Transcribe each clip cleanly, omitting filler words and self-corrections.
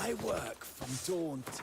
I work from dawn to...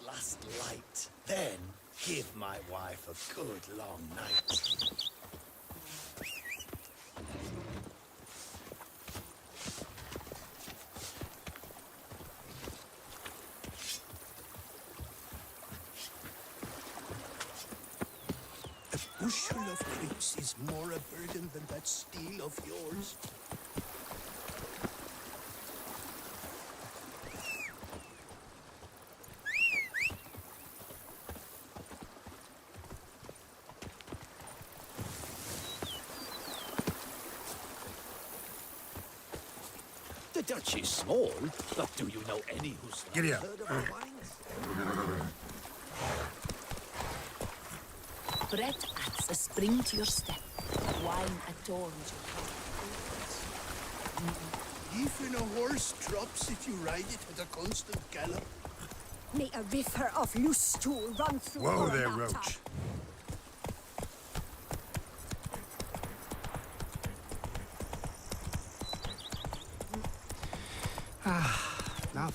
Last light, then give my wife a good long night. A bushel of grapes is more a burden than that steel of yours. The Dutch is small, but do you know any who's Giddy up. heard of our wines? Bread adds a spring to your step. Wine adorns your heart. Even a horse drops if you ride it at a constant gallop. May a river of loose stool run through Whoa your there, laptop. Roach. Now,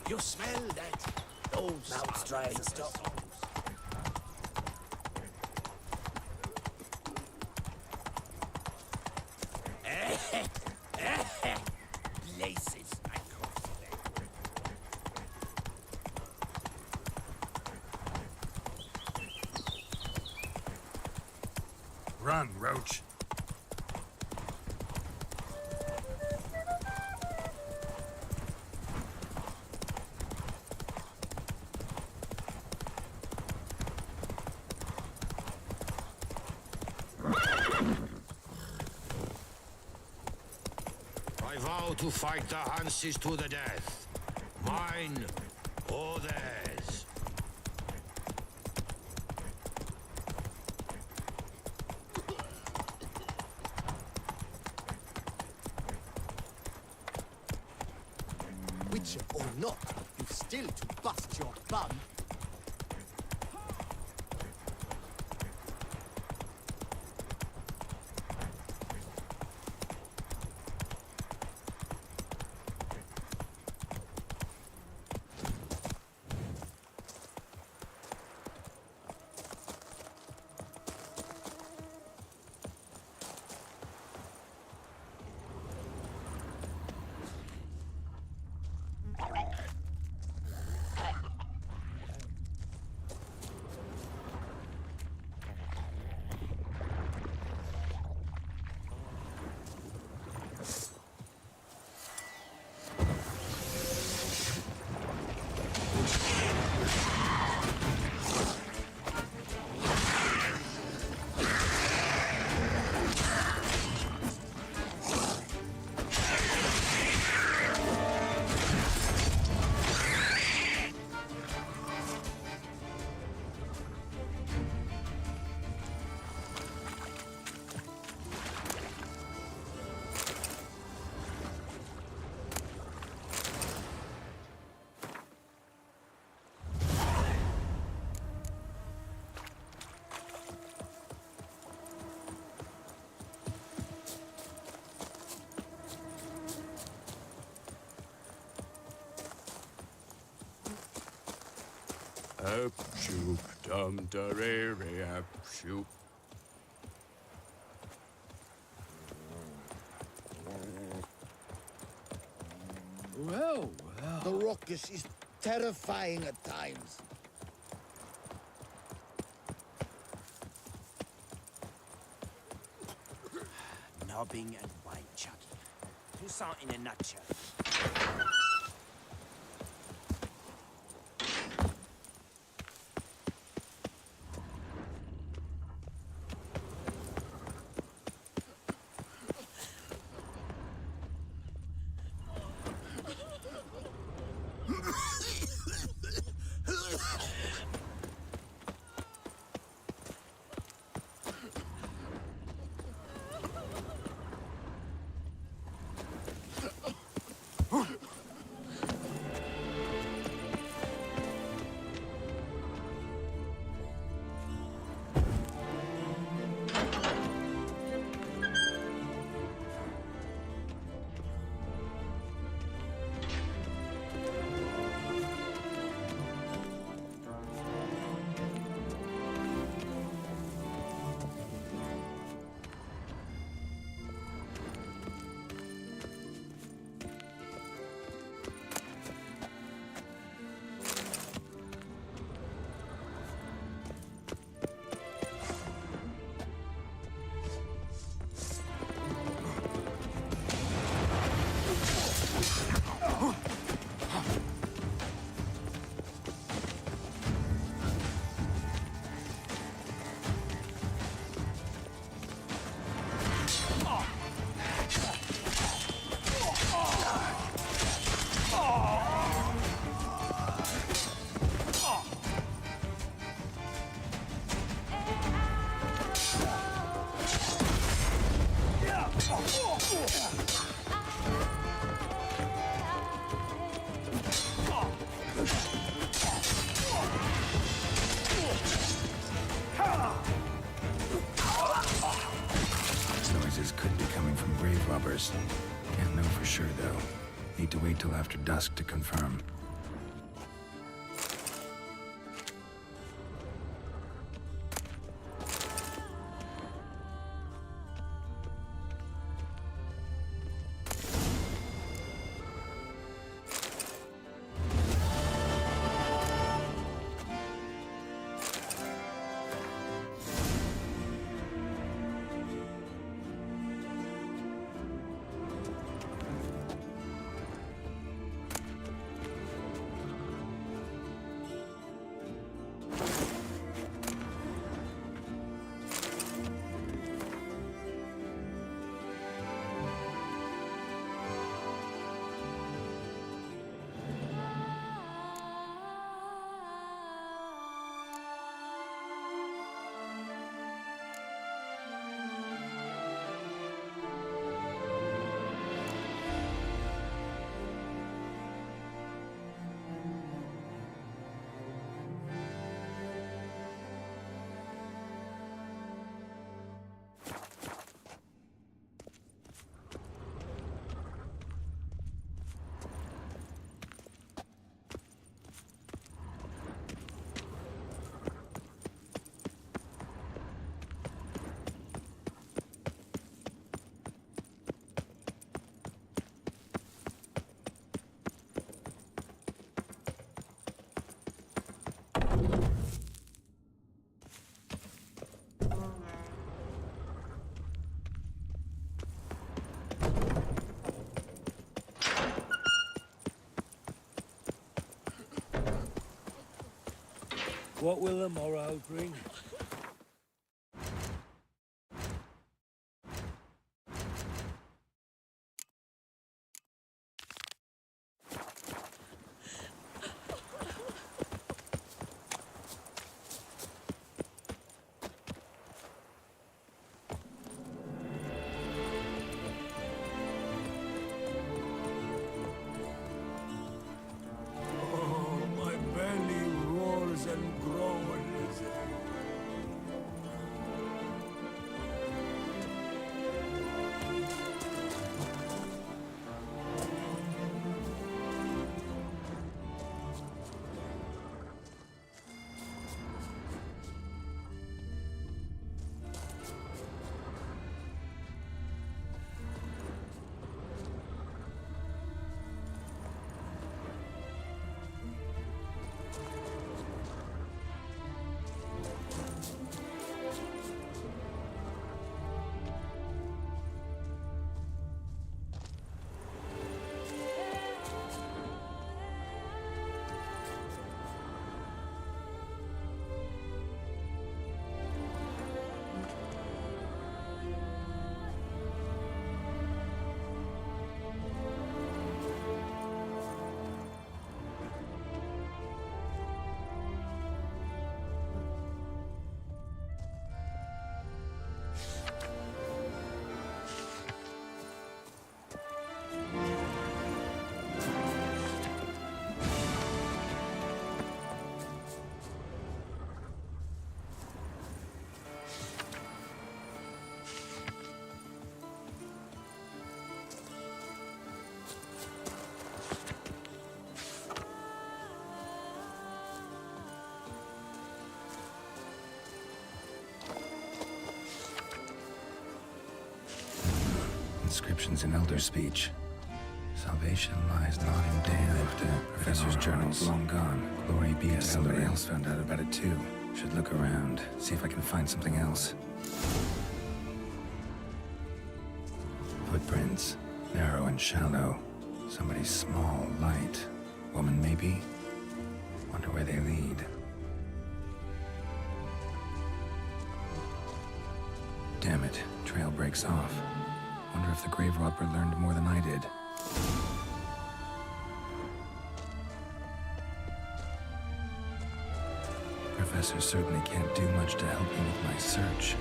You smell that? Those mouths dry and stuff. Places, I call them. run, Roach. I vow to fight the Hanses to the death. Mine or theirs. Nature or not, you've still to bust your bum. Up, shoop, dum, da, re, re, up, shoop. Well, the raucous is terrifying at times. Nobbing and wine chugging. Toussaint in a nutshell. These noises could be coming from grave robbers. Can't know for sure, though. Need to wait till after dusk to confirm. What will the morrow bring? My belly roars and groans. Inscriptions in Elder speech. Salvation lies not in Deathadder. Professor's journals long gone. Glory be to somebody else found out about it too. Should look around, see if I can find something else. Footprints, narrow and shallow. Somebody small, light. Woman maybe? Wonder where they lead. Damn it, trail breaks off. Wonder if the grave robber learned more than I did. Professor certainly can't do much to help me with my search.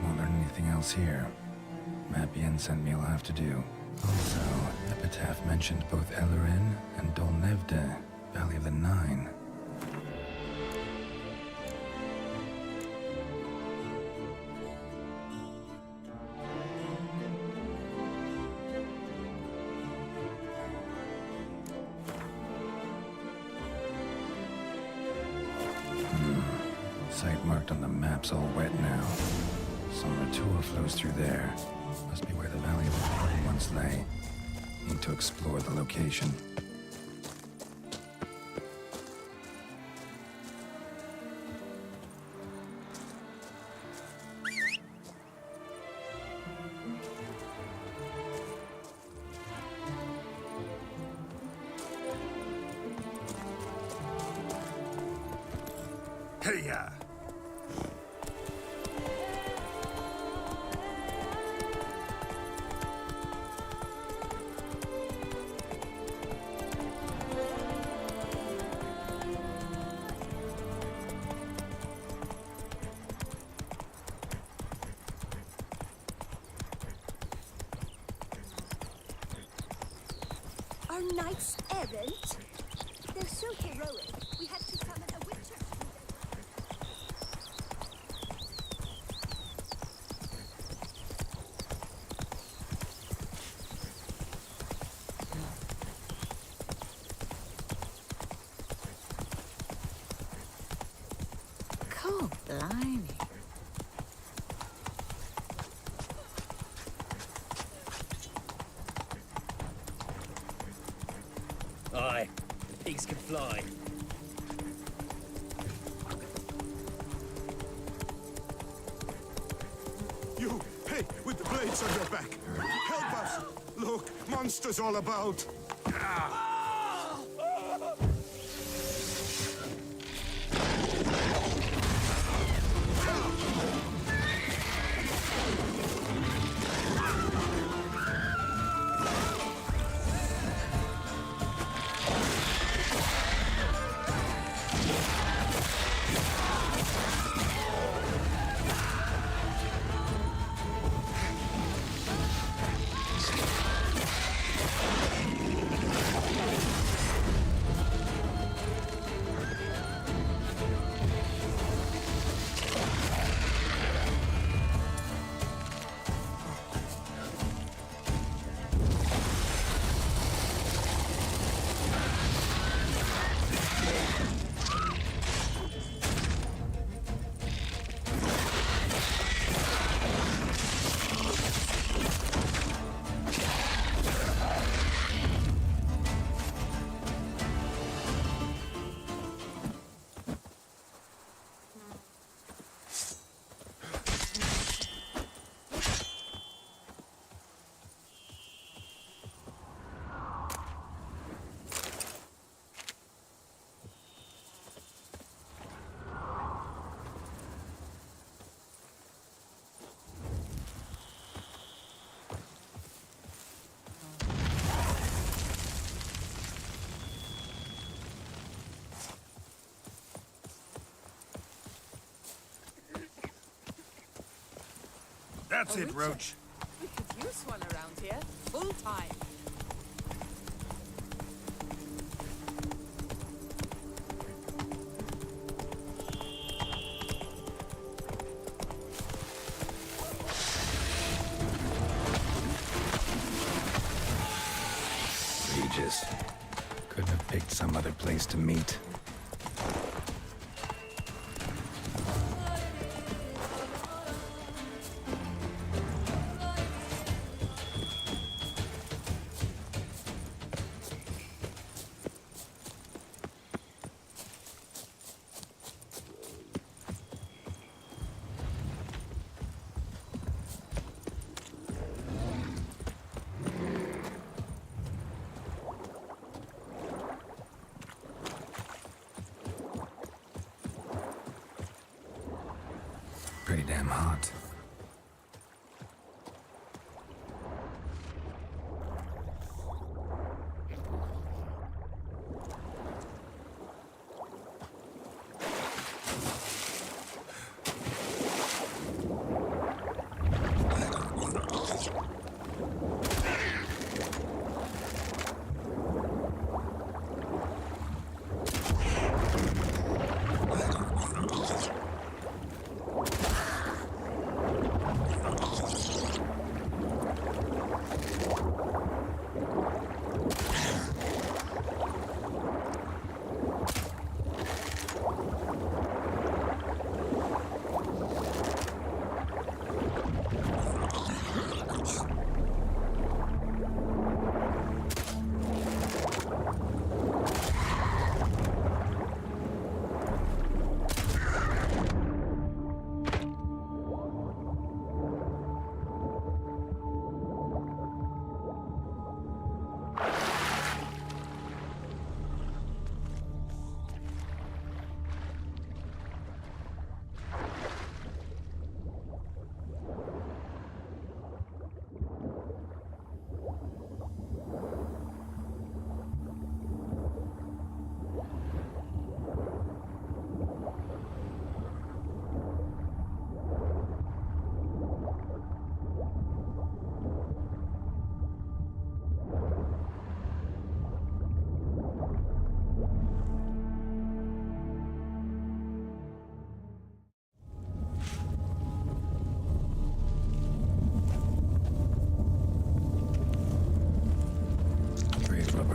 Won't learn anything else here. Map Yen sent me will have to do. Also, Epitaph mentioned both Ellerin and Dolnevde, Valley of the Nine. Site marked on the map's all wet now. Some Tour flows through there. Must be where the Valley of the Nine once lay. Need to explore the location. Hey-ya! Are knights errant? They're so heroic. We had to summon a witcher. Cool, blimey. Aye, the pigs can fly. You, hey, with the blades on your back. Help us! Look, monsters all about. That's A it, witcher. Roach. We could use one around here. Full time. Regis. Couldn't have picked some other place to meet. Pretty damn hot.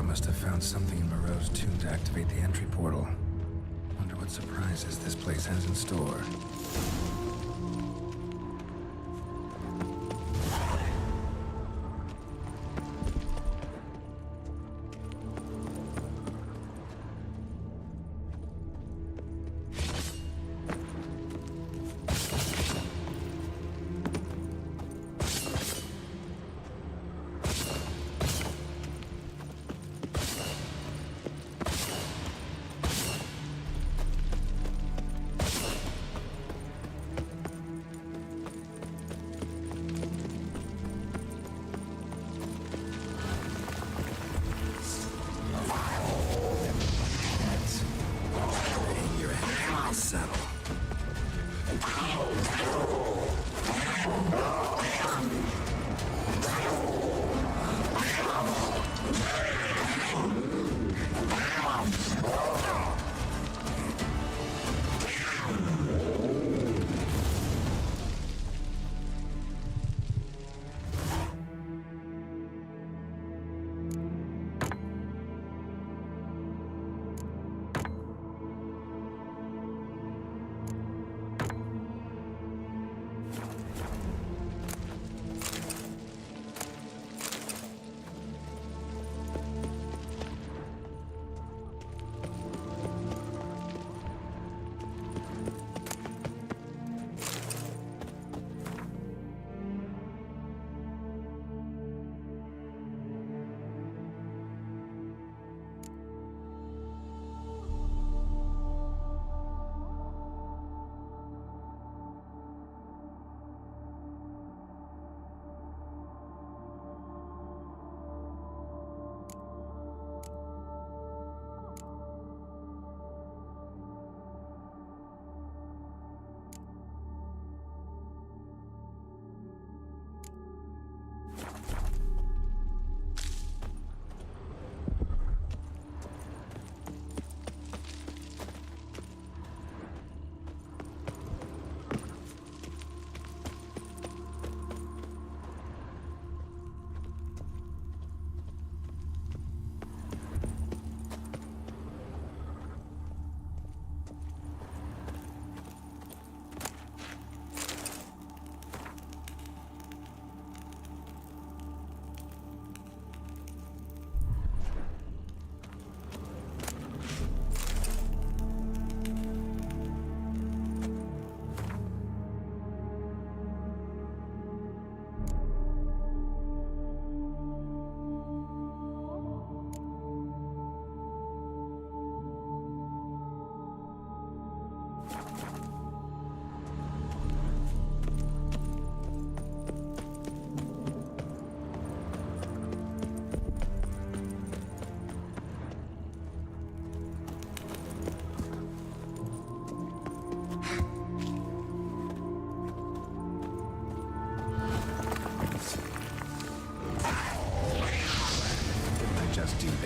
Must have found something in Moreau's tomb to activate the entry portal. Wonder what surprises this place has in store.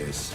this.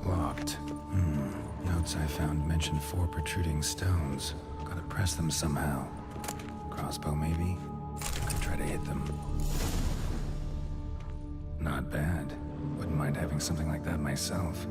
Locked. Notes I found mention 4 protruding stones. Gotta press them somehow. Crossbow, maybe? Could try to hit them. Not bad. Wouldn't mind having something like that myself.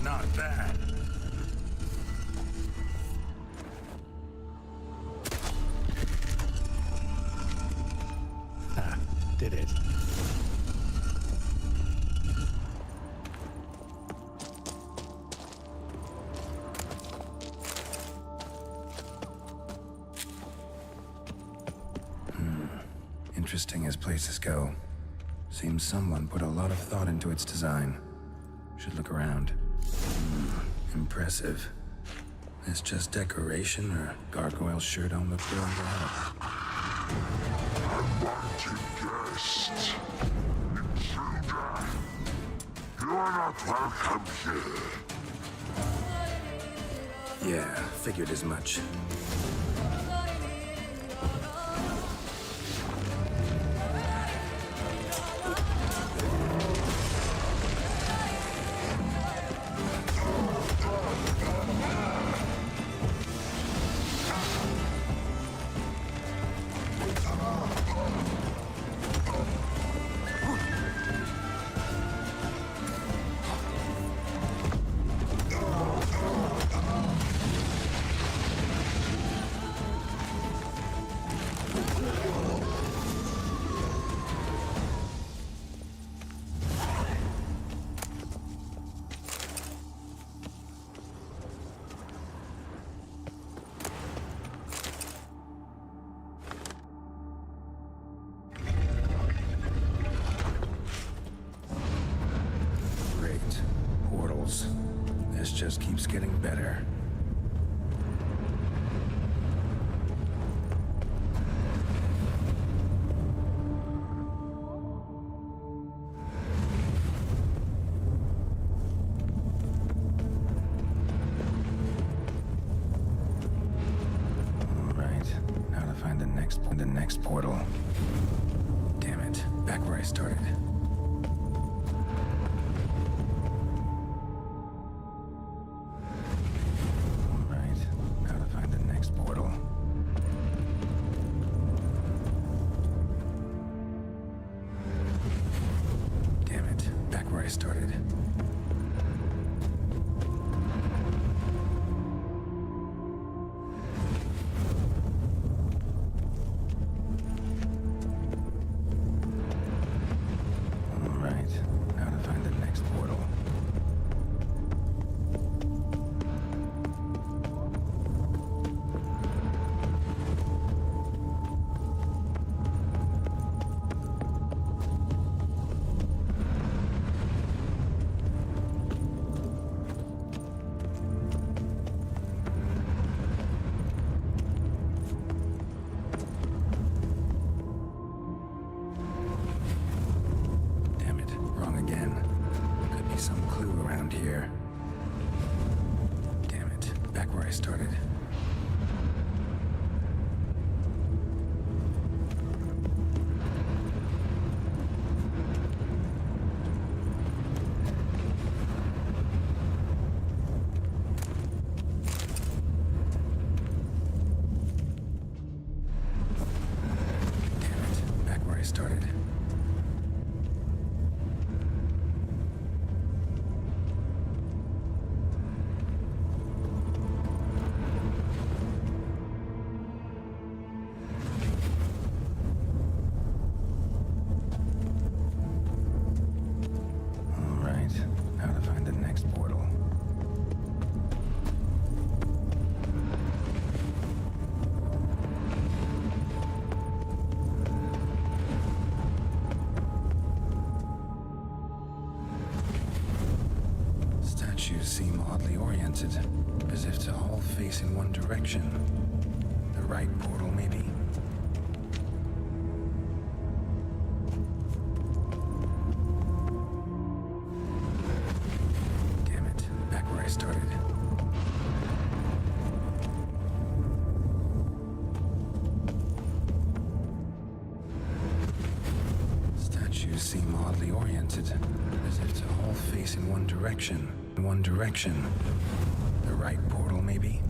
Not bad. Ha, did it. Interesting as places go. Seems someone put a lot of thought into its design. Should look around. Impressive. This just decoration or gargoyle sure don't look good on the head. Unwanted guest. Intruder. You are not welcome here. Yeah, figured as much. This just keeps getting better. All right, now to find the next portal. Damn it, back where I started. Started. All right, now to find the next portal. oriented, as if to all face in one direction. The right portal, maybe? Damn it, back where I started. Statues seem oddly oriented, as if to all face in one direction. One direction. The right portal, maybe?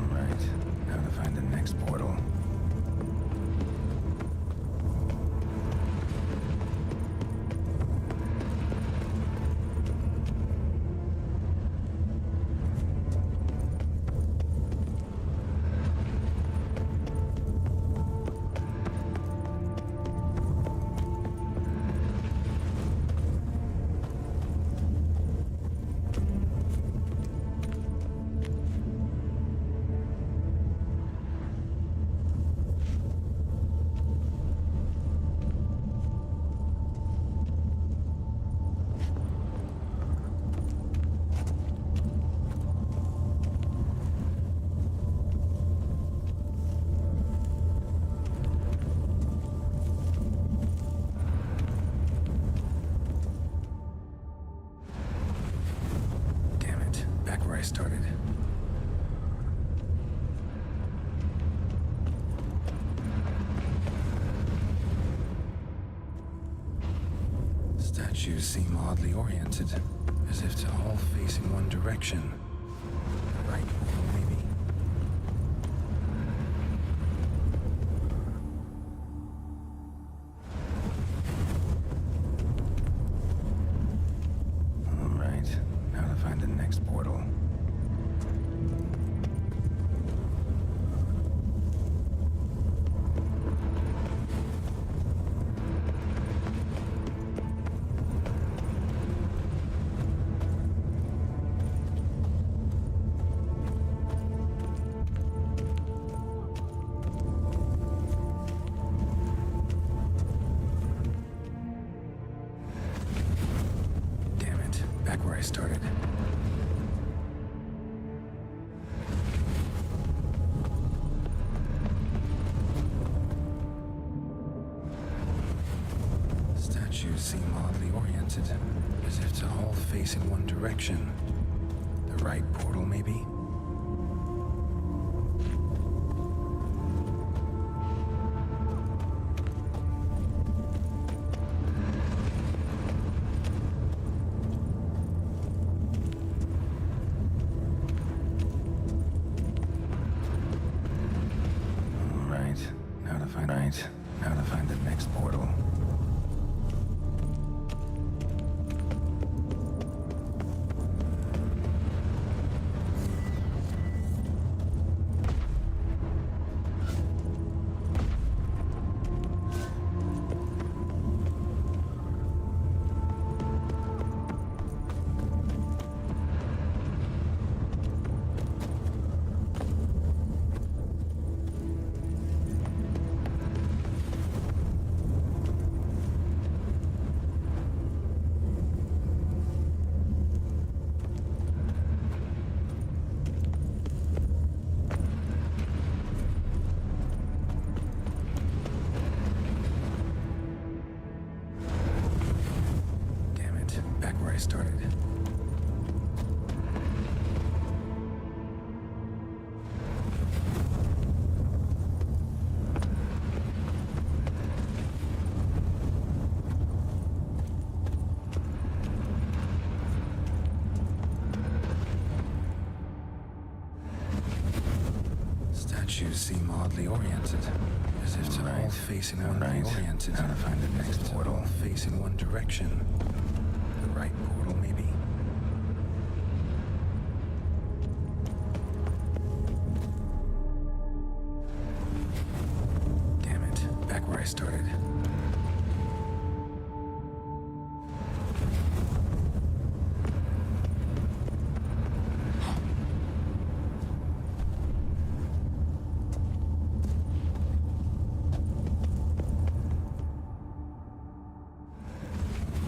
Alright, now to find the next portal. I started. Statues seem oddly oriented, as if to all face in one direction. The right portal, maybe? All right, now to find the next portal. Back where I started. Statues seem oddly oriented, as if to all face in one direction. The right portal, maybe? Now to find the next portal. Where I started. Statues seem oddly oriented, as if to all face in one oriented. Now to find the next portal, face in one direction. The right portal, maybe? Damn it, back where I started.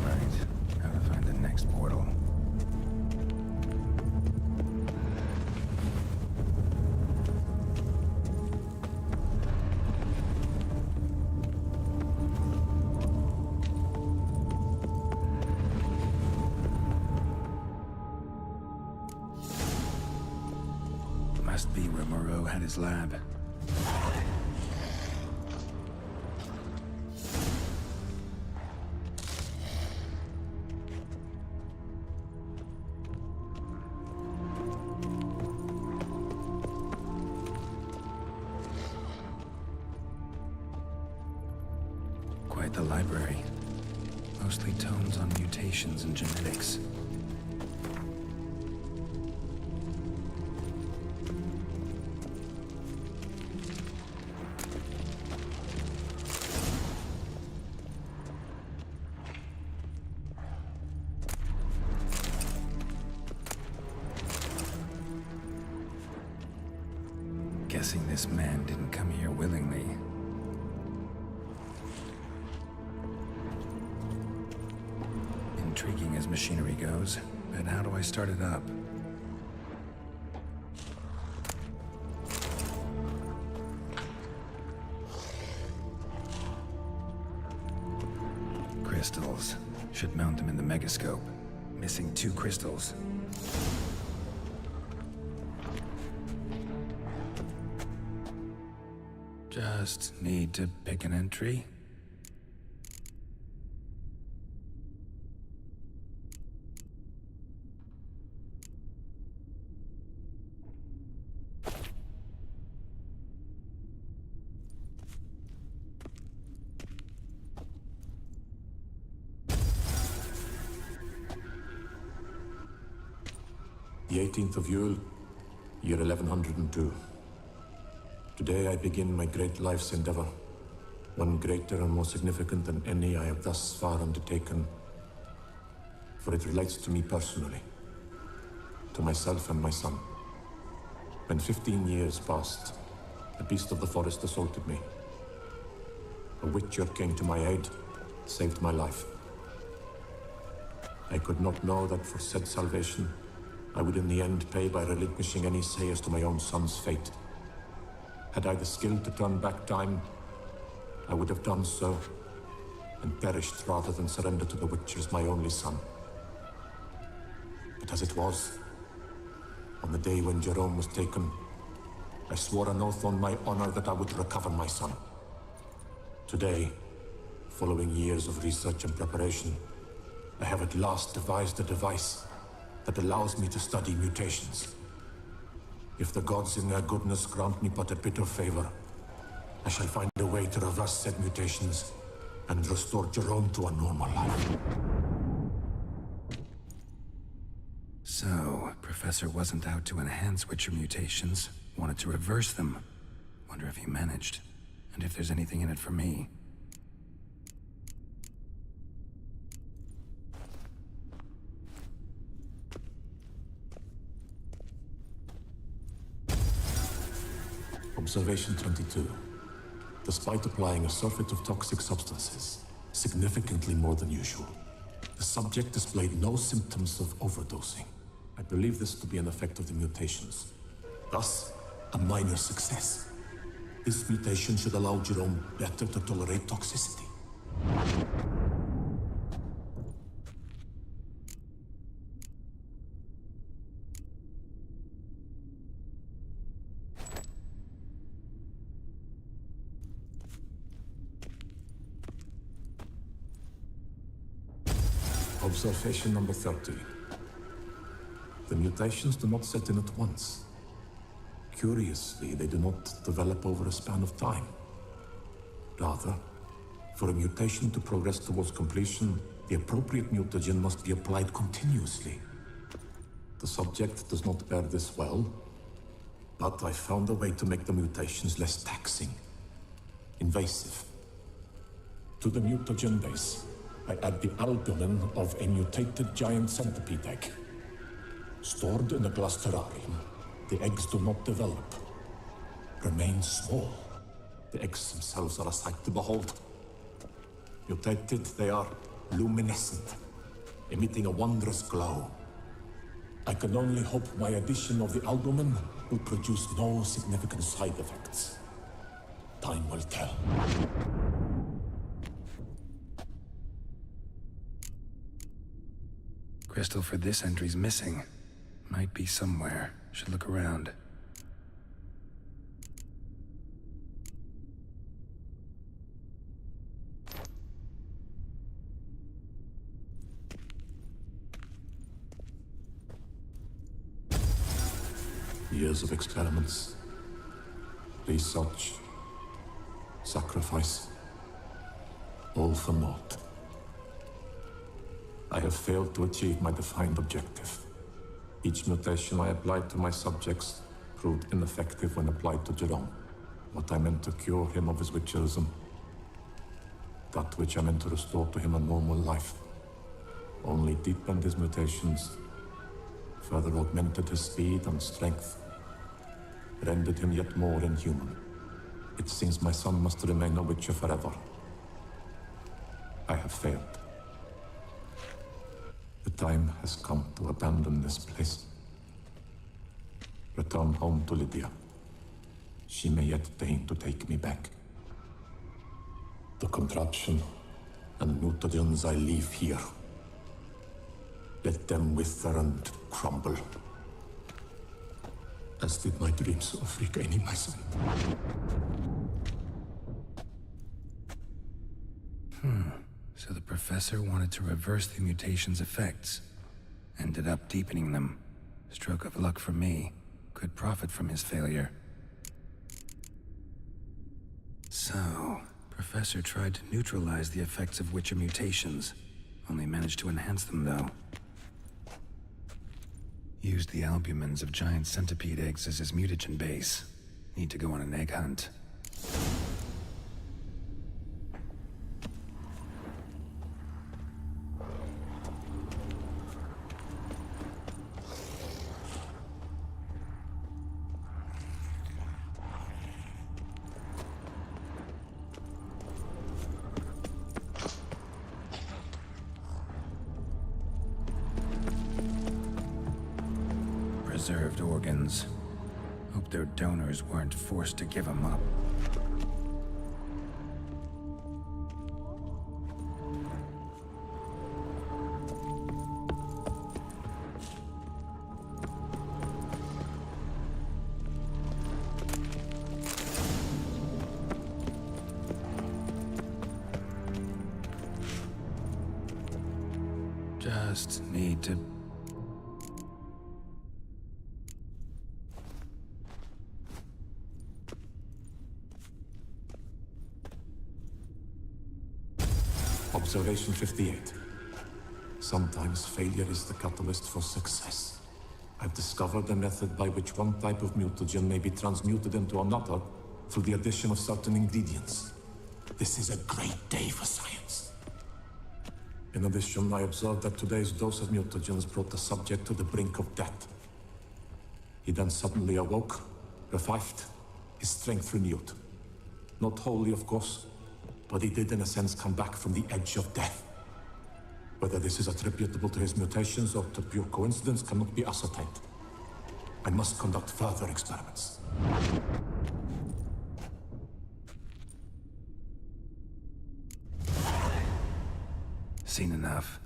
Right, must be where Moreau had his lab. Quite the library. Mostly tomes on mutations and genetics. Guessing this man didn't come here willingly. Intriguing as machinery goes, but how do I start it up? Crystals. Should mount them in the megascope. Missing 2 crystals. Just need to pick an entry. The 18th of Yule, year 1102. Today I begin my great life's endeavor, one greater and more significant than any I have thus far undertaken, for it relates to me personally, to myself and my son. When 15 years passed, a beast of the forest assaulted me. A witcher came to my aid, saved my life. I could not know that for said salvation, I would in the end pay by relinquishing any say as to my own son's fate. Had I the skill to turn back time, I would have done so, and perished rather than surrender to the Witchers my only son. But as it was, on the day when Jerome was taken, I swore an oath on my honor that I would recover my son. Today, following years of research and preparation, I have at last devised a device that allows me to study mutations. If the gods in their goodness grant me but a bit of favor, I shall find a way to reverse said mutations and restore Jerome to a normal life. So, Professor wasn't out to enhance Witcher mutations, wanted to reverse them. Wonder if he managed, and if there's anything in it for me. Observation 22. Despite applying a surfeit of toxic substances, significantly more than usual, the subject displayed no symptoms of overdosing. I believe this to be an effect of the mutations. Thus, a minor success. This mutation should allow Jerome better to tolerate toxicity. Observation number 30. The mutations do not set in at once. Curiously, they do not develop over a span of time. Rather, for a mutation to progress towards completion, the appropriate mutagen must be applied continuously. The subject does not bear this well, but I found a way to make the mutations less taxing, invasive. To the mutagen base, I add the albumin of a mutated giant centipede egg. Stored in a glass terrarium, the eggs do not develop, remain small. The eggs themselves are a sight to behold. Mutated, they are luminescent, emitting a wondrous glow. I can only hope my addition of the albumin will produce no significant side effects. Time will tell. Crystal for this entry's missing. Might be somewhere. Should look around. years of experiments, research, sacrifice, all for naught. I have failed to achieve my defined objective. Each mutation I applied to my subjects proved ineffective when applied to Jerome. What I meant to cure him of his witcherism, that which I meant to restore to him a normal life, only deepened his mutations, further augmented his speed and strength, rendered him yet more inhuman. It seems my son must remain a witcher forever. I have failed. The time has come to abandon this place. Return home to Lydia. She may yet deign to take me back. The contraption and mutagens I leave here. Let them wither and crumble. As did my dreams of regaining my son. So the professor wanted to reverse the mutation's effects. Ended up deepening them. Stroke of luck for me. Could profit from his failure. So, Professor tried to neutralize the effects of Witcher mutations. Only managed to enhance them, though. Used the albumins of giant centipede eggs as his mutagen base. Need to go on an egg hunt. Preserved organs. Hope their donors weren't forced to give them up. Just need to... Observation 58. Sometimes failure is the catalyst for success. I've discovered a method by which one type of mutagen may be transmuted into another through the addition of certain ingredients. This is a great day for science. In addition, I observed that today's dose of mutagens brought the subject to the brink of death. He then suddenly awoke, revived, his strength renewed. Not wholly, of course, but he did in a sense come back from the edge of death. Whether this is attributable to his mutations or to pure coincidence cannot be ascertained. I must conduct further experiments. Seen enough.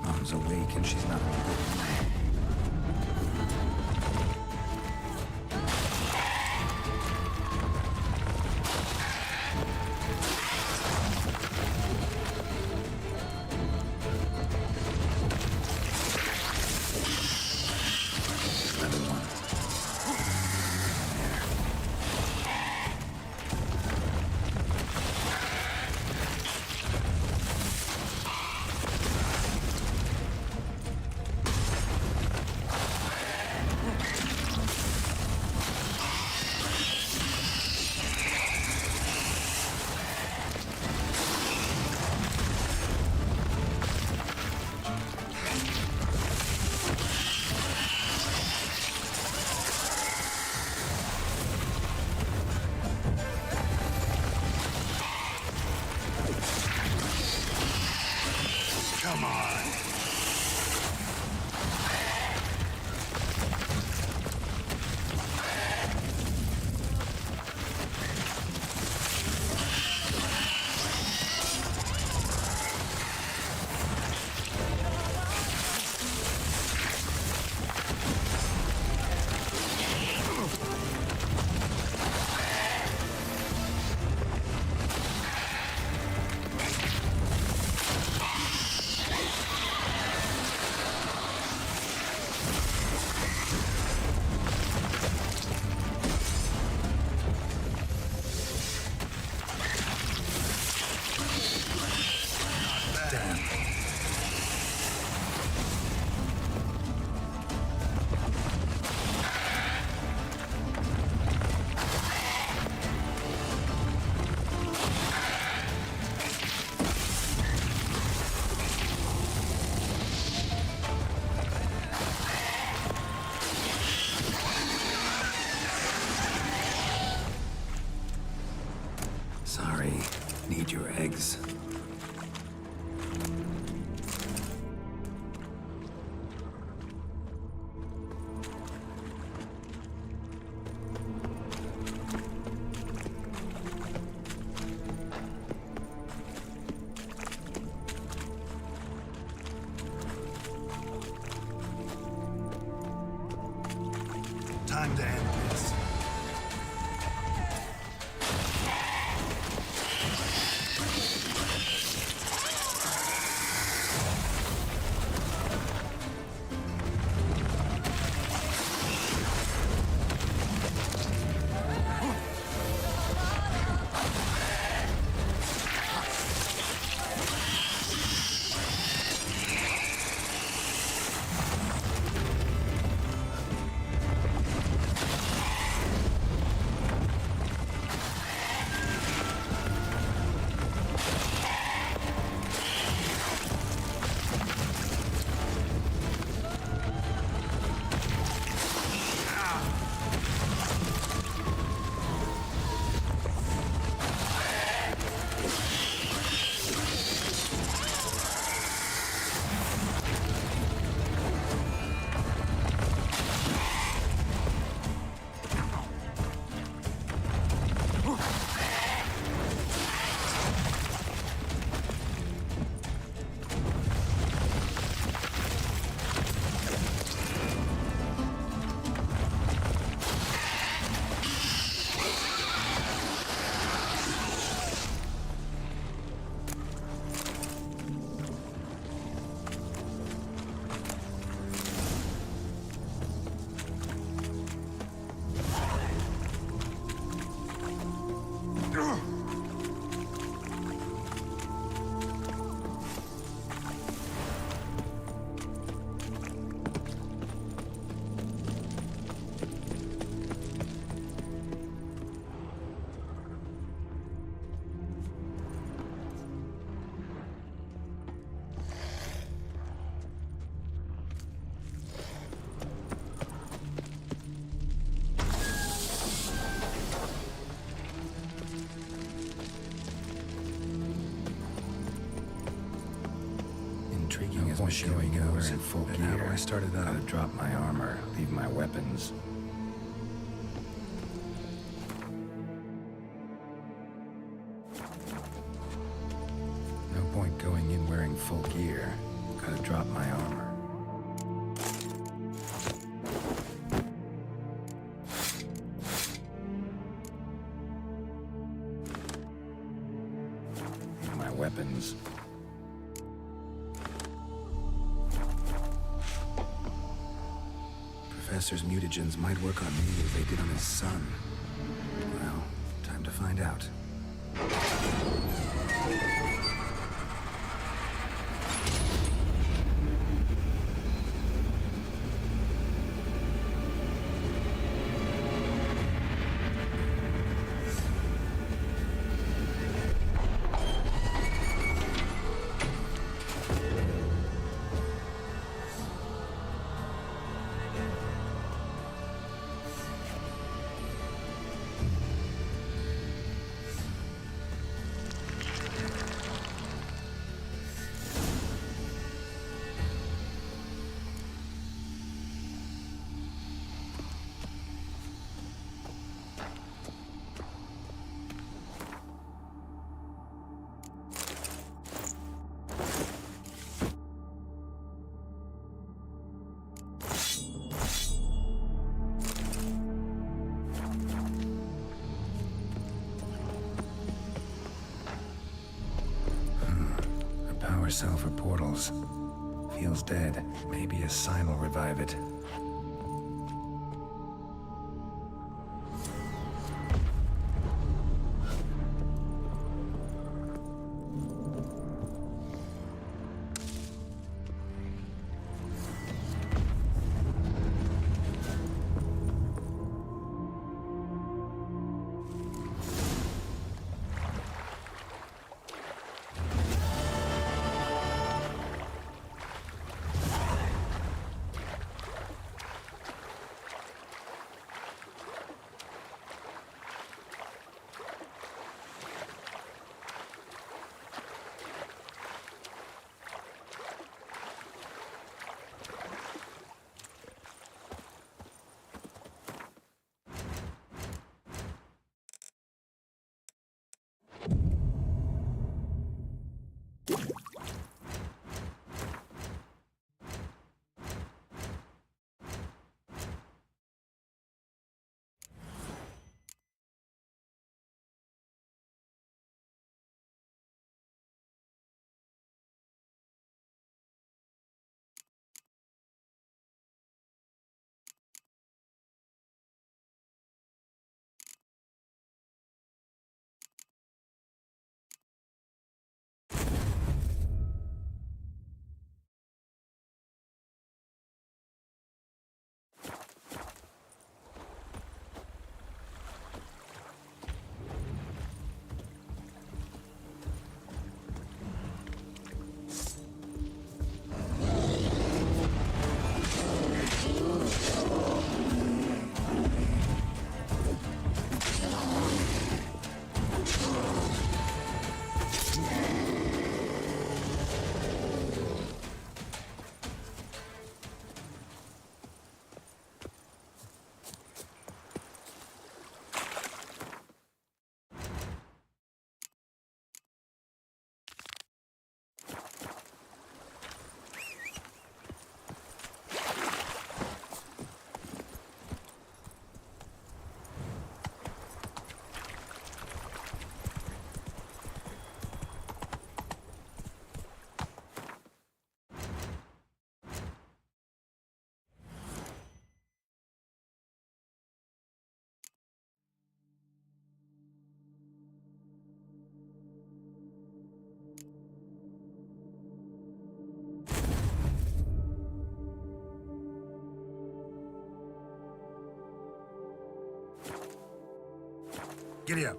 Mom's awake and she's not in a good mood. Come on. time to end this. Intriguing as machinery goes in full gear. I started out to drop my armor, leave my weapons. No point going in wearing full gear. Gotta drop my armor. Leave my weapons. Professor's mutagens might work on me as they did on his son. Well, time to find out. Power cell for portals. Feels dead. Maybe a sign will revive it. Giddy up.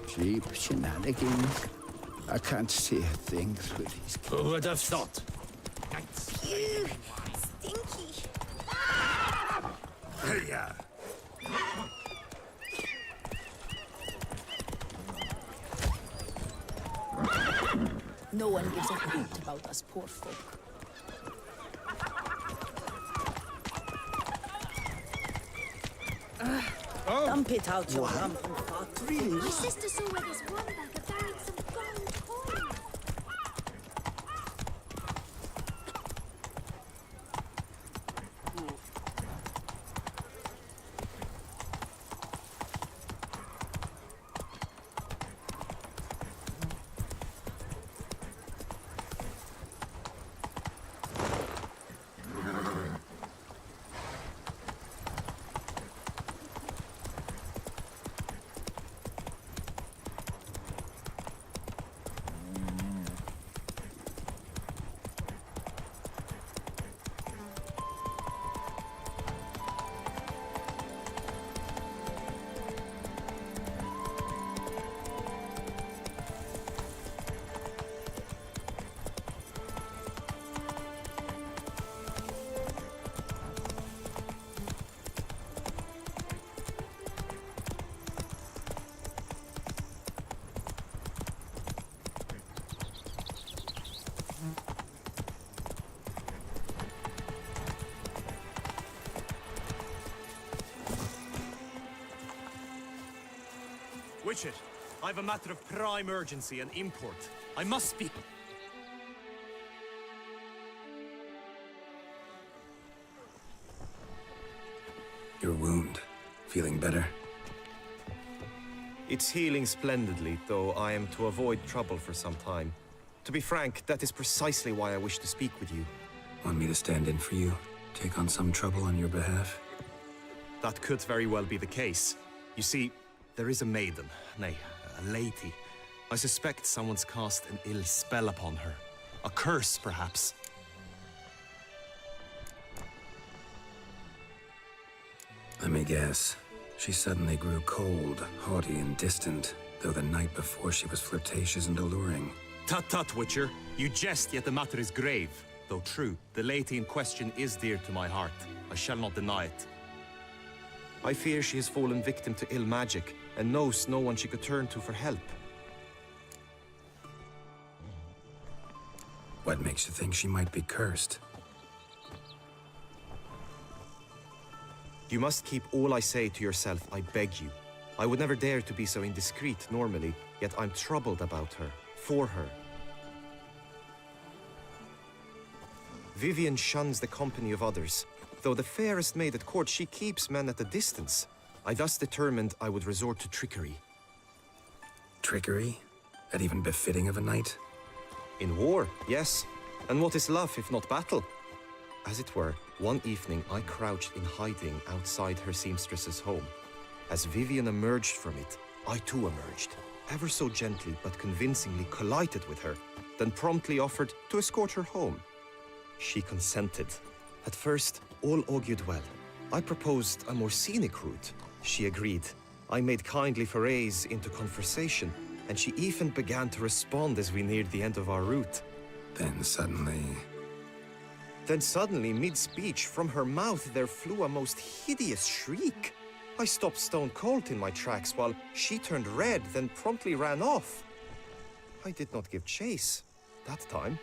Cheap shenanigans. I can't see a thing through these. Who would have thought? Phew! Stinky! Hey, No one gives a hoot about us poor folk. Dump it out your rampant fart. My sister saw where this one bagger buried some gold coins. Witcher, I have a matter of prime urgency and import. I must speak. Your wound. Feeling better? It's healing splendidly, though I am to avoid trouble for some time. To be frank, that is precisely why I wish to speak with you. Want me to stand in for you? Take on some trouble on your behalf? That could very well be the case. You see, there is a maiden, nay, a lady. I suspect someone's cast an ill spell upon her. A curse, perhaps. Let me guess. She suddenly grew cold, haughty, and distant, though the night before she was flirtatious and alluring. Tut tut, Witcher. You jest, yet the matter is grave. Though true, the lady in question is dear to my heart. I shall not deny it. I fear she has fallen victim to ill magic, and knows no one she could turn to for help. What makes you think she might be cursed? You must keep all I say to yourself, I beg you. I would never dare to be so indiscreet normally, yet I'm troubled about her, for her. Vivian shuns the company of others. Though the fairest maid at court, she keeps men at a distance. I thus determined I would resort to trickery. Trickery? That even befitting of a knight? In war, yes. And what is love if not battle? As it were, one evening I crouched in hiding outside her seamstress's home. As Vivian emerged from it, I too emerged. Ever so gently but convincingly collided with her, then promptly offered to escort her home. She consented. At first, all augured well. I proposed a more scenic route. She agreed. I made kindly forays into conversation, and she even began to respond as we neared the end of our route. Then suddenly, mid-speech, from her mouth there flew a most hideous shriek. I stopped stone cold in my tracks while she turned red, then promptly ran off. I did not give chase that time.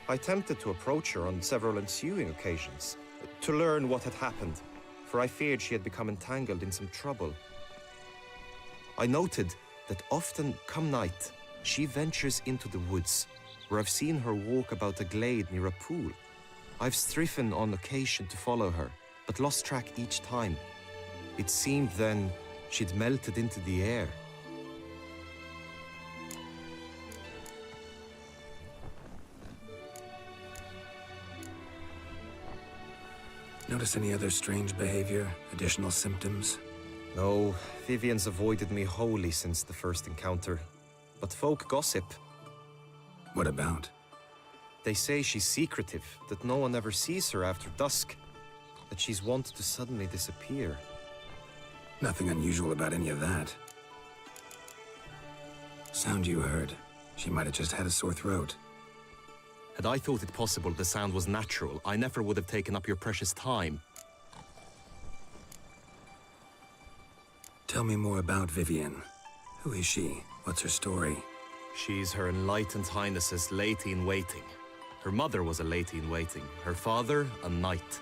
I attempted to approach her on several ensuing occasions, to learn what had happened, for I feared she had become entangled in some trouble. I noted that often, come night, she ventures into the woods, where I've seen her walk about a glade near a pool. I've striven on occasion to follow her, but lost track each time. It seemed then she'd melted into the air. Notice any other strange behavior? Additional symptoms? No, Vivian's avoided me wholly since the first encounter. But folk gossip. What about? They say she's secretive, that no one ever sees her after dusk. That she's wont to suddenly disappear. Nothing unusual about any of that. Sound you heard. She might have just had a sore throat. Had I thought it possible the sound was natural, I never would have taken up your precious time. Tell me more about Vivian. Who is she? What's her story? She's Her Enlightened Highness's lady-in-waiting. Her mother was a lady-in-waiting, her father a knight.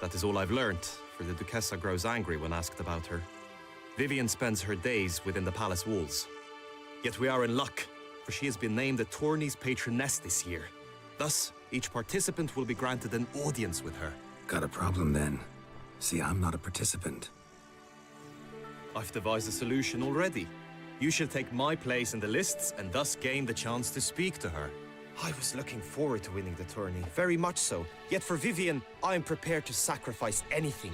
That is all I've learned, for the Duchessa grows angry when asked about her. Vivian spends her days within the palace walls. Yet we are in luck, for she has been named the tourney's patroness this year. Thus, each participant will be granted an audience with her. Got a problem then. See, I'm not a participant. I've devised a solution already. You shall take my place in the lists and thus gain the chance to speak to her. I was looking forward to winning the tourney, very much so. Yet for Vivian, I am prepared to sacrifice anything.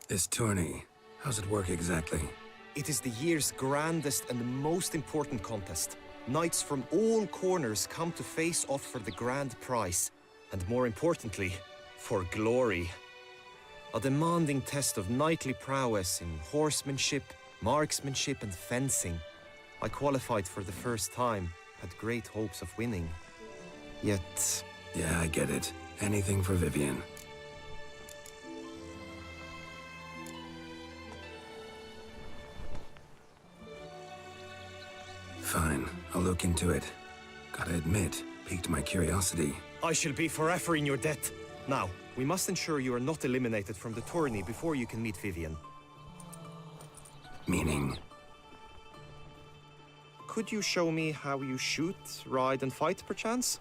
This tourney, how's it work exactly? It is the year's grandest and most important contest. Knights from all corners come to face off for the grand prize. And more importantly, for glory. A demanding test of knightly prowess in horsemanship, marksmanship and fencing. I qualified for the first time, had great hopes of winning. Yet... Yeah, I get it. Anything for Vivian. Fine, I'll look into it. Gotta admit, piqued my curiosity. I shall be forever in your debt. Now, we must ensure you are not eliminated from the tourney before you can meet Vivian. Meaning? Could you show me how you shoot, ride and fight, perchance?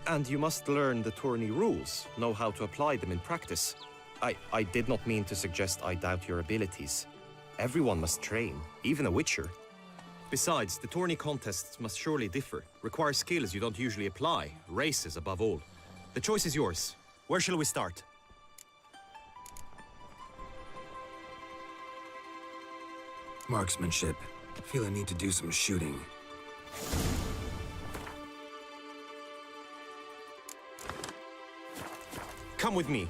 And you must learn the tourney rules, know how to apply them in practice. I did not mean to suggest I doubt your abilities. Everyone must train, even a witcher. Besides, the tourney contests must surely differ, require skills you don't usually apply, races above all. The choice is yours. Where shall we start? Marksmanship. Feel I need to do some shooting. Come with me.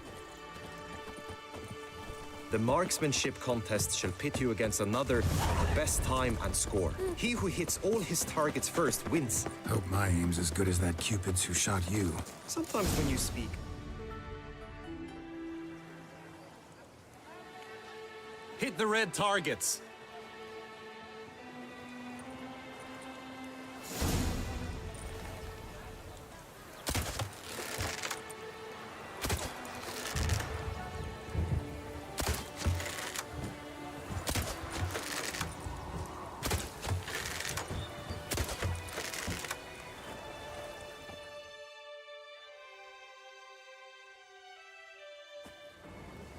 The marksmanship contest shall pit you against another on the best time and score. He who hits all his targets first wins. Hope my aim's as good as that Cupid's who shot you. Sometimes when you speak... Hit the red targets!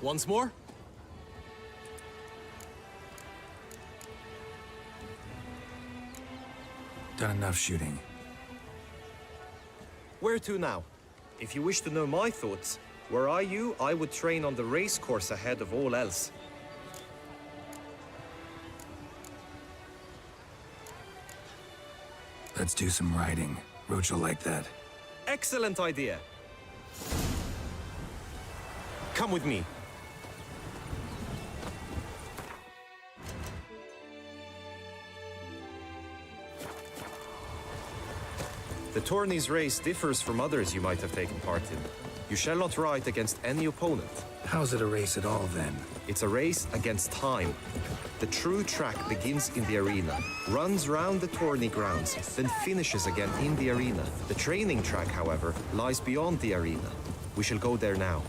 Once more? Done enough shooting. Where to now? If you wish to know my thoughts, were I you, I would train on the race course ahead of all else. Let's do some riding. Roach will like that. Excellent idea. Come with me. The tourney's race differs from others you might have taken part in. You shall not ride against any opponent. How's it a race at all, then? It's a race against time. The true track begins in the arena, runs round the tourney grounds, then finishes again in the arena. The training track, however, lies beyond the arena. We shall go there now.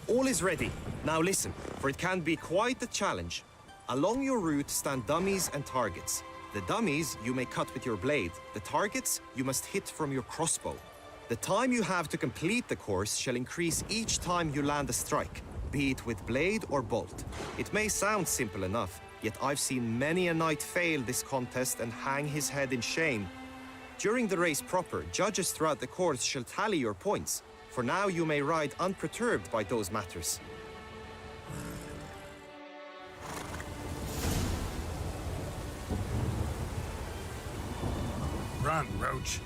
All is ready. Now listen, for it can be quite a challenge. Along your route stand dummies and targets. The dummies you may cut with your blade. The targets you must hit from your crossbow. The time you have to complete the course shall increase each time you land a strike, be it with blade or bolt. It may sound simple enough, yet I've seen many a knight fail this contest and hang his head in shame. During the race proper, judges throughout the course shall tally your points. For now you may ride unperturbed by those matters. Run, Roach.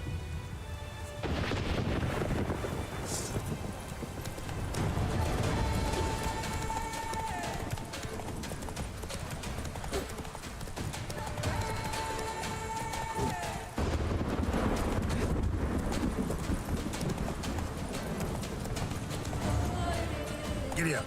Giddy up.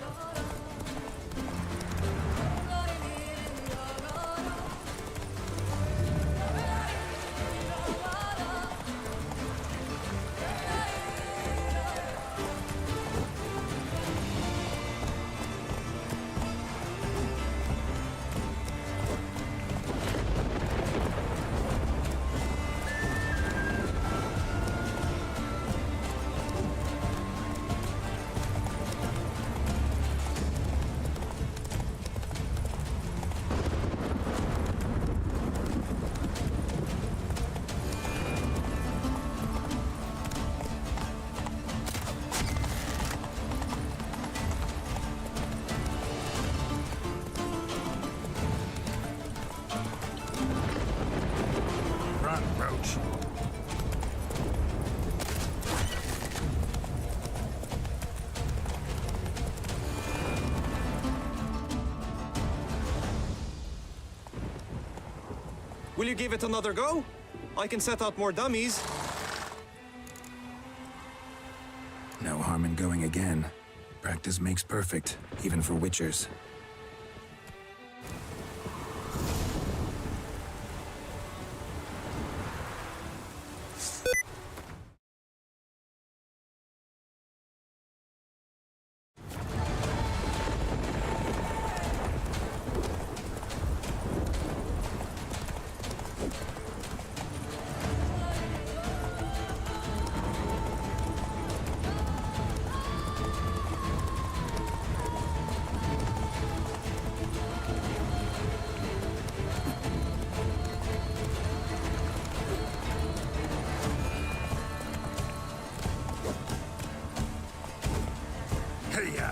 Run, Roach. Will you give it another go? I can set out more dummies. No harm in going again. Practice makes perfect, even for witchers. Hey-ya!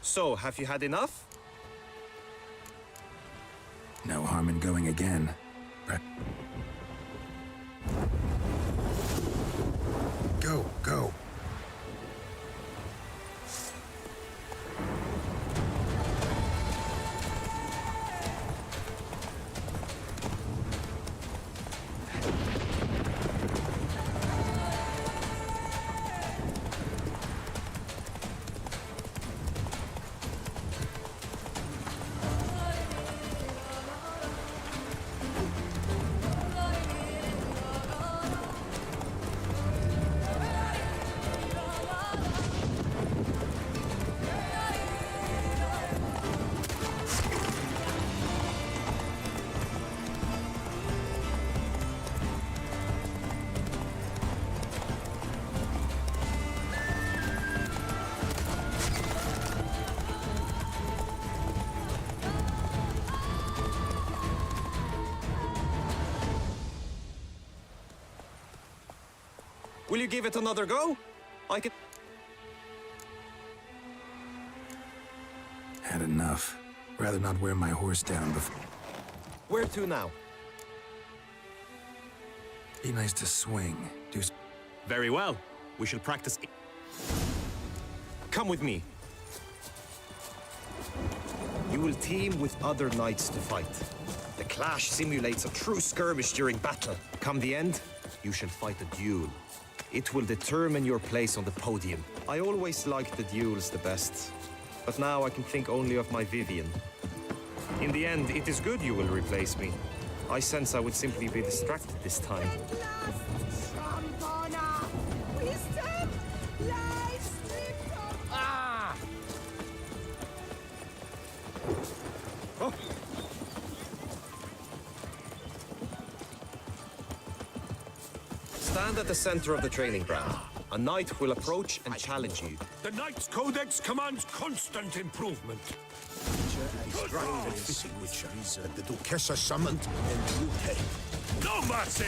So, have you had enough? No harm in going again. Go, go. Will you give it another go? I can... Had enough. Rather not wear my horse down before. Where to now? Be nice to swing. Very well. We shall practice. Come with me. will team with other knights to fight. The clash simulates a true skirmish during battle. Come the end, you shall fight a duel. It will determine your place on the podium. I always liked the duels the best, but now I can think only of my Vivian. In the end, it is good you will replace me. I sense I would simply be distracted this time. Oh. Stand at the center of the training ground. A knight will approach and challenge you. The Knight's Codex commands constant improvement. Witcher, that the Duchessa summoned, and you came. No mercy!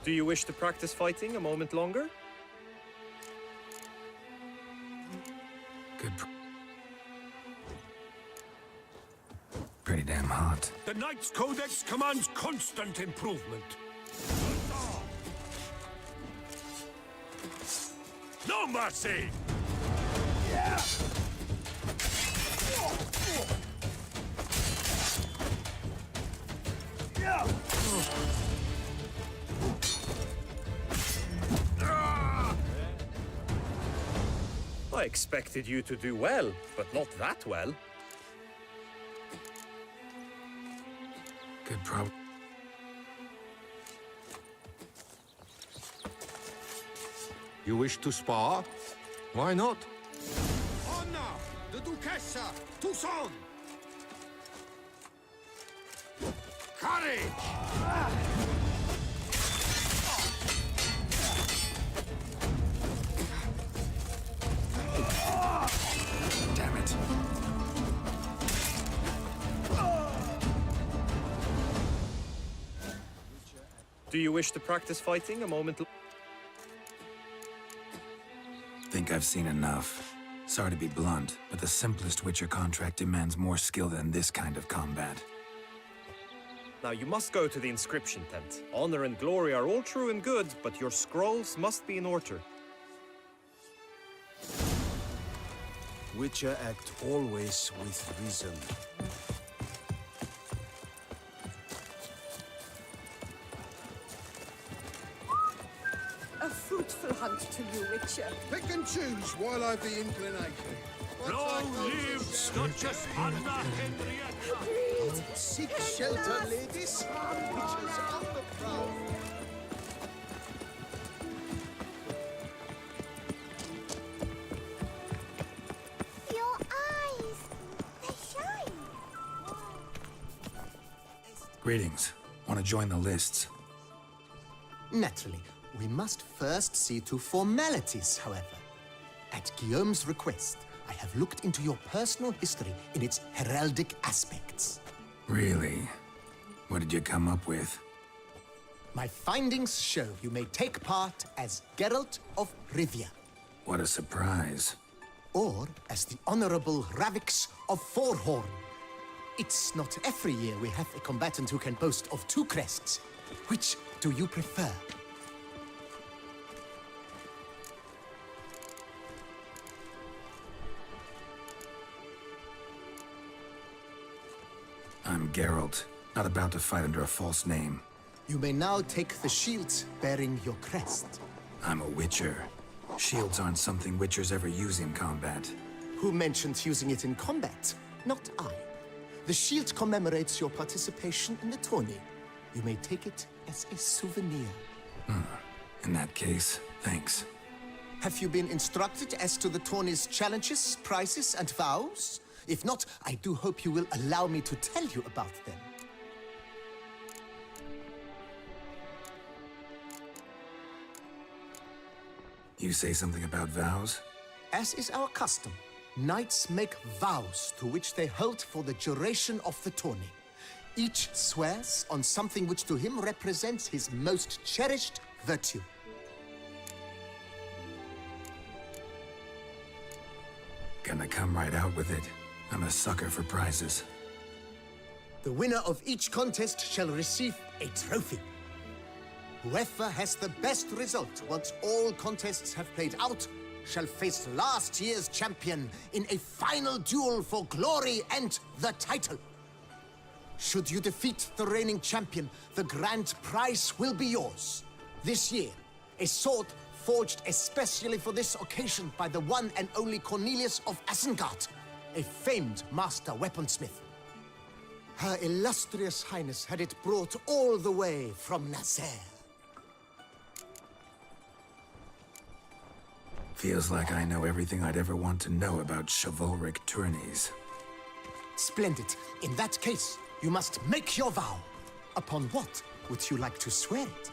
Do you wish to practice fighting a moment longer? Pretty damn hot. The Knight's Codex commands constant improvement. No mercy! Yeah. I expected you to do well, but not that well. Good prob. You wish to spar? Why not? Honor! The Duchessa! Toussaint! Courage! Damn it. Do you wish to practice fighting a moment? Think I've seen enough. Sorry to be blunt, but the simplest Witcher contract demands more skill than this kind of combat. Now you must go to the inscription tent. Honor and glory are all true and good, but your scrolls must be in order. Witcher act always with reason. A fruitful hunt to you, Witcher. Pick and choose while I've the inclination. Long live Duchess Anna Henrietta! Seek shelter, ladies. Witches on the prowl. Your eyes, they shine. Greetings. Want to join the lists? Naturally, we must first see to formalities, however. At Guillaume's request, I have looked into your personal history in its heraldic aspects. Really? What did you come up with? My findings show you may take part as Geralt of Rivia, What a surprise. or as the Honorable Ravix of Forhorn. It's not every year we have a combatant who can boast of two crests. Which do you prefer? I'm Geralt, not about to fight under a false name. You may now take the shield bearing your crest. I'm a Witcher. Shields aren't something Witchers ever use in combat. Who mentioned using it in combat? Not I. The shield commemorates your participation in the tourney. You may take it as a souvenir. In that case, thanks. Have you been instructed as to the tourney's challenges, prizes, and vows? If not, I do hope you will allow me to tell you about them. You say something about vows? As is our custom, knights make vows to which they hold for the duration of the tourney. Each swears on something which to him represents his most cherished virtue. Gonna come right out with it. I'm a sucker for prizes. The winner of each contest shall receive a trophy. Whoever has the best result once all contests have played out shall face last year's champion in a final duel for glory and the title. Should you defeat the reigning champion, the grand prize will be yours. This year, a sword forged especially for this occasion by the one and only Cornelius of Isengard, a famed master weaponsmith. Her illustrious highness had it brought all the way from Razer. Feels like I know everything I'd ever want to know about chivalric tourneys. Splendid. In that case, you must make your vow. Upon what would you like to swear it?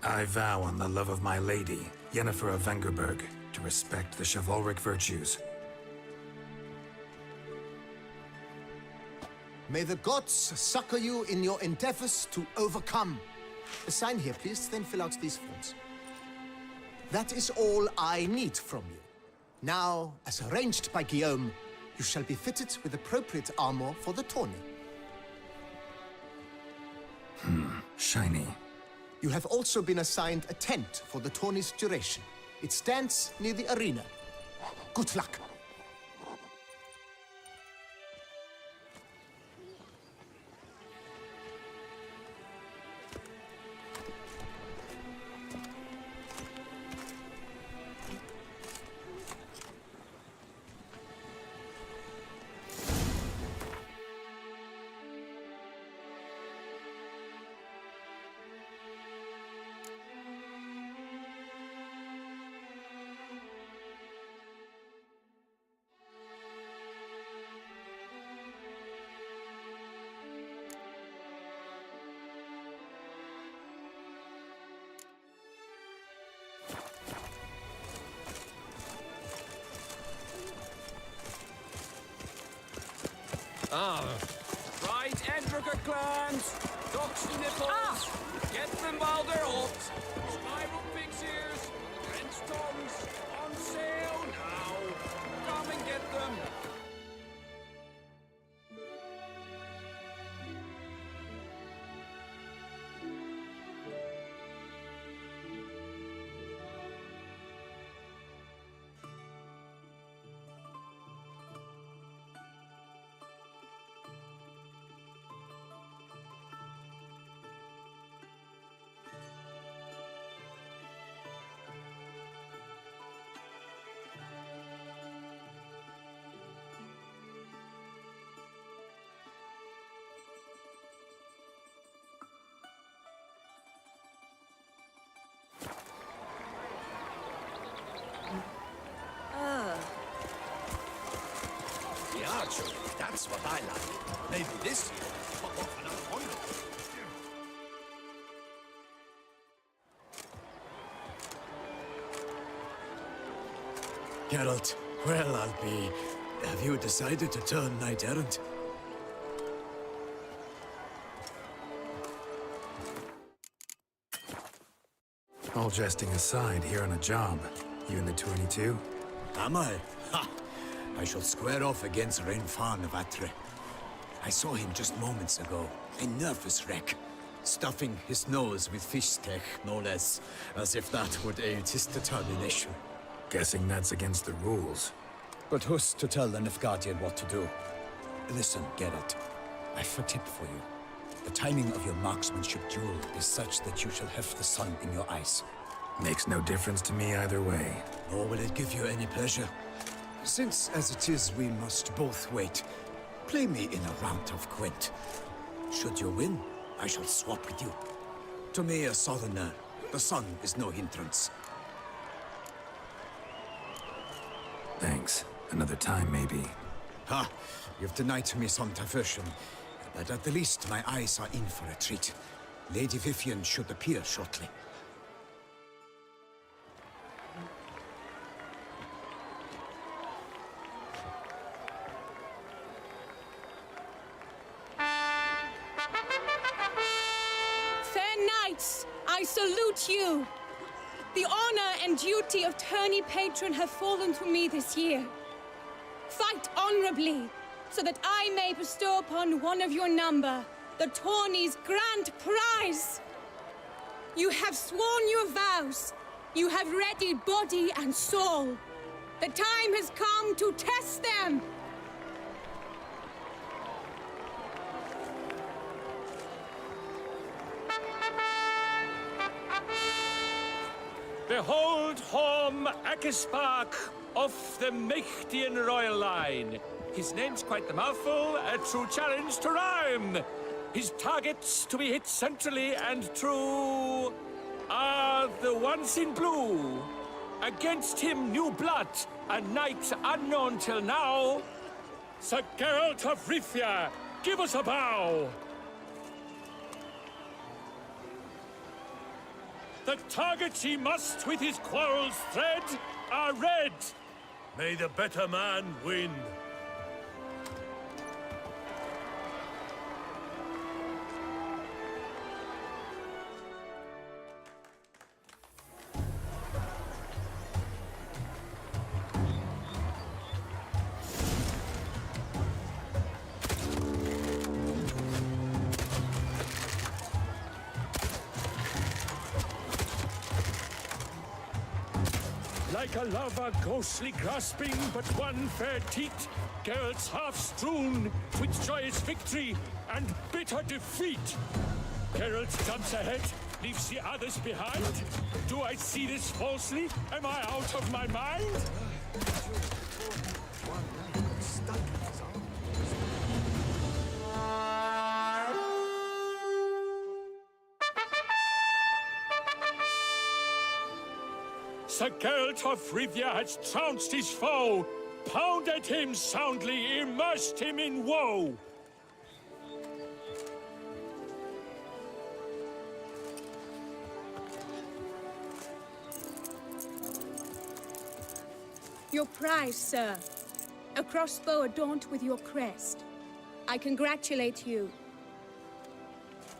I vow on the love of my lady, Yennefer of Vengerberg, to respect the chivalric virtues. May the gods succor you in your endeavors to overcome. Sign here, please, then fill out these forms. That is all I need from you. Now, as arranged by Guillaume, you shall be fitted with appropriate armor for the tourney. Shiny. You have also been assigned a tent for the tourney's duration. It stands near the arena. Good luck. Right, Endricker clans! Ducks nipples! Get them while they're hot! Spiral pig's ears! French tongues! On sale now! Come and get them! The archery, that's what I like. Maybe this year, pop off another one. Geralt, well, I'll be... Have you decided to turn knight-errant? All jesting aside, here on a job. You in the 22? Am I? Ha! I shall square off against Renfan of Atre. I saw him just moments ago. A nervous wreck. Stuffing his nose with fish steak, no less. As if that would aid his determination. Guessing that's against the rules. But who's to tell the Nilfgaardian what to do? Listen, Geralt. I've a tip for you. The timing of your marksmanship duel is such that you shall have the sun in your eyes. Makes no difference to me either way. Nor will it give you any pleasure. Since, as it is, we must both wait, play me in a round of Gwent. Should you win, I shall swap with you. To me, a southerner, the sun is no hindrance. Thanks. Another time, maybe. Ha! You've denied me some diversion. But at the least, my eyes are in for a treat. Lady Vivian should appear shortly. salute you. The honor and duty of tourney patron have fallen to me this year. Fight honorably, so that I may bestow upon one of your number the tourney's grand prize. You have sworn your vows. You have readied body and soul. The time has come to test them. Behold Horm Akispark of the Mächtigen royal line. His name's quite the mouthful, a true challenge to rhyme. His targets to be hit centrally and true are the ones in blue. Against him new blood, a knight unknown till now. Sir Geralt of Rivia, give us a bow. The targets he must with his quarrels thread are red. May the better man win. Like a lover ghostly grasping but one fair teat, Geralt's half strewn with joyous victory and bitter defeat. Geralt jumps ahead, leaves the others behind. Do I see this falsely? Am I out of my mind? Sir Geralt of Rivia has trounced his foe, pounded him soundly, immersed him in woe. Your prize, sir. A crossbow adorned with your crest. I congratulate you.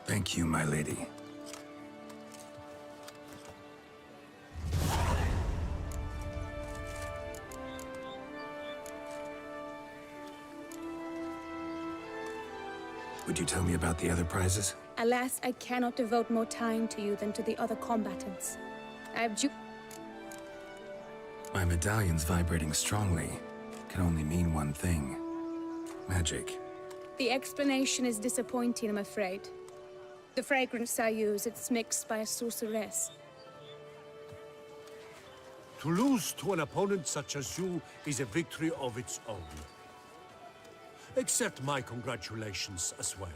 Thank you, my lady. Would you tell me about the other prizes? Alas, I cannot devote more time to you than to the other combatants. I have My medallion's vibrating strongly. Can only mean one thing. Magic. The explanation is disappointing, I'm afraid. The fragrance I use, it's mixed by a sorceress. To lose to an opponent such as you is a victory of its own. Accept my congratulations as well.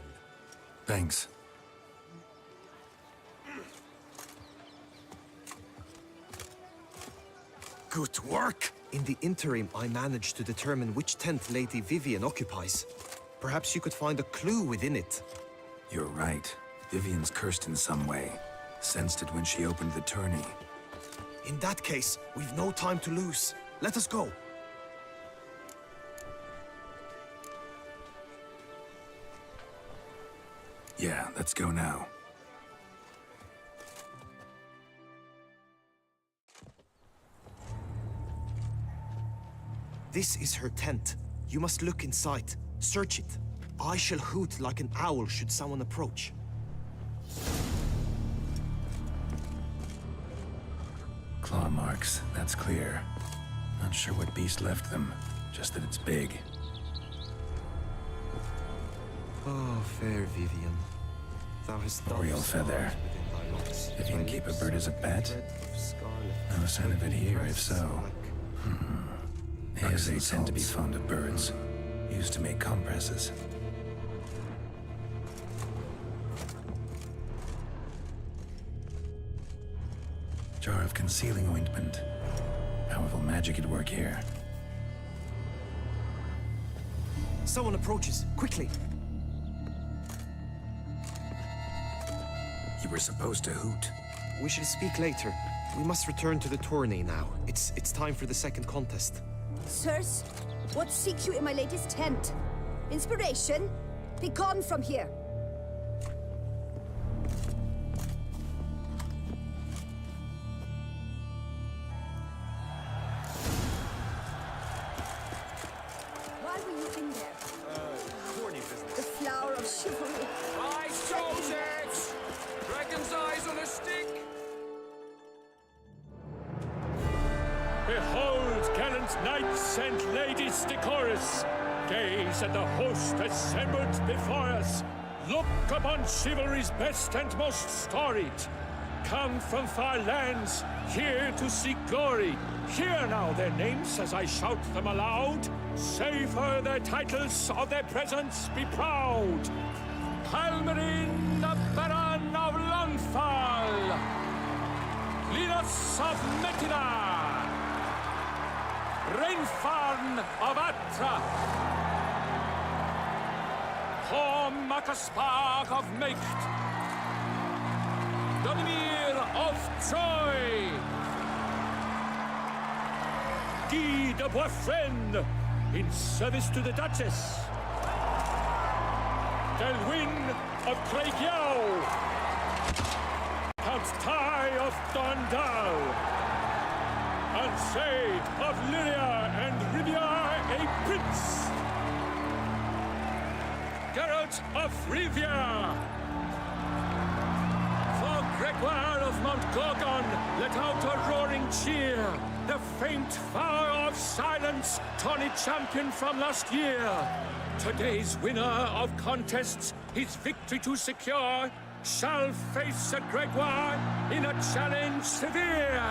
Thanks. Good work! In the interim, I managed to determine which tent Lady Vivian occupies. Perhaps you could find a clue within it. You're right. Vivian's cursed in some way. Sensed it when she opened the tourney. In that case, we've no time to lose. Let us go. Yeah, let's go now. This is her tent. You must look inside. Search it. I shall hoot like an owl should someone approach. Claw marks, that's clear. Not sure what beast left them, just that it's big. Oh, fair Vivian. Thou hast done Royal feather. Vivian keep a bird as a pet? No sign of it here, if so. They tend to be fond of birds. Used to make compresses. Jar of concealing ointment. Powerful magic at work here. Someone approaches. Quickly! You were supposed to hoot. We shall speak later. We must return to the tourney now. It's time for the second contest. Sirs, what seek you in my lady's tent? Inspiration? Be gone from here. Behold, gallant knights and ladies decorous, gaze at the host assembled before us. Look upon chivalry's best and most storied. Come from far lands, here to seek glory. Hear now their names as I shout them aloud. Savor their titles, of their presence be proud. Halmarin, the Baron of Longfall. Linus of Metida. Rainfarn of Atra. Horm Akaspag of Mecht. Donimir of Troy. Guy de Boisfren, in service to the Duchess. Delwyn of Craigiau. Count Tai of Dondal. Ansay of Lyria and Rivia a prince. Geralt of Rivia. For Gregoire of Mount Gorgon, let out a roaring cheer. The faint vow of silence, tawny champion from last year. Today's winner of contests, his victory to secure, shall face a Gregoire in a challenge severe.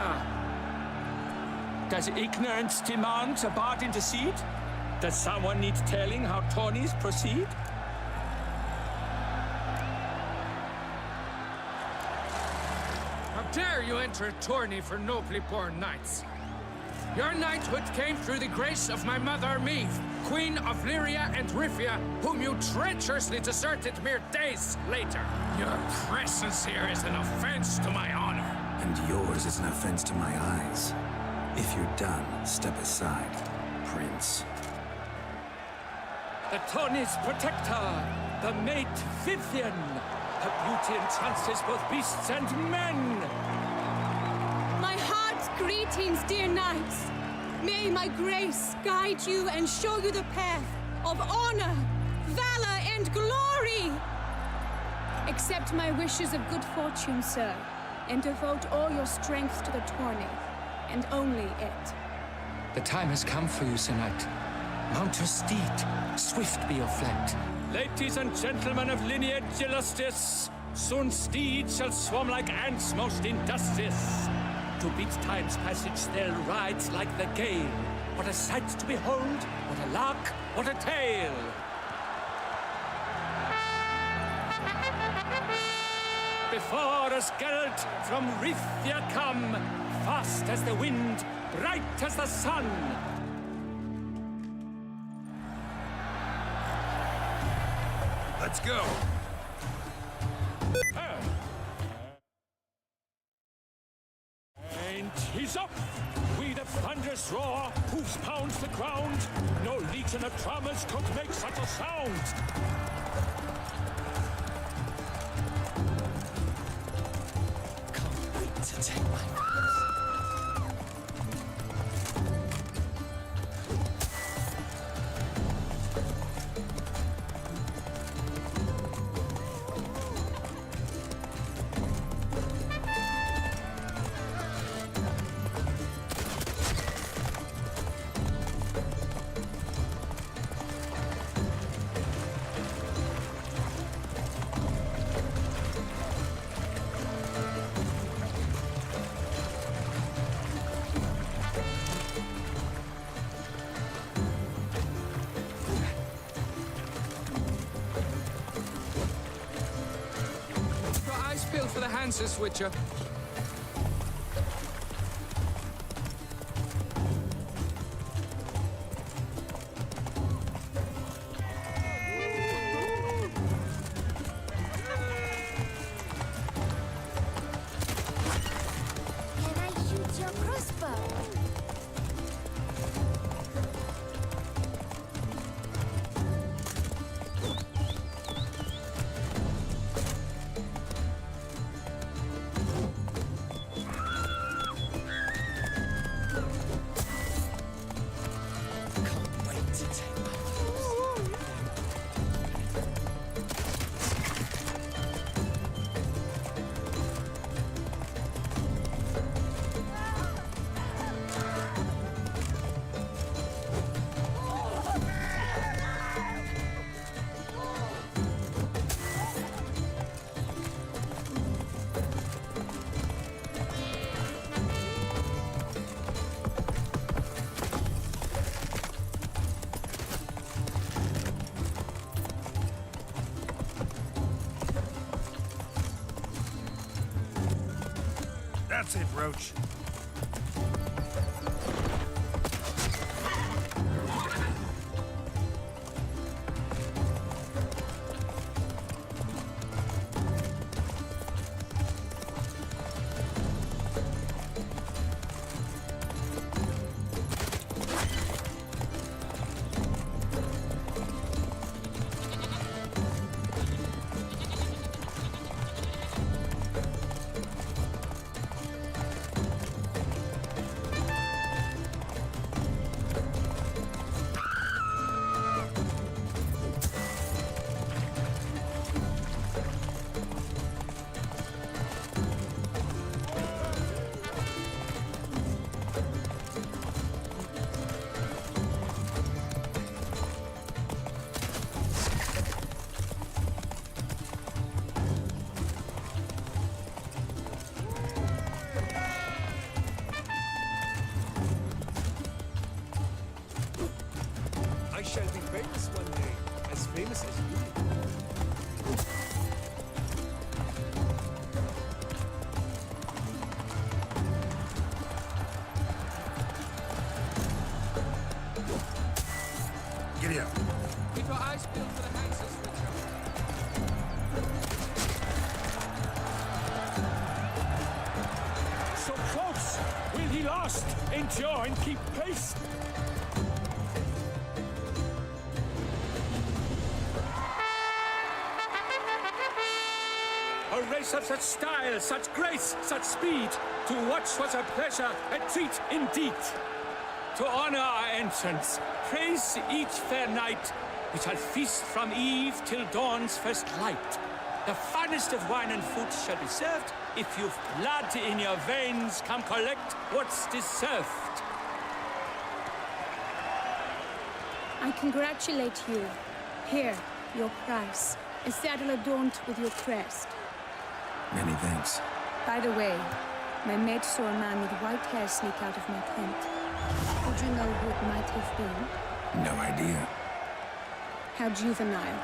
Does ignorance demand a bard intercede? Does someone need telling how tourneys proceed? How dare you enter a tourney for nobly born knights? Your knighthood came through the grace of my mother Meve, Queen of Lyria and Rivia, whom you treacherously deserted mere days later. Your presence here is an offense to my honor. And yours is an offense to my eyes. If you're done, step aside, Prince. The tourney's protector, the mate Vivian. Her beauty entrances both beasts and men. My heart's greetings, dear knights. May my grace guide you and show you the path of honor, valor, and glory. Accept my wishes of good fortune, sir, and devote all your strength to the tourney, and only it. The time has come for you, Sir Knight. Mount your steed, swift be your flight. Ladies and gentlemen of lineage illustrious, soon steeds shall swarm like ants most industrious. To beat time's passage, they'll ride like the gale. What a sight to behold, what a lark, what a tale! Before us Geralt from Rithia come, fast as the wind, bright as the sun. Let's go. And he's up! We the thunderous roar, hoofs pounds the ground. No legion of drummers could make such a sound. Can't wait to take my place. Built for the Hansa switcher. Can I shoot your crossbow? That's it, Roach. I shall be famous one day, as famous as you. Giddy up. Keep your eyes peeled for the hexes, Richard. So close! Will he last? Endure and keep pace! A race of such style, such grace, such speed. To watch was a pleasure, a treat indeed. To honor our entrance, praise each fair night. We shall feast from eve till dawn's first light. The finest of wine and food shall be served. If you've blood in your veins, come collect what's deserved. I congratulate you. Here, your prize. A saddle adorned with your crest. Many thanks. By the way, my mate saw a man with white hair sneak out of my tent. Would you know who it might have been? No idea. How juvenile.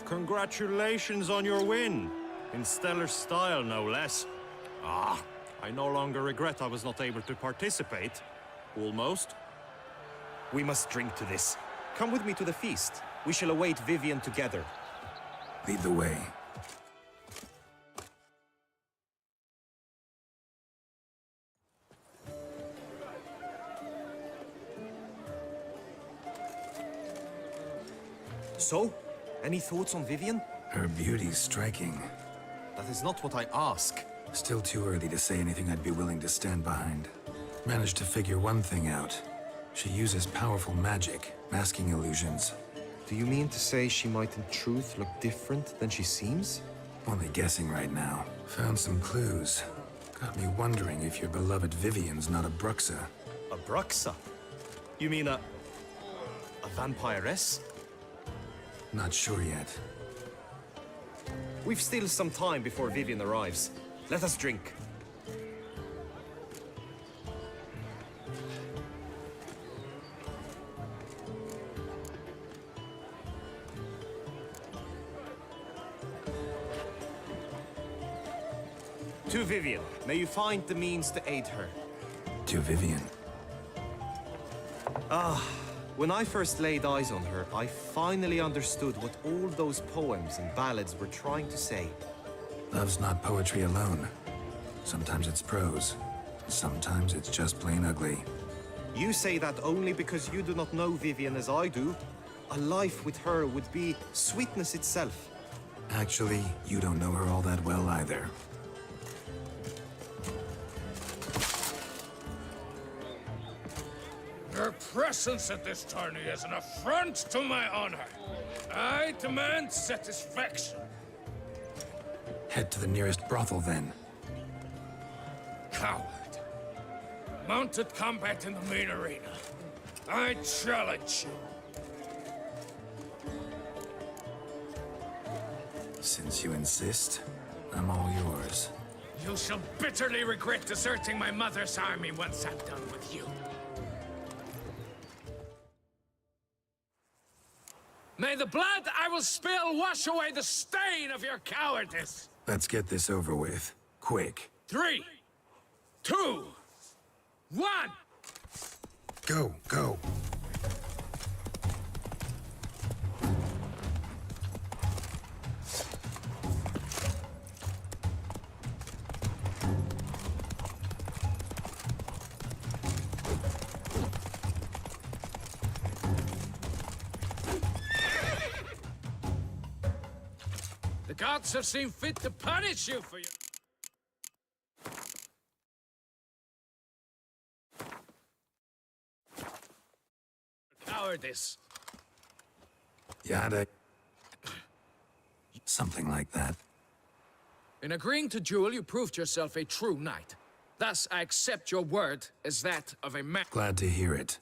Congratulations on your win. In stellar style, no less. Ah, I no longer regret I was not able to participate. Almost. We must drink to this. Come with me to the feast. We shall await Vivian together. Lead the way. So, any thoughts on Vivian? Her beauty's striking. That is not what I ask. Still too early to say anything I'd be willing to stand behind. Managed to figure one thing out. She uses powerful magic, masking illusions. Do you mean to say she might in truth look different than she seems? Only guessing right now. Found some clues. Got me wondering if your beloved Vivian's not a Bruxa. A Bruxa? You mean a vampiress? Not sure yet. We've still some time before Vivian arrives. Let us drink. To Vivian, may you find the means to aid her. To Vivian. When I first laid eyes on her, I finally understood what all those poems and ballads were trying to say. Love's not poetry alone. Sometimes it's prose. Sometimes it's just plain ugly. You say that only because you do not know Vivian as I do. A life with her would be sweetness itself. Actually, you don't know her all that well either. Your presence at this tourney is an affront to my honor. I demand satisfaction. Head to the nearest brothel, then. Coward. Mounted combat in the main arena. I challenge you. Since you insist, I'm all yours. You shall bitterly regret deserting my mother's army once I'm done with you. May the blood I will spill wash away the stain of your cowardice. Let's get this over with. Quick. 3, 2, 1. Go, go. The gods have seen fit to punish you for your cowardice. Yada. Something like that. In agreeing to duel, you proved yourself a true knight. Thus, I accept your word as that of a man. Glad to hear it.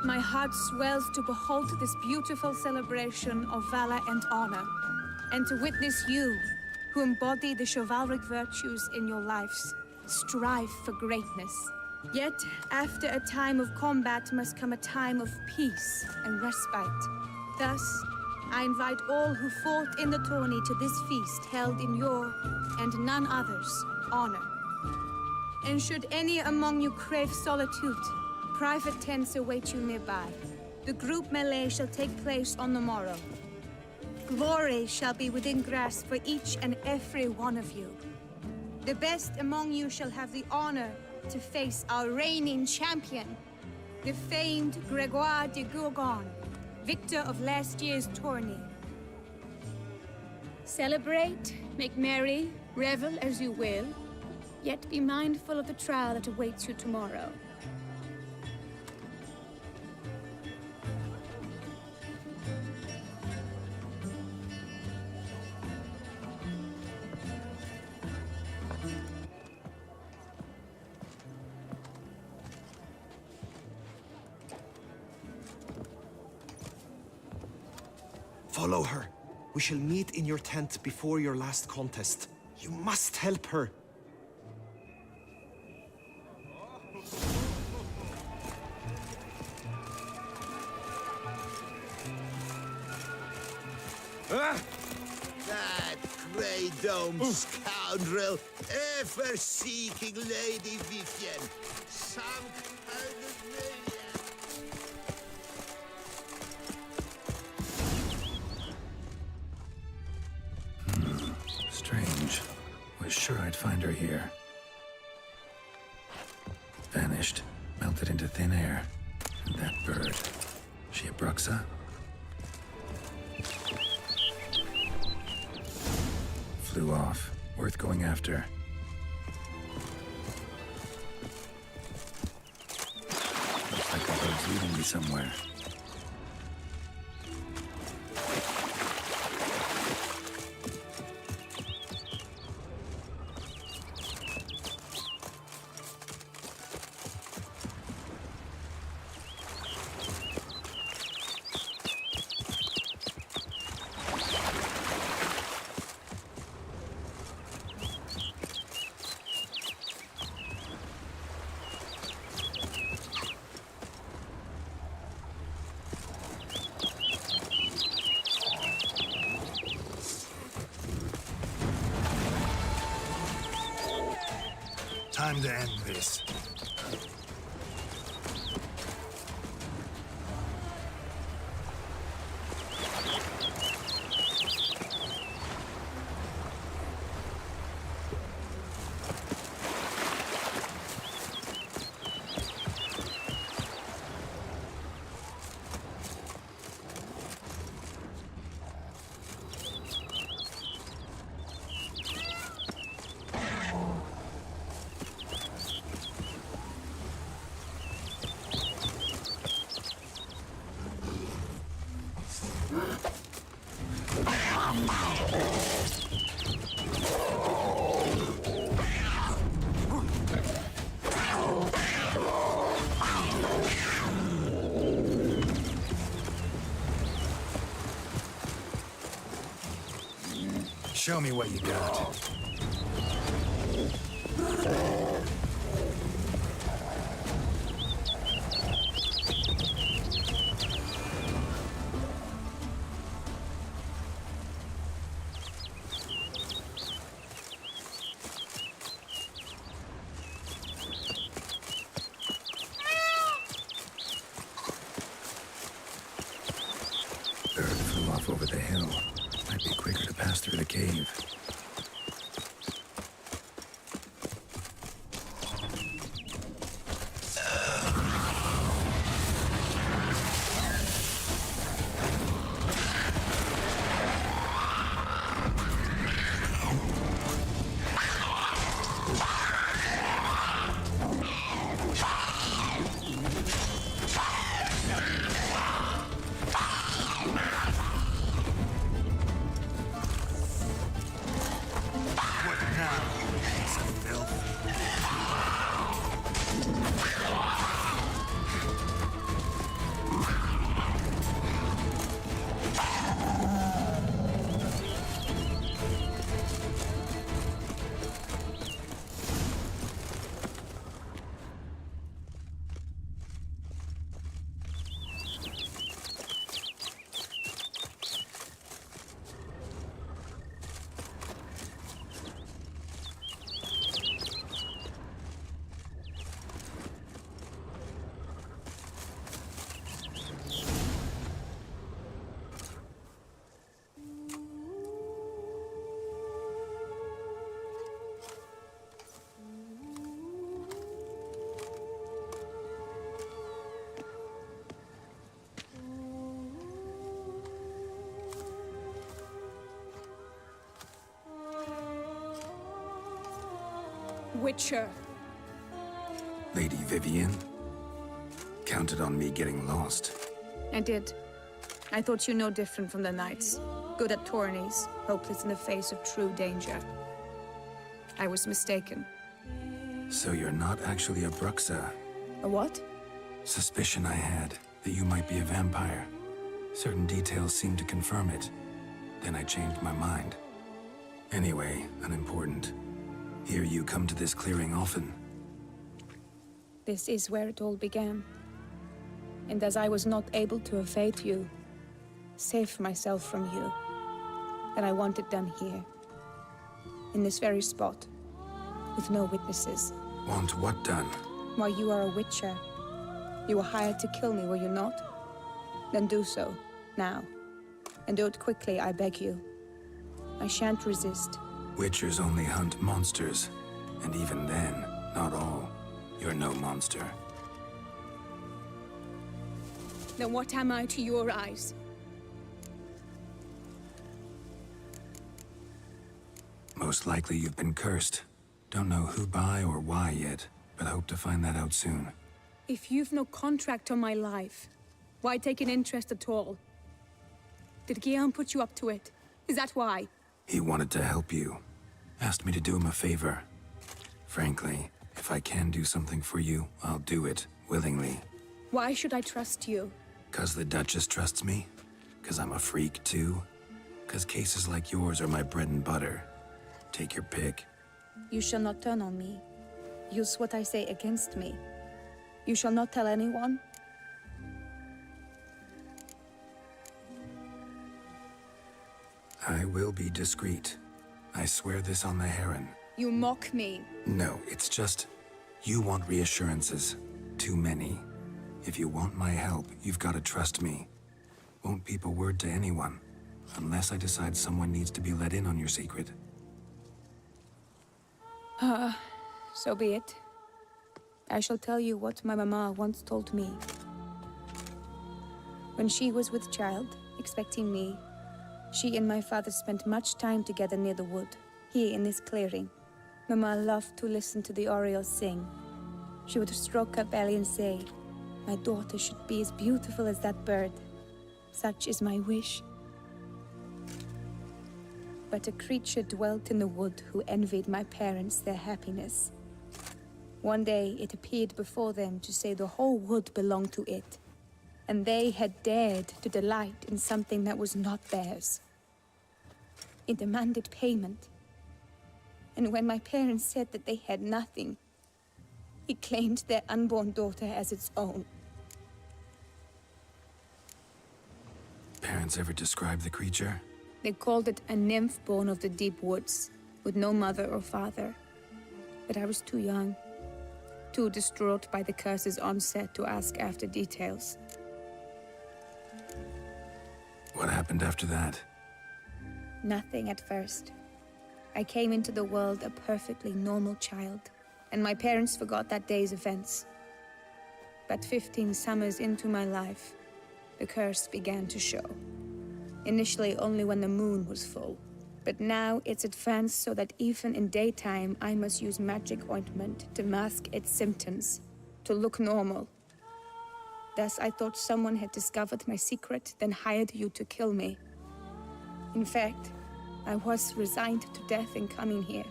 My heart swells to behold this beautiful celebration of valor and honor, and to witness you, who embody the chivalric virtues in your lives, strive for greatness. Yet, after a time of combat must come a time of peace and respite. Thus, I invite all who fought in the tourney to this feast held in your, and none other's, honor. And should any among you crave solitude, private tents await you nearby. The group melee shall take place on the morrow. Glory shall be within grasp for each and every one of you. The best among you shall have the honor to face our reigning champion, the famed Gregoire de Gourgon, victor of last year's tourney. Celebrate, make merry, revel as you will, yet be mindful of the trial that awaits you tomorrow. Follow her. We shall meet in your tent before your last contest. You must help her. That grey dome scoundrel, ever-seeking Lady Vivienne. Some kind of maniac. Strange. Was sure I'd find her here. Vanished. Melted into thin air. And that bird. She a Bruxa? Flew off. Worth going after. Looks like the bird's leading me somewhere. Time to end this. Show me what you got. Bird flew off over the hill. Might be quicker to pass through the cave. Witcher. Lady Vivian? Counted on me getting lost. I did. I thought you no different from the knights. Good at tourneys, hopeless in the face of true danger. I was mistaken. So you're not actually a Bruxa? A what? Suspicion I had, that you might be a vampire. Certain details seemed to confirm it. Then I changed my mind. Anyway, unimportant. Hear you come to this clearing often. This is where it all began. And as I was not able to evade you, save myself from you, then I want it done here. In this very spot. With no witnesses. Want what done? Why, you are a witcher. You were hired to kill me, were you not? Then do so, now. And do it quickly, I beg you. I shan't resist. Witchers only hunt monsters. And even then, not all. You're no monster. Then what am I to your eyes? Most likely you've been cursed. Don't know who by or why yet, but hope to find that out soon. If you've no contract on my life, why take an interest at all? Did Guillaume put you up to it? Is that why? He wanted to help you. Asked me to do him a favor. Frankly, if I can do something for you, I'll do it, willingly. Why should I trust you? 'Cause the Duchess trusts me? 'Cause I'm a freak, too? 'Cause cases like yours are my bread and butter. Take your pick. You shall not turn on me. Use what I say against me. You shall not tell anyone? I will be discreet. I swear this on the Heron. You mock me. No, it's just... You want reassurances. Too many. If you want my help, you've got to trust me. Won't peep a word to anyone. Unless I decide someone needs to be let in on your secret. So be it. I shall tell you what my mama once told me. When she was with child, expecting me, she and my father spent much time together near the wood, here in this clearing. Mama loved to listen to the orioles sing. She would stroke her belly and say, "My daughter should be as beautiful as that bird. Such is my wish." But a creature dwelt in the wood who envied my parents their happiness. One day it appeared before them to say the whole wood belonged to it, and they had dared to delight in something that was not theirs. He demanded payment. And when my parents said that they had nothing, he claimed their unborn daughter as its own. Parents ever describe the creature? They called it a nymph born of the deep woods, with no mother or father. But I was too young, too distraught by the curse's onset to ask after details. What happened after that? Nothing at first. I came into the world a perfectly normal child, and my parents forgot that day's events. But 15 summers into my life, the curse began to show. Initially only when the moon was full. But now it's advanced so that even in daytime, I must use magic ointment to mask its symptoms, to look normal. Thus, I thought someone had discovered my secret, then hired you to kill me. In fact, I was resigned to death in coming here.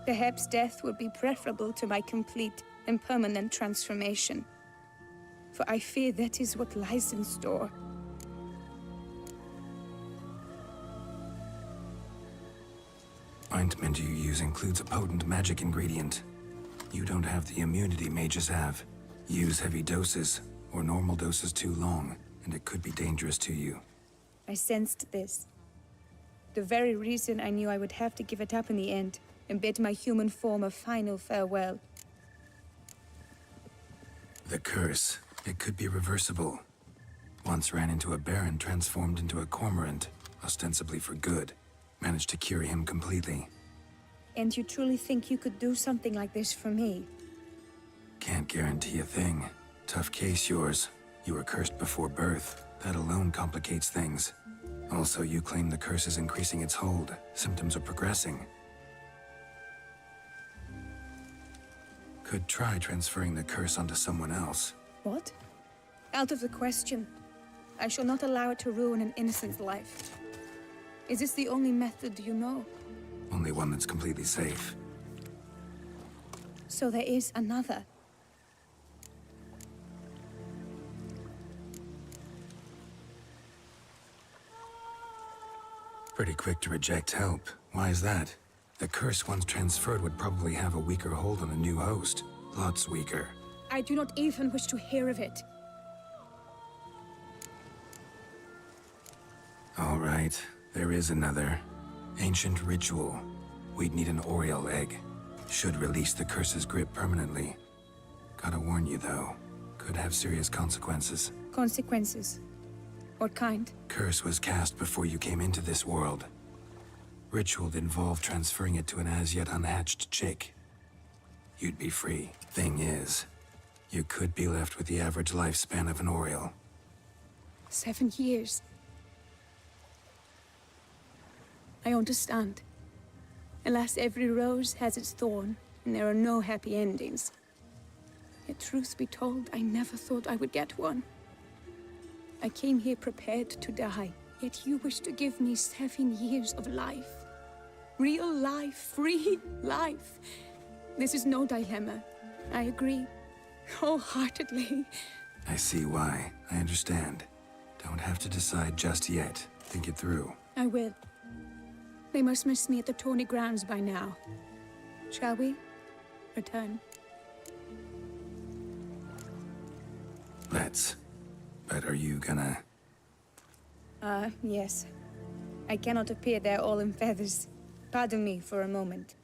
Perhaps death would be preferable to my complete and permanent transformation. For I fear that is what lies in store. Ointment you use includes a potent magic ingredient. You don't have the immunity mages have. Use heavy doses, or normal doses too long, and it could be dangerous to you. I sensed this. The very reason I knew I would have to give it up in the end, and bid my human form a final farewell. The curse, it could be reversible. Once ran into a baron transformed into a cormorant, ostensibly for good. Managed to cure him completely. And you truly think you could do something like this for me? Can't guarantee a thing. Tough case yours. You were cursed before birth. That alone complicates things. Also, you claim the curse is increasing its hold. Symptoms are progressing. Could try transferring the curse onto someone else. What? Out of the question. I shall not allow it to ruin an innocent's life. Is this the only method you know? Only one that's completely safe. So there is another. Pretty quick to reject help. Why is that? The curse once transferred would probably have a weaker hold on a new host. Lots weaker. I do not even wish to hear of it. All right. There is another. Ancient ritual. We'd need an Oriole egg. Should release the curse's grip permanently. Gotta warn you, though. Could have serious consequences. Consequences? What kind? Curse was cast before you came into this world. Ritual involved transferring it to an as-yet unhatched chick. You'd be free. Thing is, you could be left with the average lifespan of an Oriole. 7 years. I understand. Alas, every rose has its thorn, and there are no happy endings. Yet truth be told, I never thought I would get one. I came here prepared to die, yet you wish to give me 7 years of life. Real life, free life. This is no dilemma. I agree, wholeheartedly. I see why. I understand. Don't have to decide just yet. Think it through. I will. They must miss me at the tourney grounds by now. Shall we? Return. Let's. But are you gonna... Yes. I cannot appear there all in feathers. Pardon me for a moment.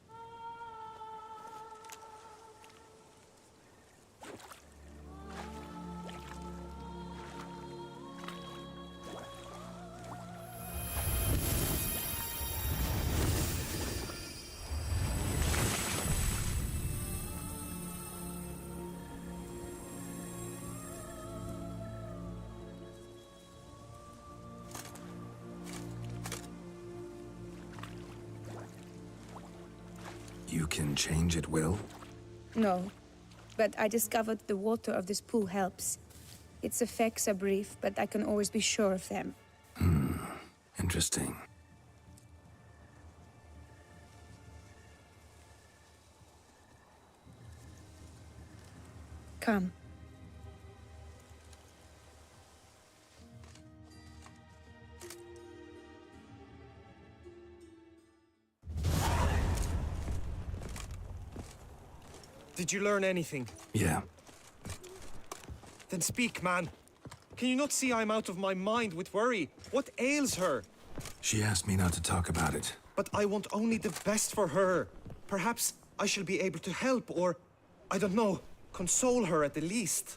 You can change at will? No, but I discovered the water of this pool helps. Its effects are brief, but I can always be sure of them. Interesting. Come. Did you learn anything? Yeah. Then speak, man. Can you not see I'm out of my mind with worry? What ails her? She asked me not to talk about it. But I want only the best for her. Perhaps I shall be able to help or, I don't know, console her at the least.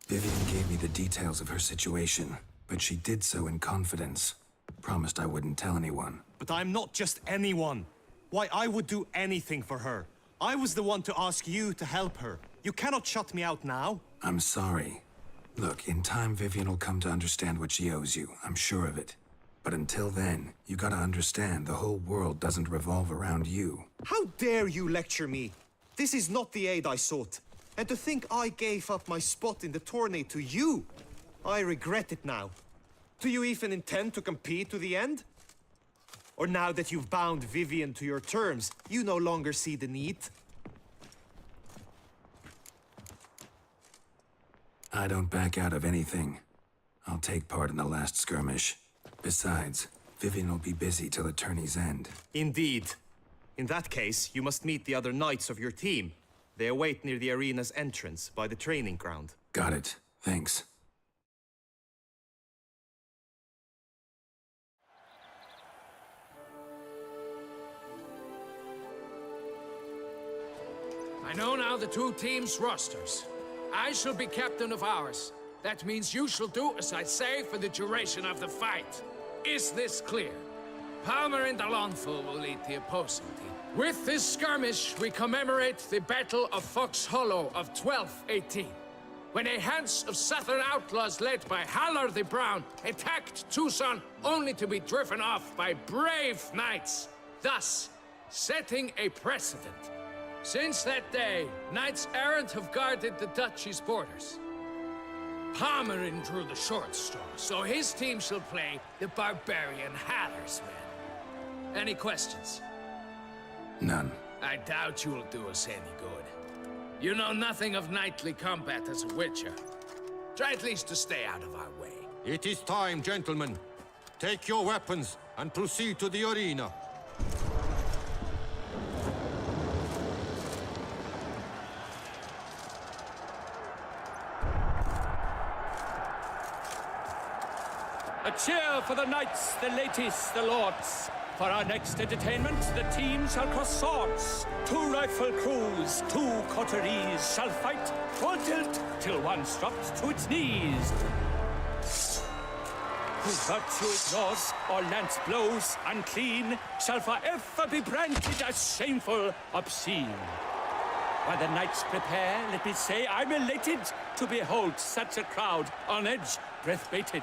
Vivian gave me the details of her situation, but she did so in confidence. Promised I wouldn't tell anyone. But I'm not just anyone. Why, I would do anything for her. I was the one to ask you to help her. You cannot shut me out now. I'm sorry. Look, in time Vivian will come to understand what she owes you. I'm sure of it. But until then, you gotta understand the whole world doesn't revolve around you. How dare you lecture me? This is not the aid I sought. And to think I gave up my spot in the tourney to you, I regret it now. Do you even intend to compete to the end? Or now that you've bound Vivian to your terms, you no longer see the need? I don't back out of anything. I'll take part in the last skirmish. Besides, Vivian will be busy till the tourney's end. Indeed. In that case, you must meet the other knights of your team. They await near the arena's entrance, by the training ground. Got it. Thanks. I know now the two teams' rosters. I shall be captain of ours. That means you shall do as I say for the duration of the fight. Is this clear? Palmer and Alonso will lead the opposing team. With this skirmish, we commemorate the Battle of Fox Hollow of 1218, when a Hans of Southern outlaws led by Haller the Brown attacked Tucson only to be driven off by brave knights, thus setting a precedent. Since that day, knights-errant have guarded the duchy's borders. Palmerin drew the short straw, so his team shall play the barbarian Haller's men. Any questions? None. I doubt you'll do us any good. You know nothing of knightly combat as a witcher. Try at least to stay out of our way. It is time, gentlemen. Take your weapons and proceed to the arena. A cheer for the knights, the ladies, the lords. For our next entertainment, the teams shall cross swords. 2 rifle crews, 2 coteries shall fight full tilt till one's dropped to its knees. Who virtue ignores or lance blows unclean shall forever be branded as shameful, obscene. While the knights prepare, let me say I'm elated to behold such a crowd on edge, breath bated.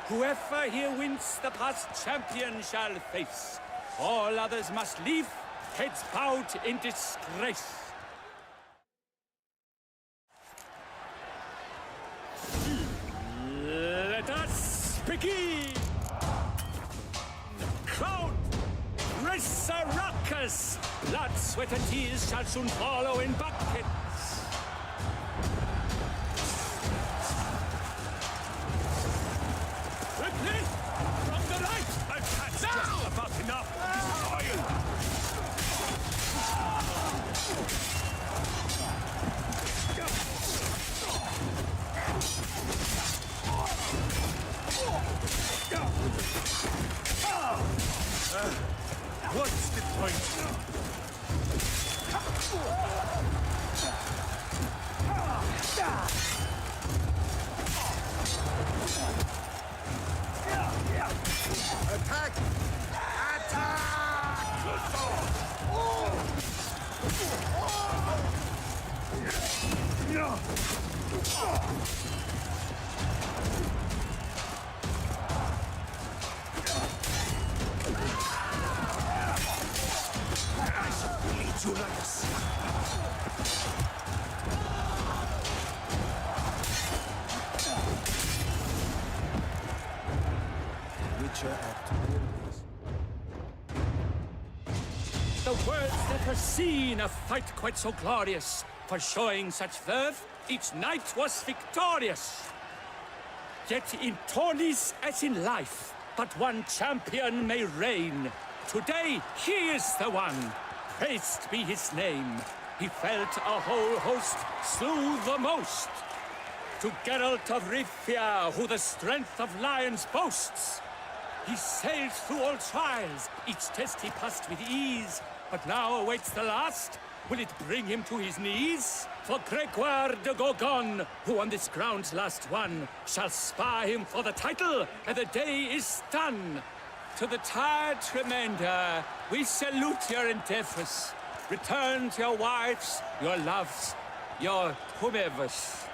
Whoever here wins the past champion shall face. All others must leave, heads bowed in disgrace. Let us begin! Crowd, raise a ruckus! Blood, sweat, and tears shall soon follow in buckets. Quickly! From the right! I've had just about enough of this oil! What's the point? Attack! The world's never seen a fight quite so glorious. For showing such verve, each knight was victorious. Yet in tourneys as in life, but one champion may reign. Today, he is the one. Praised be his name. He felt a whole host, slew the most. To Geralt of Rivia, who the strength of lions boasts. He sailed through all trials, each test he passed with ease. But now awaits the last. Will it bring him to his knees? For Gregoire de Gorgon, who on this ground's last won, shall spar him for the title, and the day is done. To the tired remainder, we salute your endeavors. Return to your wives, your loves, your whomevers.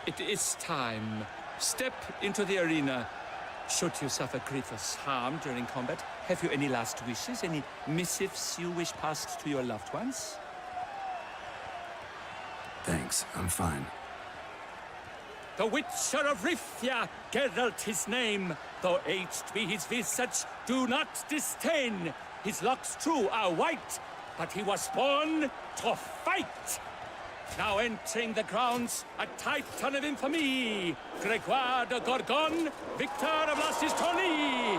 It is time. Step into the arena. Should you suffer grievous harm during combat, have you any last wishes, any missives you wish passed to your loved ones? Thanks, I'm fine. The Witcher of Rivia, Geralt his name. Though aged be his visage, do not disdain. His locks true are white, but he was born to fight. Now entering the grounds, a titan of infamy, Gregoire de Gorgon, victor of Lastis Tourney.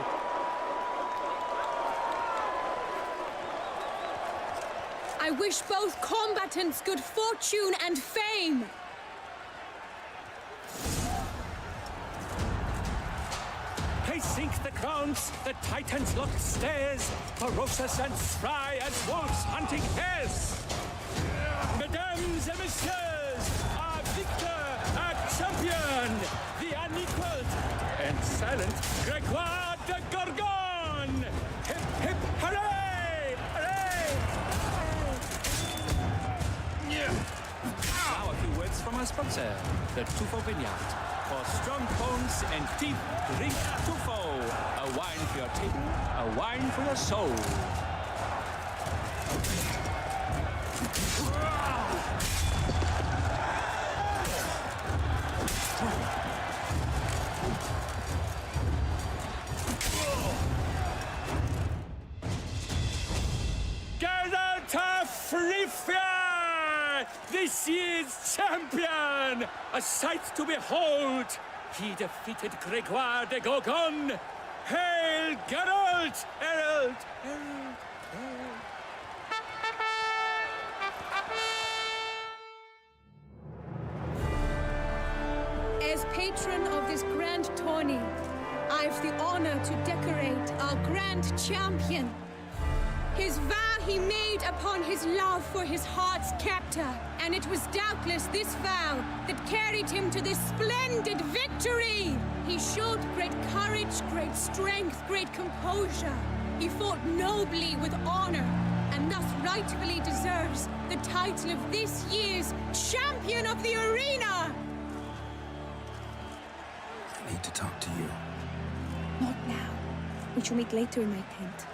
I wish both combatants good fortune and fame. Pacing the grounds, the titans locked stairs, ferocious and spry as wolves hunting hares. Mesdames et messieurs, our victor, our champion, the unequaled and silent Gregoire de Gorgon! Hip, hip, hooray! Hooray! Now a few words from our sponsor, the Tufo Vineyard. For strong bones and deep, drink Tufo. A wine for your table, a wine for your soul. Geralt of Rivia, this year's champion, a sight to behold. He defeated Gregoire de Gorgon. Hail Geralt! Herald! Herald! Herald! As patron of this grand tourney, I've the honor to decorate our grand champion. His vow he made upon his love for his heart's captor, and it was doubtless this vow that carried him to this splendid victory. He showed great courage, great strength, great composure. He fought nobly with honor, and thus rightfully deserves the title of this year's Champion of the Arena. I need to talk to you. Not now. We shall meet later in my tent.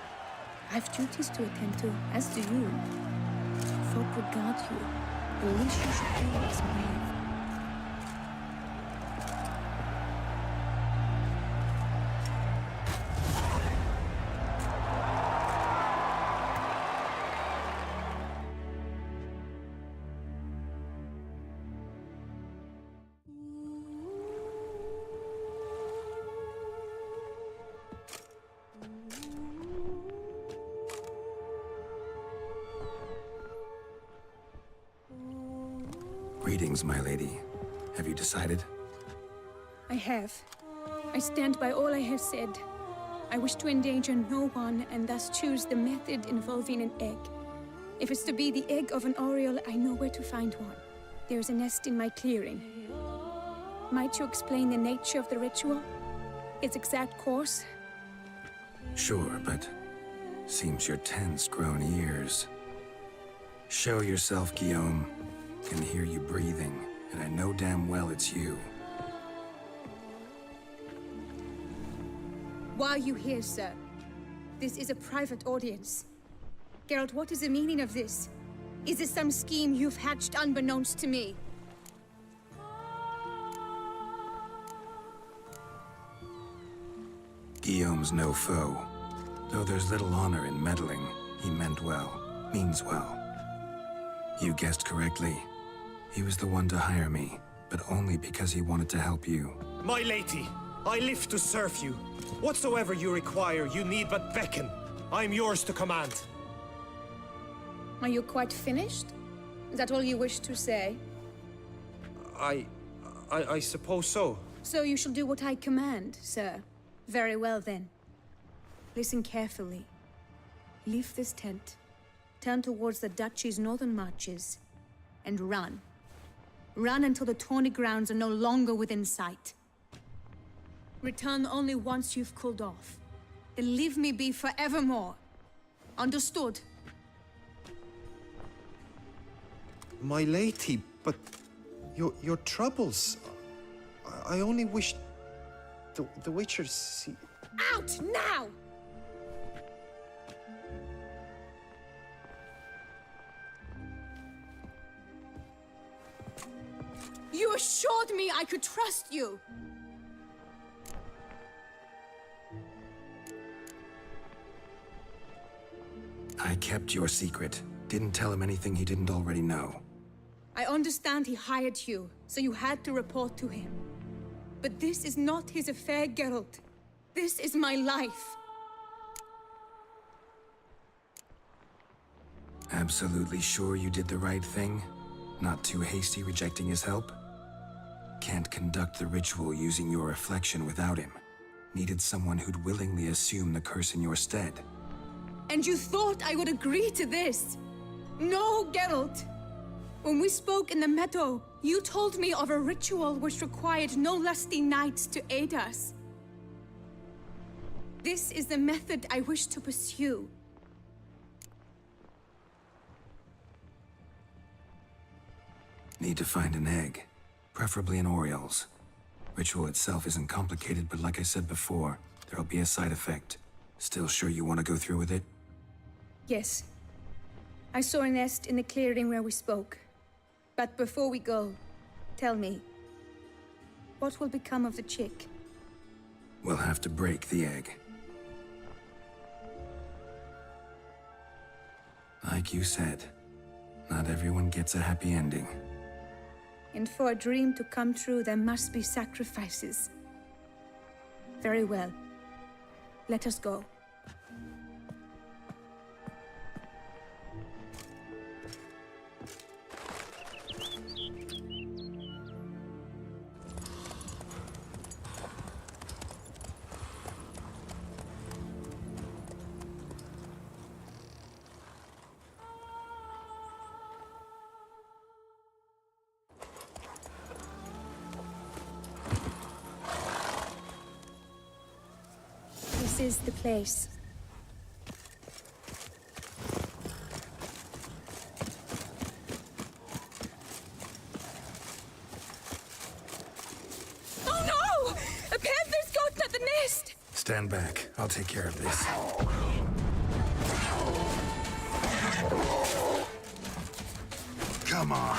I've duties to attend to, as do you. Folk regard you. The least you should do is brave. Greetings, my lady. Have you decided? I have. I stand by all I have said. I wish to endanger no one, and thus choose the method involving an egg. If it's to be the egg of an oriole, I know where to find one. There is a nest in my clearing. Might you explain the nature of the ritual? Its exact course? Sure, but seems your tense grown ears. Show yourself, Guillaume. Can hear you breathing, and I know damn well it's you. Why are you here, sir? This is a private audience. Geralt, what is the meaning of this? Is this some scheme you've hatched unbeknownst to me? Guillaume's no foe. Though there's little honor in meddling, he meant well, means well. You guessed correctly. He was the one to hire me, but only because he wanted to help you. My lady, I live to serve you. Whatsoever you require, you need but beckon. I am yours to command. Are you quite finished? Is that all you wish to say? I suppose so. So you shall do what I command, sir. Very well, then. Listen carefully. Leave this tent, turn towards the Duchy's northern marches, and run. Run until the tawny grounds are no longer within sight. Return only once you've cooled off. Then leave me be forevermore. Understood? My lady, but your troubles. I only wish the Witcher see. Out now! You assured me I could trust you! I kept your secret. Didn't tell him anything he didn't already know. I understand he hired you, so you had to report to him. But this is not his affair, Geralt. This is my life. Absolutely sure you did the right thing? Not too hasty rejecting his help? Can't conduct the ritual using your reflection without him. Needed someone who'd willingly assume the curse in your stead. And you thought I would agree to this? No, Geralt! When we spoke in the meadow, you told me of a ritual which required no lusty knights to aid us. This is the method I wish to pursue. Need to find an egg, preferably an Oriole's. Ritual itself isn't complicated, but like I said before, there'll be a side effect. Still sure you want to go through with it? Yes. I saw a nest in the clearing where we spoke. But before we go, tell me, what will become of the chick? We'll have to break the egg. Like you said, not everyone gets a happy ending. And for a dream to come true, there must be sacrifices. Very well. Let us go. This is the place. Oh no! A panther's gotten at the nest! Stand back. I'll take care of this. Come on.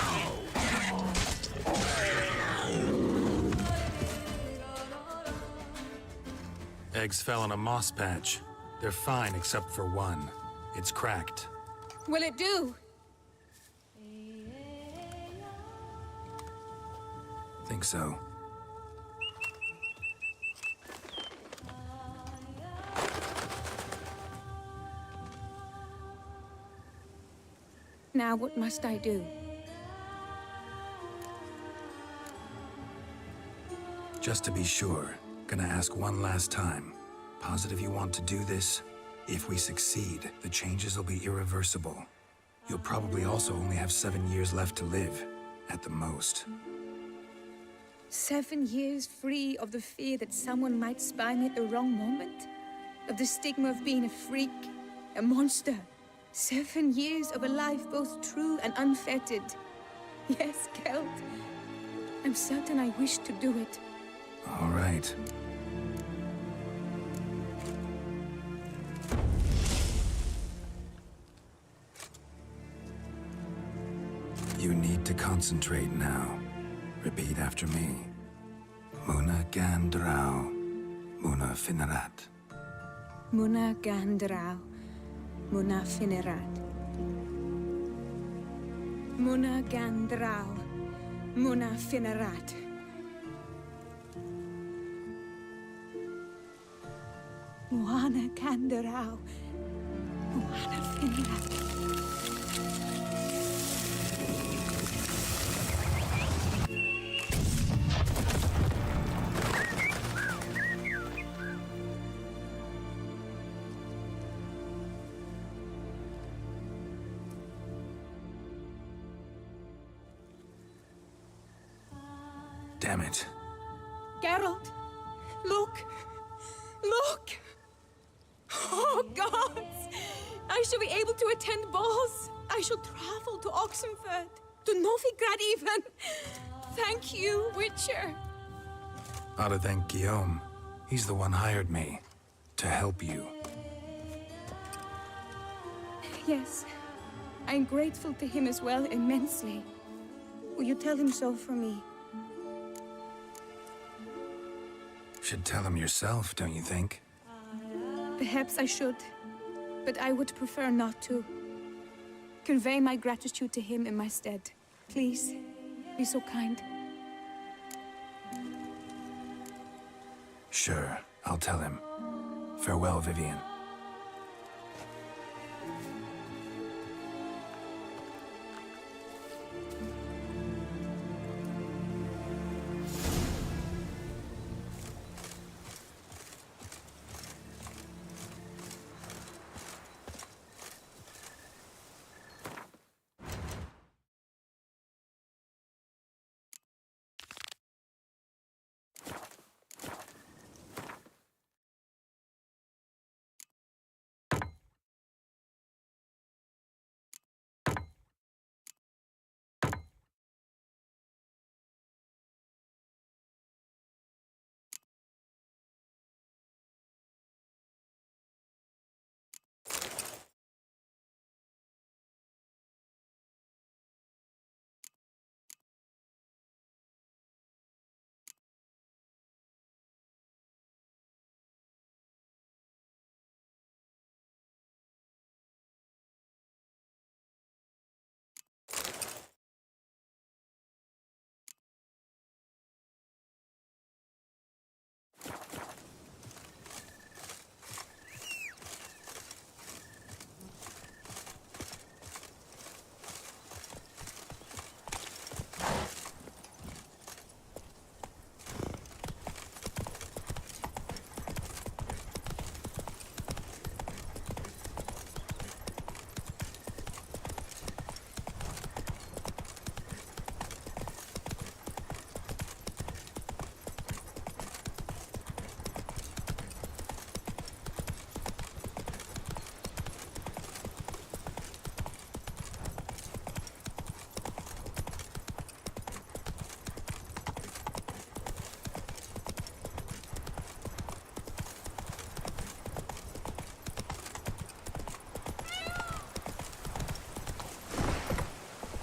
Eggs fell on a moss patch. They're fine except for one. It's cracked. Will it do? Think so. Now what must I do? Just to be sure, gonna ask one last time. Positive you want to do this? If we succeed, the changes will be irreversible. You'll probably also only have 7 years left to live, at the most. 7 years free of the fear that someone might spy me at the wrong moment? Of the stigma of being a freak, a monster? 7 years of a life both true and unfettered. Yes, Geralt. I'm certain I wish to do it. All right. You need to concentrate now. Repeat after me. Muna Gandrau. Muna Finerat. Muna Gandrau. Muna Finerat. Muna Gandrau. Muna Finerat. Muna Gandrau. Muna Finerat. Damn it. Geralt, look! Look! Oh, gods! I shall be able to attend balls. I shall travel to Oxenfurt, to Novigrad even. Thank you, Witcher. Ought to thank Guillaume. He's the one hired me. To help you. Yes, I'm grateful to him as well, immensely. Will you tell him so for me? Should tell him yourself, don't you think? Perhaps I should, but I would prefer not to. Convey my gratitude to him in my stead. Please, be so kind. Sure, I'll tell him. Farewell, Vivian.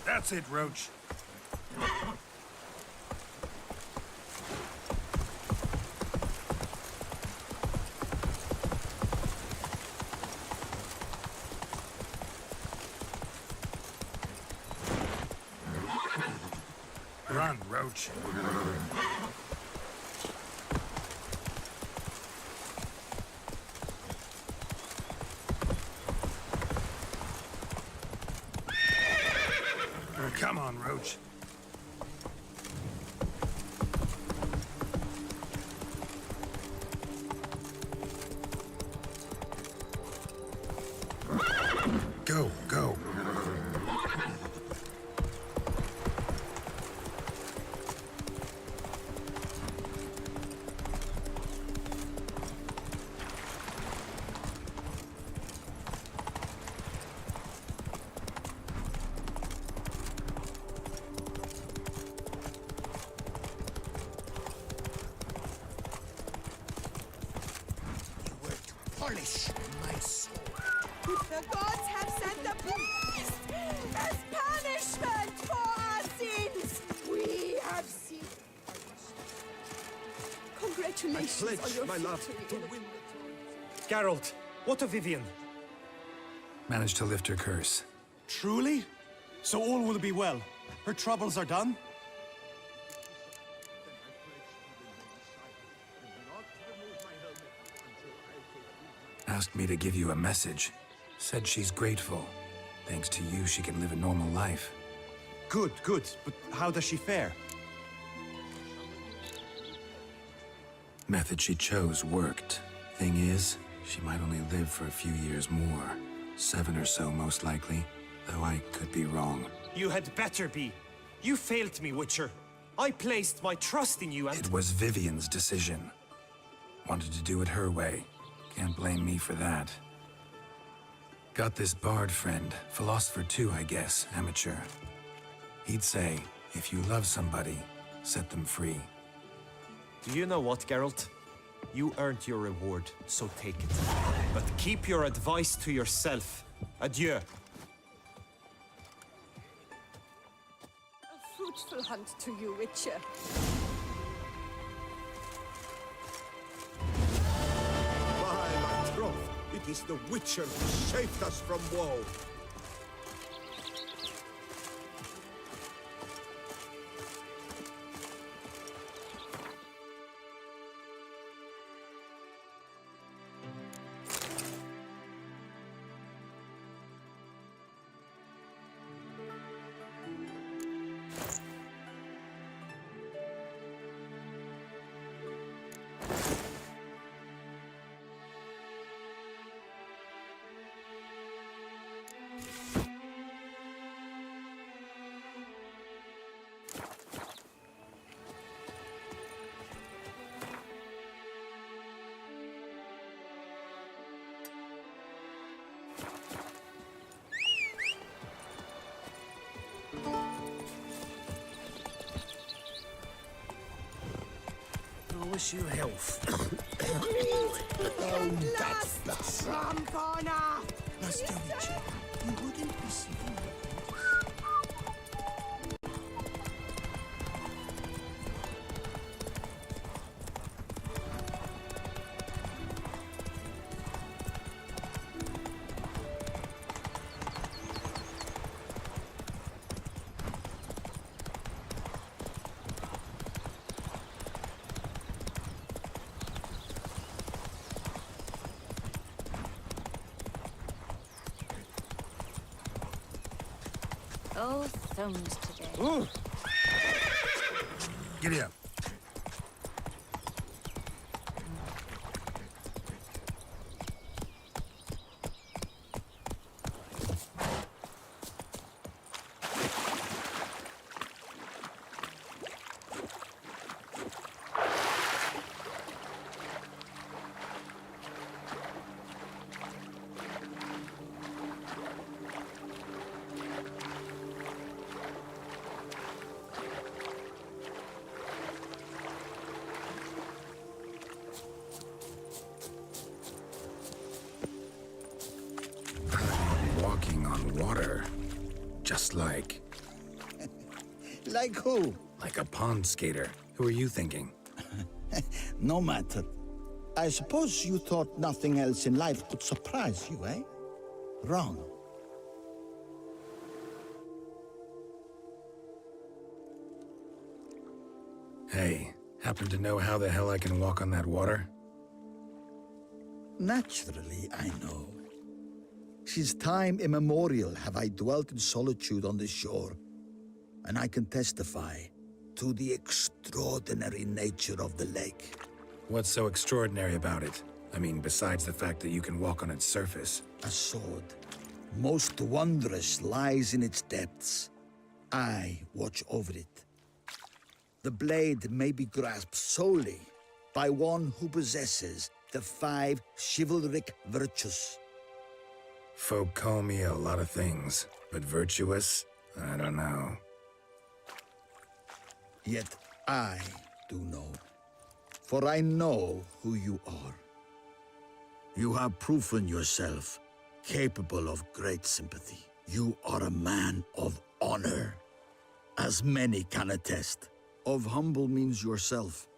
That's it, Roach. Run, Roach. Come on, Roach. Go, go. Congratulations on your my love, victory. to win. Geralt, what of Vivian? Managed to lift her curse. Truly? So all will be well. Her troubles are done? Asked me to give you a message. Said she's grateful. Thanks to you, she can live a normal life. Good, good. But how does she fare? Method she chose worked. Thing is, she might only live for a few years more. 7 or so, most likely. Though I could be wrong. You had better be. You failed me, Witcher. I placed my trust in you and— It was Vivian's decision. Wanted to do it her way. Can't blame me for that. Got this bard friend, philosopher too, I guess, amateur. He'd say, if you love somebody, set them free. Do you know what, Geralt? You earned your reward, so take it. But keep your advice to yourself. Adieu. A fruitful hunt to you, Witcher. By my troth, it is the Witcher who saved us from woe. I wish you health. Oh, that's the Rampana! Master Witcher, you wouldn't receive me. Oh, thumbs today. Ooh. Giddy up. Walking on water. Just like... Like who? Like a pond skater. Who are you thinking? No matter. I suppose you thought nothing else in life could surprise you, eh? Wrong. Hey, happen to know how the hell I can walk on that water? Naturally, I know. Since time immemorial have I dwelt in solitude on this shore, and I can testify to the extraordinary nature of the lake. What's so extraordinary about it? I mean, besides the fact that you can walk on its surface. A sword, most wondrous, lies in its depths. I watch over it. The blade may be grasped solely by one who possesses the 5 chivalric virtues. Folk call me a lot of things, but virtuous? I don't know. Yet I do know, for I know who you are. You have proven yourself capable of great sympathy. You are a man of honor, as many can attest. Of humble means yourself,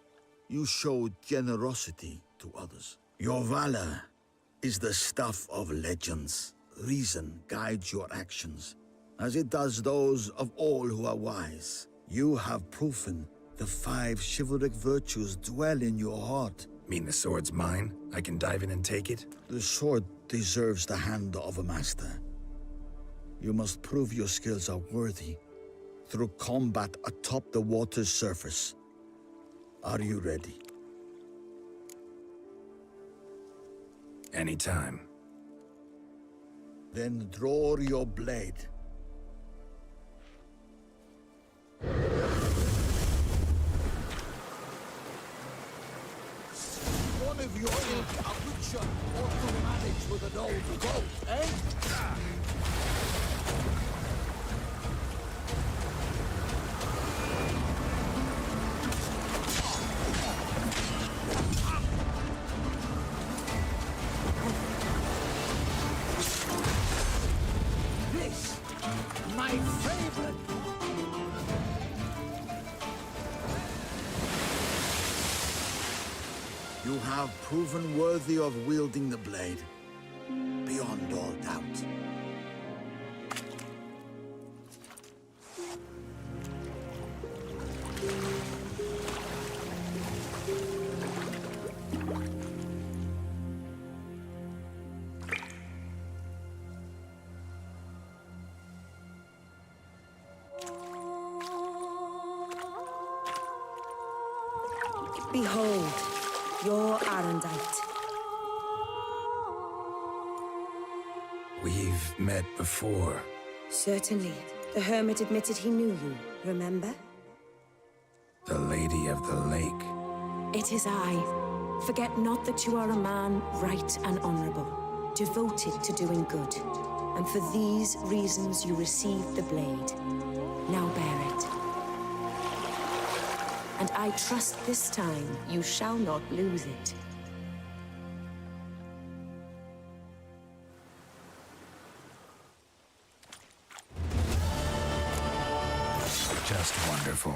You showed generosity to others. Your valor is the stuff of legends. Reason guides your actions, as it does those of all who are wise. You have proven the 5 chivalric virtues dwell in your heart. Mean the sword's mine? I can dive in and take it? The sword deserves the hand of a master. You must prove your skills are worthy through combat atop the water's surface. Are you ready? Anytime. Then draw your blade. One of your ilk, a witcher, ought to manage with an old goat, eh? This, my favorite. You have proven worthy of wielding the blade, beyond all doubt. Behold, your Arendite. We've met before. Certainly. The hermit admitted he knew you, remember? The Lady of the Lake. It is I. Forget not that you are a man right and honorable, devoted to doing good. And for these reasons you received the blade. Now bear it. And I trust this time you shall not lose it. Just wonderful.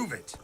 Prove it.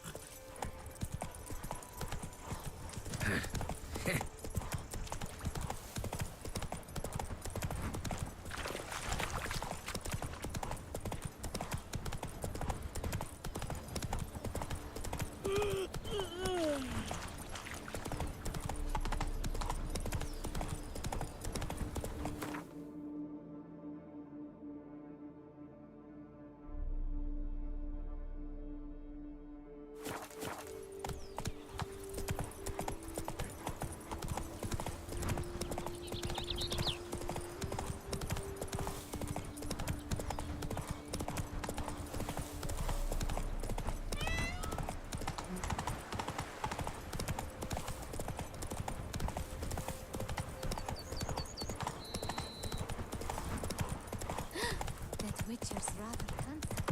That Witcher's rather handsome.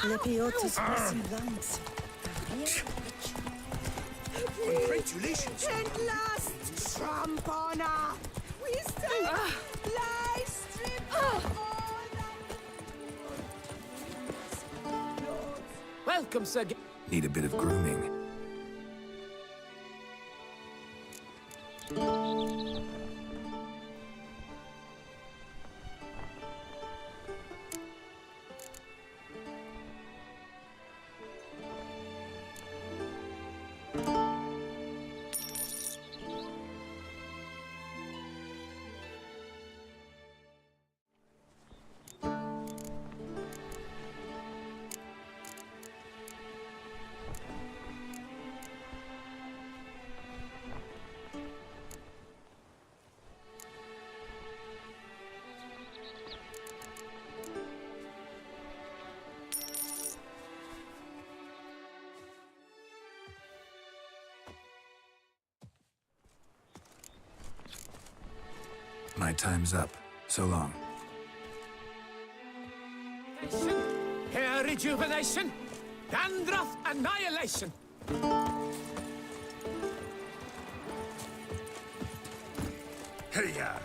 Lepiotis Peripherals. Congratulations. And last, Trampona! We still livestream Welcome, Sir. Need a bit of grooming. My time's up. So long. Hair rejuvenation, dandruff annihilation. Hey-ya.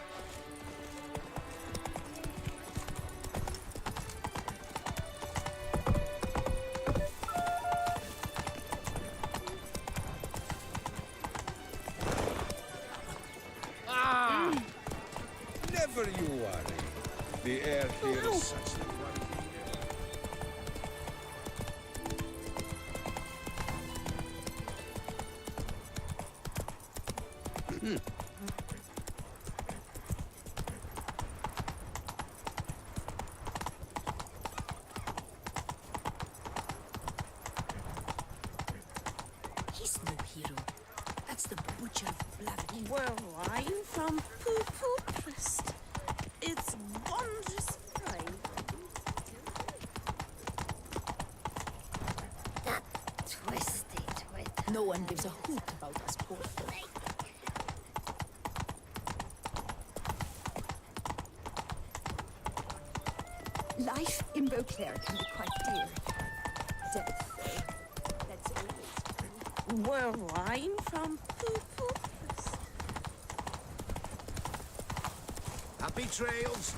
Never you worry. The air here is such a He's no hero. That's the butcher of blood. Where are you from, Poo-Poo Priest? It's wondrous fine. That twisted with No one gives a hoot about us poor folk. Life in Beauclair can be quite dear. Death, that's always true. Where are you from, Poo-Poo Priest? happy trails.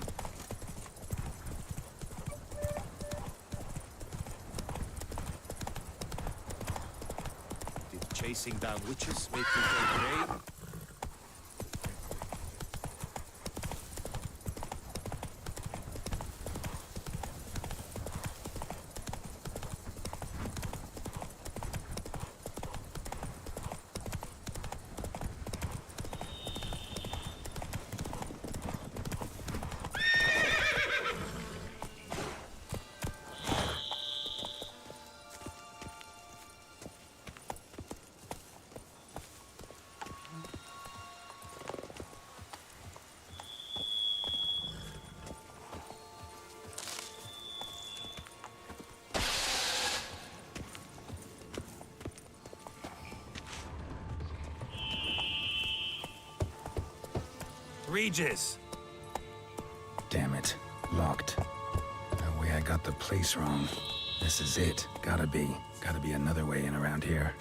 Did chasing down witches make you go brave? Regis! Damn it. Locked. No way I got the place wrong. This is it. Gotta be another way in around here.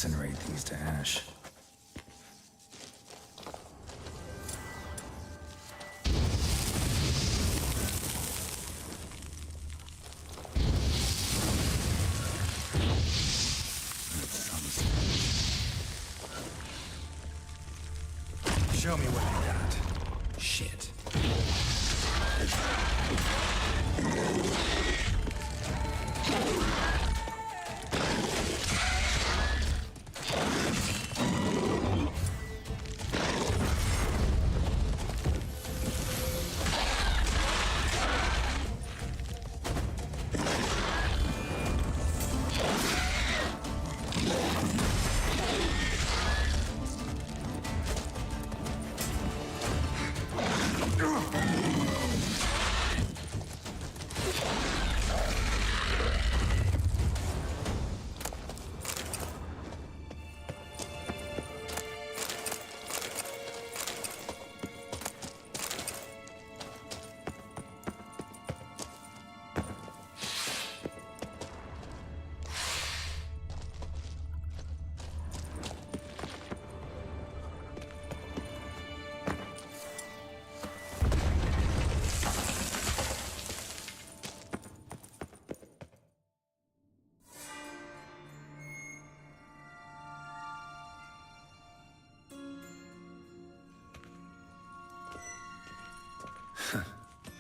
incinerate these to ash. Show me what you got. Shit.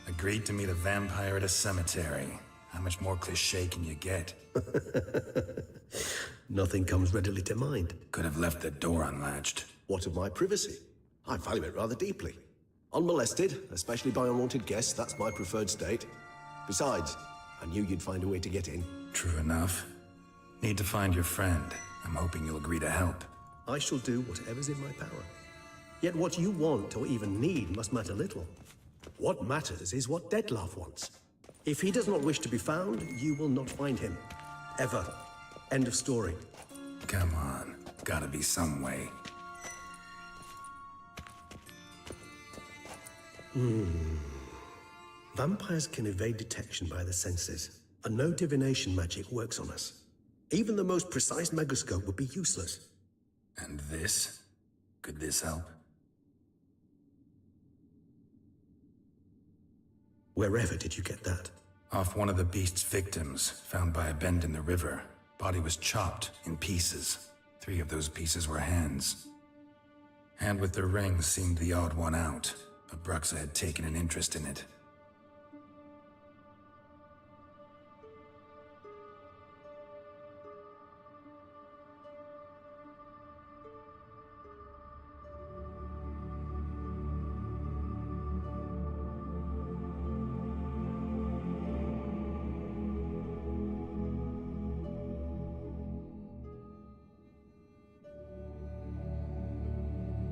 Agreed to meet a vampire at a cemetery. How much more cliché can you get? Nothing comes readily to mind. Could have left the door unlatched. What of my privacy? I value it rather deeply. Unmolested, especially by unwanted guests, that's my preferred state. Besides, I knew you'd find a way to get in. True enough. Need to find your friend. I'm hoping you'll agree to help. I shall do whatever's in my power. Yet what you want or even need must matter little. What matters is what Dettlaff wants. If he does not wish to be found, you will not find him. Ever. End of story. Come on. Gotta be some way. Vampires can evade detection by the senses, and no divination magic works on us. Even the most precise megascope would be useless. And this? Could this help? Wherever did you get that? Off one of the beast's victims, found by a bend in the river. Body was chopped in pieces. 3 of those pieces were hands. Hand with the ring seemed the odd one out, but Bruxa had taken an interest in it.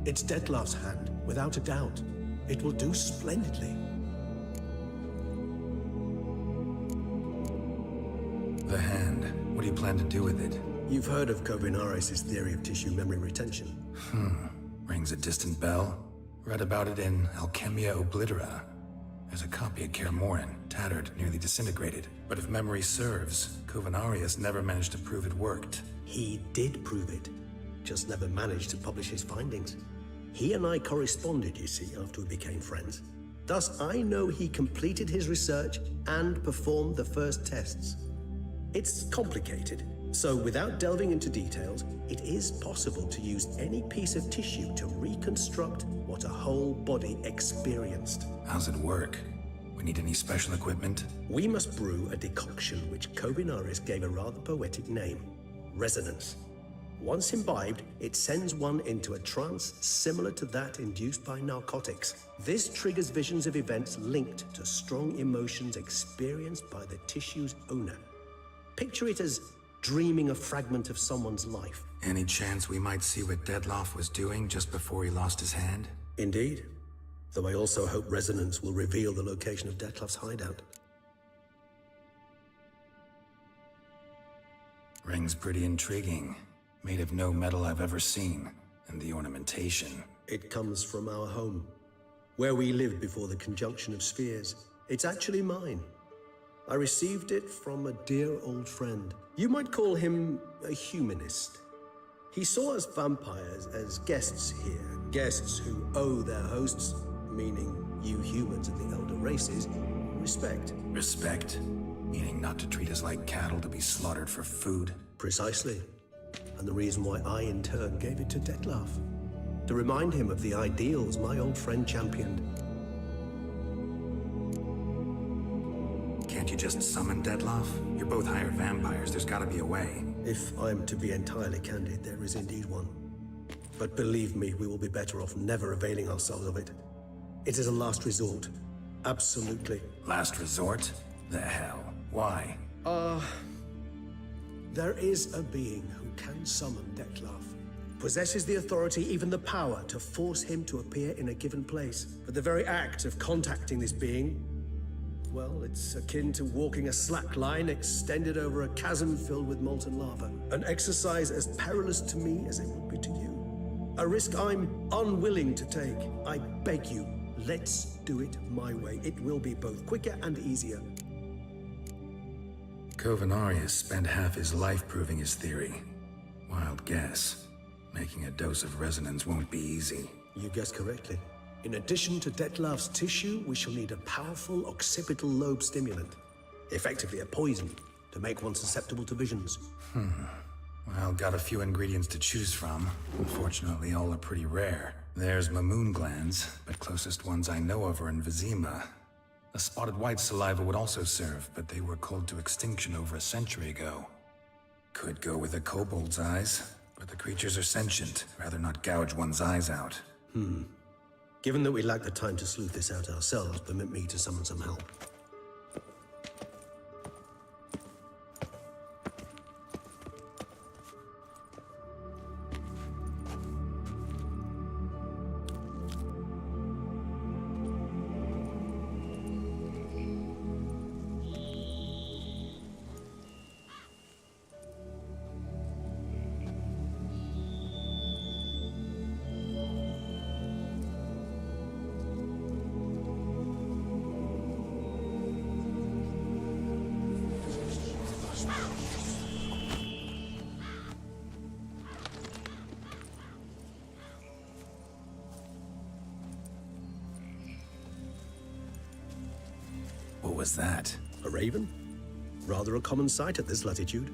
It's Dettlaff's hand, without a doubt. It will do splendidly. The hand. What do you plan to do with it? You've heard of Kovinaris' theory of tissue memory retention. Rings a distant bell. Read about it in Alchemia Oblitera. There's a copy of Kermoran, tattered, nearly disintegrated. But if memory serves, Kovinaris never managed to prove it worked. He did prove it, just never managed to publish his findings. He and I corresponded, you see, after we became friends. Thus, I know he completed his research and performed the first tests. It's complicated, so without delving into details, it is possible to use any piece of tissue to reconstruct what a whole body experienced. How's it work? We need any special equipment? We must brew a decoction which Kovinaris gave a rather poetic name: resonance. Once imbibed, it sends one into a trance similar to that induced by narcotics. This triggers visions of events linked to strong emotions experienced by the tissue's owner. Picture it as dreaming a fragment of someone's life. Any chance we might see what Dettlaff was doing just before he lost his hand? Indeed. Though I also hope resonance will reveal the location of Dettlaff's hideout. Ring's pretty intriguing. Made of no metal I've ever seen. And the ornamentation. It comes from our home, where we lived before the conjunction of spheres. It's actually mine. I received it from a dear old friend. You might call him a humanist. He saw us vampires as guests here, guests who owe their hosts, meaning you humans and the elder races, respect. Respect? Meaning not to treat us like cattle to be slaughtered for food? Precisely. And the reason why I, in turn, gave it to Detlef. To remind him of the ideals my old friend championed. Can't you just summon Detlef? You're both hired vampires. There's gotta be a way. If I'm to be entirely candid, there is indeed one. But believe me, we will be better off never availing ourselves of it. It is a last resort. Absolutely. Last resort? The hell? Why? There is a being who can summon Detlef. Possesses the authority, even the power, to force him to appear in a given place. But the very act of contacting this being, well, it's akin to walking a slack line extended over a chasm filled with molten lava. An exercise as perilous to me as it would be to you. A risk I'm unwilling to take. I beg you, let's do it my way. It will be both quicker and easier. Kovenarius spent half his life proving his theory. Wild guess. Making a dose of resonance won't be easy. You guessed correctly. In addition to Detlef's tissue, we shall need a powerful occipital lobe stimulant. Effectively a poison, to make one susceptible to visions. Well, got a few ingredients to choose from. Unfortunately, all are pretty rare. There's Mamoon glands, but closest ones I know of are in Vizima. A spotted white saliva would also serve, but they were cold to extinction over a century ago. Could go with a kobold's eyes, but the creatures are sentient. Rather not gouge one's eyes out. Given that we lack the time to sleuth this out ourselves, permit me to summon some help. What was that? A raven? Rather a common sight at this latitude.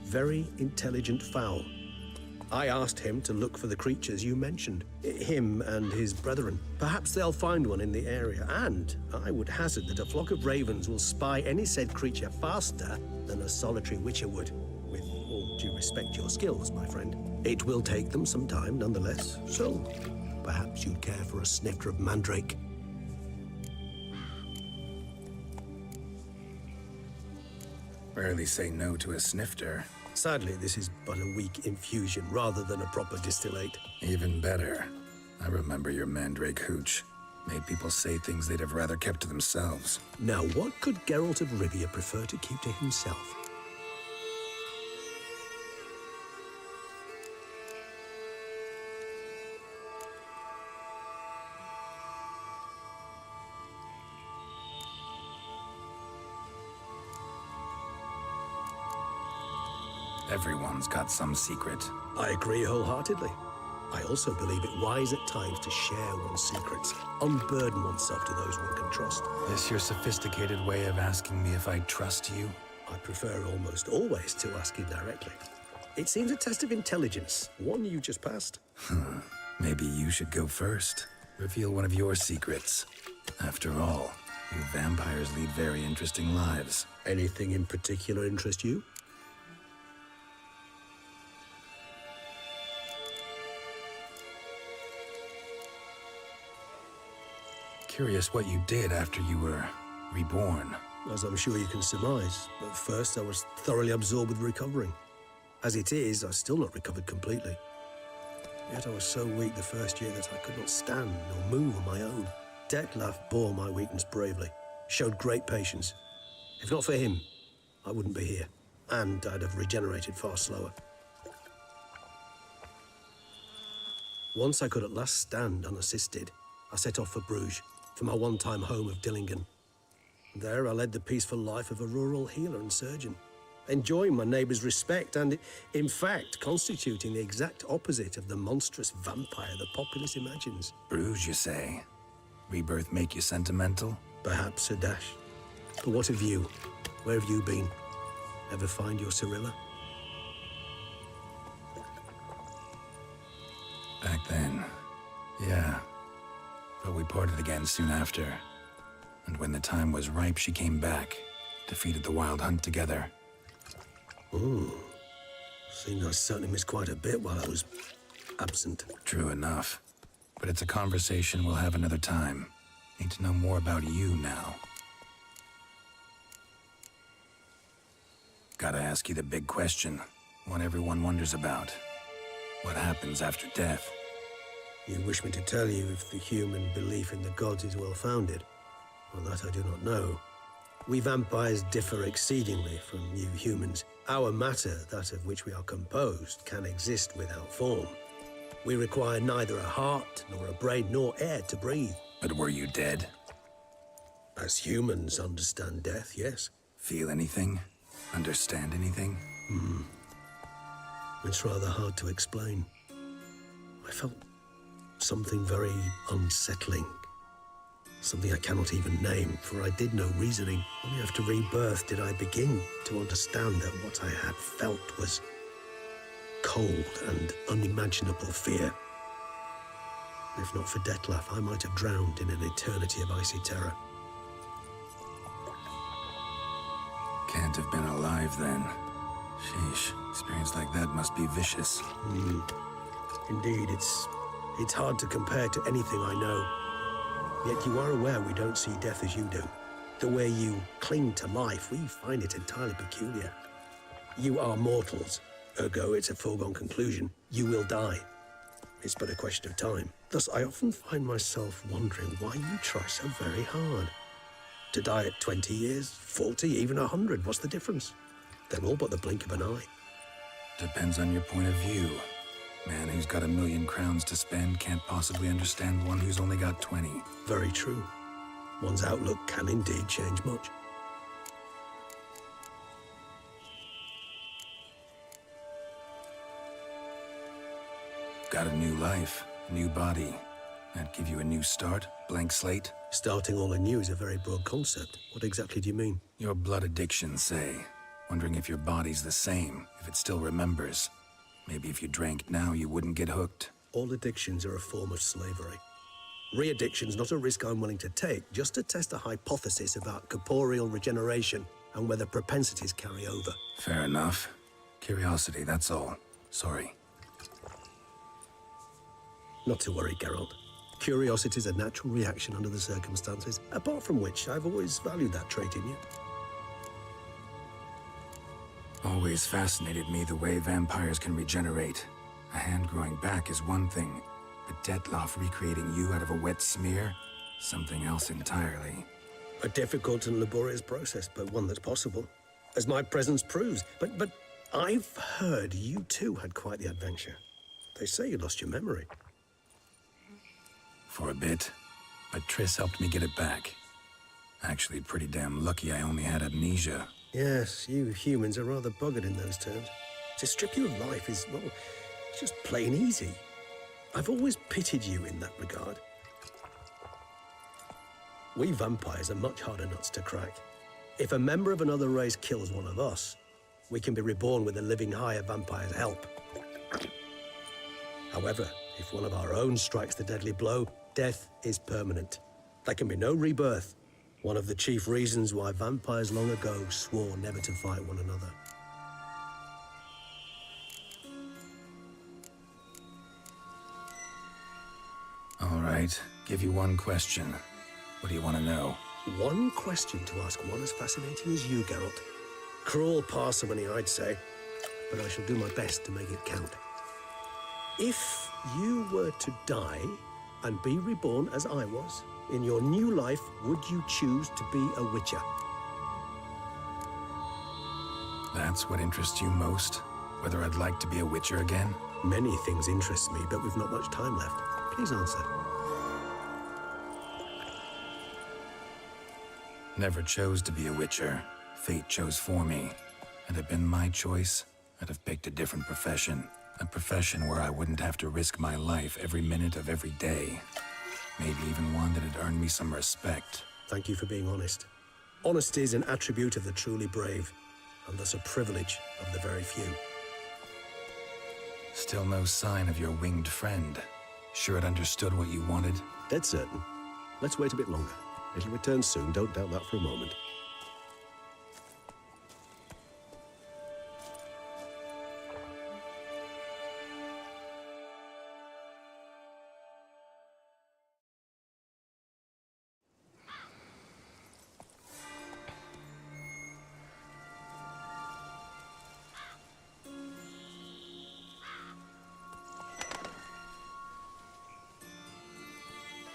Very intelligent fowl. I asked him to look for the creatures you mentioned. Him and his brethren. Perhaps they'll find one in the area, and I would hazard that a flock of ravens will spy any said creature faster than a solitary witcher would. With all due respect to your skills, my friend. It will take them some time, nonetheless, so perhaps you'd care for a snifter of mandrake. Rarely say no to a snifter. Sadly, this is but a weak infusion rather than a proper distillate. Even better. I remember your mandrake hooch. Made people say things they'd have rather kept to themselves. Now, what could Geralt of Rivia prefer to keep to himself? Everyone's got some secret. I agree wholeheartedly. I also believe it wise at times to share one's secrets, unburden oneself to those one can trust. This your sophisticated way of asking me if I trust you? I prefer almost always to ask indirectly. It seems a test of intelligence, one you just passed. Maybe you should go first. Reveal one of your secrets. After all, you vampires lead very interesting lives. Anything in particular interest you? Curious what you did after you were reborn. As I'm sure you can surmise, at first I was thoroughly absorbed with recovering. As it is, I've still not recovered completely. Yet I was so weak the first year that I could not stand or move on my own. Detlef bore my weakness bravely, showed great patience. If not for him, I wouldn't be here, and I'd have regenerated far slower. Once I could at last stand unassisted, I set off for Bruges, for my one-time home of Dillingen. There I led the peaceful life of a rural healer and surgeon, enjoying my neighbour's respect and, in fact, constituting the exact opposite of the monstrous vampire the populace imagines. Bruges, you say? Rebirth make you sentimental? Perhaps a dash. But what of you? Where have you been? Ever find your Cyrilla? Back then, yeah. But we parted again soon after. And when the time was ripe, she came back, defeated the Wild Hunt together. Ooh. Seems I certainly missed quite a bit while I was absent. True enough. But it's a conversation we'll have another time. Need to know more about you now. Gotta ask you the big question. One everyone wonders about. What happens after death? You wish me to tell you if the human belief in the gods is well-founded? Well, that I do not know. We vampires differ exceedingly from you humans. Our matter, that of which we are composed, can exist without form. We require neither a heart, nor a brain, nor air to breathe. But were you dead? As humans understand death, yes. Feel anything? Understand anything? It's rather hard to explain. I felt something very unsettling. Something I cannot even name, for I did no reasoning. Only after rebirth did I begin to understand that what I had felt was cold and unimaginable fear. If not for Dettlaff, I might have drowned in an eternity of icy terror. Can't have been alive then. Sheesh, experience like that must be vicious. Indeed, it's hard to compare to anything I know. Yet you are aware we don't see death as you do. The way you cling to life, we find it entirely peculiar. You are mortals, ergo it's a foregone conclusion. You will die. It's but a question of time. Thus, I often find myself wondering why you try so very hard. To die at 20 years, 40, even 100, what's the difference? They're all but the blink of an eye. Depends on your point of view. Man who's got 1,000,000 crowns to spend can't possibly understand one who's only got 20. Very true. One's outlook can indeed change much. Got a new life, a new body. That give you a new start? Blank slate? Starting all anew is a very broad concept. What exactly do you mean? Your blood addiction, say. Wondering if your body's the same, if it still remembers. Maybe if you drank now, you wouldn't get hooked. All addictions are a form of slavery. Re-addiction's not a risk I'm willing to take, just to test a hypothesis about corporeal regeneration and whether propensities carry over. Fair enough. Curiosity, that's all. Sorry. Not to worry, Geralt. Curiosity is a natural reaction under the circumstances, apart from which I've always valued that trait in you. Always fascinated me the way vampires can regenerate. A hand growing back is one thing, but Dettlaff recreating you out of a wet smear? Something else entirely. A difficult and laborious process, but one that's possible, as my presence proves. But I've heard you too had quite the adventure. They say you lost your memory. For a bit, but Triss helped me get it back. Actually, pretty damn lucky I only had amnesia. Yes, you humans are rather buggered in those terms. To strip you of life is, well, it's just plain easy. I've always pitied you in that regard. We vampires are much harder nuts to crack. If a member of another race kills one of us, we can be reborn with the living higher vampire's help. However, if one of our own strikes the deadly blow, death is permanent. There can be no rebirth. One of the chief reasons why vampires long ago swore never to fight one another. All right, give you one question. What do you want to know? One question to ask one as fascinating as you, Geralt. Cruel parsimony, I'd say, but I shall do my best to make it count. If you were to die and be reborn as I was, in your new life, would you choose to be a witcher? That's what interests you most? Whether I'd like to be a witcher again? Many things interest me, but we've not much time left. Please answer. Never chose to be a witcher. Fate chose for me. Had it been my choice, I'd have picked a different profession. A profession where I wouldn't have to risk my life every minute of every day. Maybe even one that had earned me some respect. Thank you for being honest. Honesty is an attribute of the truly brave, and thus a privilege of the very few. Still no sign of your winged friend. Sure it understood what you wanted? Dead certain. Let's wait a bit longer. It'll return soon, don't doubt that for a moment.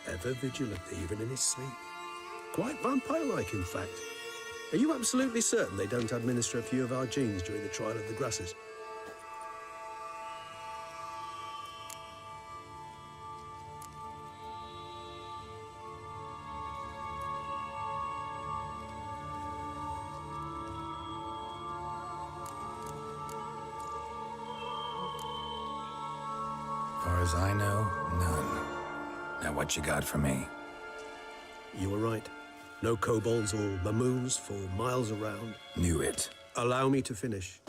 Ever vigilant, even in his sleep. Quite vampire-like, in fact. Are you absolutely certain they don't administer a few of our genes during the trial of the grasses? Far as I know, none. Now what you got for me? You were right. No kobolds or mamoons for miles around. Knew it. Allow me to finish.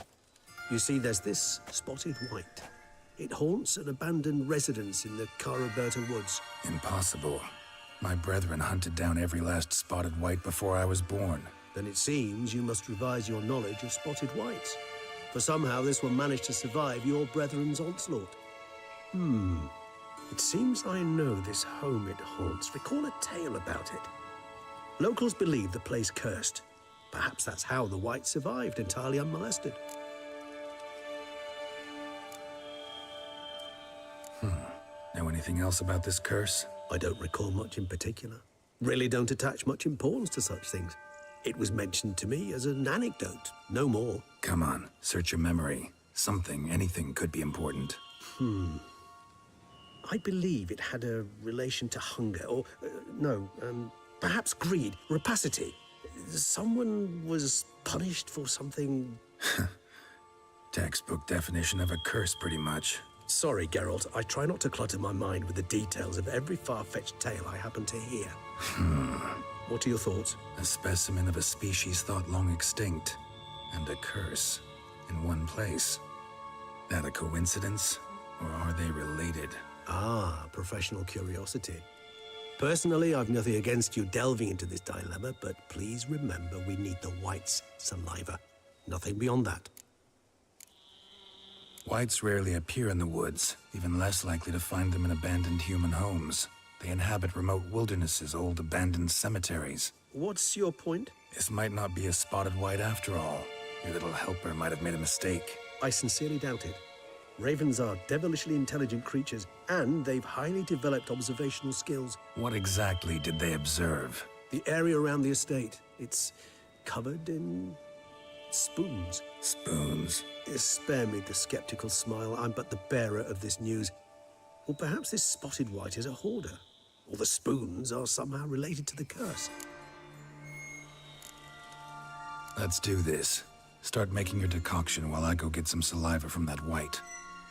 You see, there's this spotted white. It haunts an abandoned residence in the Caraberta woods. Impossible. My brethren hunted down every last spotted white before I was born. Then it seems you must revise your knowledge of spotted whites. For somehow this one managed to survive your brethren's onslaught. It seems I know this home it haunts. Recall a tale about it. Locals believe the place cursed. Perhaps that's how the white survived, entirely unmolested. Know anything else about this curse? I don't recall much in particular. Really don't attach much importance to such things. It was mentioned to me as an anecdote, no more. Come on, search your memory. Something, anything could be important. I believe it had a relation to hunger, or, perhaps greed, rapacity. Someone was punished for something... Textbook definition of a curse, pretty much. Sorry, Geralt. I try not to clutter my mind with the details of every far-fetched tale I happen to hear. What are your thoughts? A specimen of a species thought long extinct, and a curse in one place. That a coincidence, or are they related? Ah, professional curiosity. Personally, I've nothing against you delving into this dilemma, but please remember we need the white's saliva. Nothing beyond that. Whites rarely appear in the woods, even less likely to find them in abandoned human homes. They inhabit remote wildernesses, old abandoned cemeteries. What's your point? This might not be a spotted white after all. Your little helper might have made a mistake. I sincerely doubt it. Ravens are devilishly intelligent creatures, and they've highly developed observational skills. What exactly did they observe? The area around the estate. It's covered in spoons. Spoons? Spare me the skeptical smile. I'm but the bearer of this news. Or perhaps this spotted white is a hoarder. Or the spoons are somehow related to the curse. Let's do this. Start making your decoction while I go get some saliva from that white.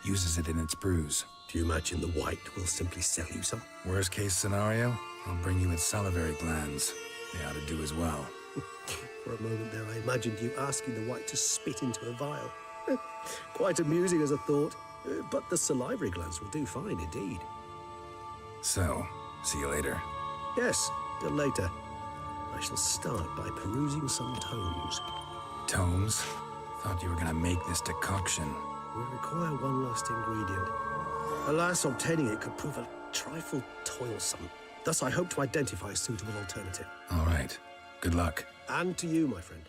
Uses it in its brews. Do you imagine the white will simply sell you some? Worst case scenario, I'll bring you its salivary glands. They ought to do as well. For a moment there, I imagined you asking the white to spit into a vial. Quite amusing as a thought, but the salivary glands will do fine indeed. So, see you later. Yes, till later. I shall start by perusing some tomes. Tomes? Thought you were gonna make this decoction. We require one last ingredient. Alas, obtaining it could prove a trifle toilsome. Thus, I hope to identify a suitable alternative. All right. Good luck. And to you, my friend.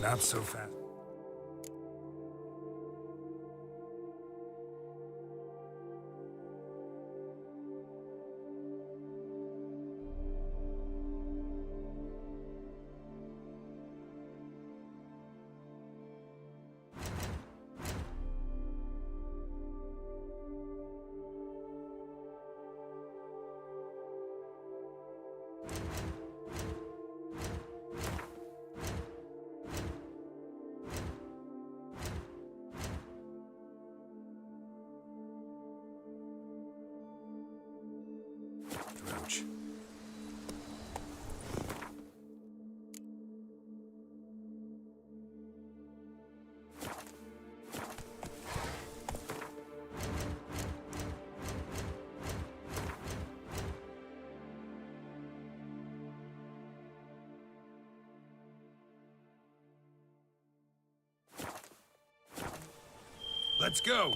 Not so fast. Ouch. Let's go!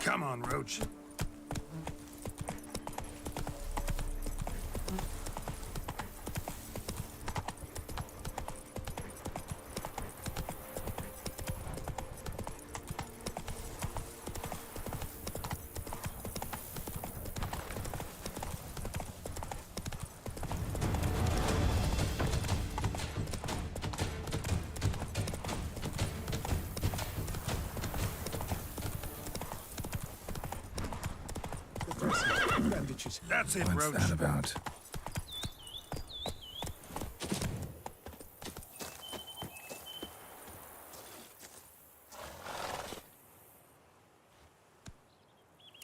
Come on, Roach. Bandages. That's it, Roach. What's that about?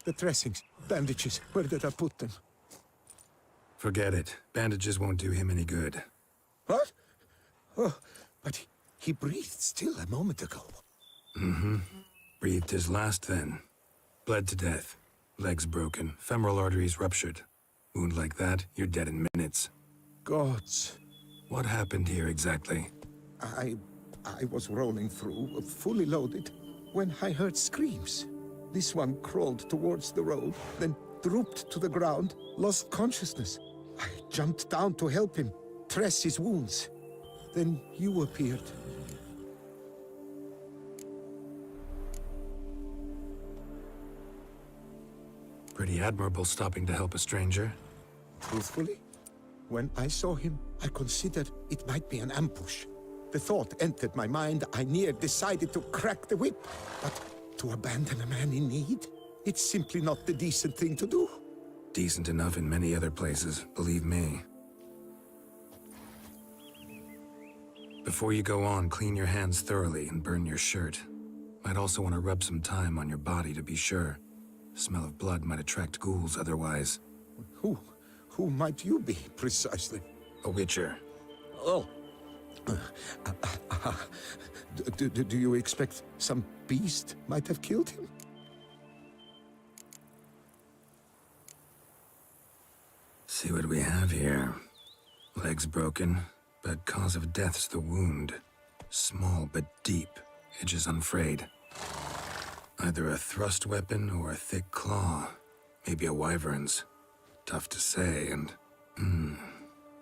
The dressings, bandages. Where did I put them? Forget it. Bandages won't do him any good. What? Oh, but he breathed still a moment ago. Mm-hmm. Breathed his last then. Bled to death. Legs broken. Femoral arteries ruptured. Wound like that, you're dead in minutes. Gods. What happened here exactly? I was rolling through, fully loaded, when I heard screams. This one crawled towards the road, then drooped to the ground, lost consciousness. I jumped down to help him, dress his wounds. Then you appeared. Pretty admirable stopping to help a stranger. Truthfully, when I saw him, I considered it might be an ambush. The thought entered my mind, I near decided to crack the whip. But to abandon a man in need? It's simply not the decent thing to do. Decent enough in many other places, believe me. Before you go on, clean your hands thoroughly and burn your shirt. Might also want to rub some time on your body to be sure. Smell of blood might attract ghouls otherwise. Who might you be, precisely? A witcher. Oh. Do you expect some beast might have killed him? See what we have here. Legs broken, but cause of death's the wound. Small but deep, edges unfrayed. Either a thrust weapon or a thick claw. Maybe a wyvern's. Tough to say, and...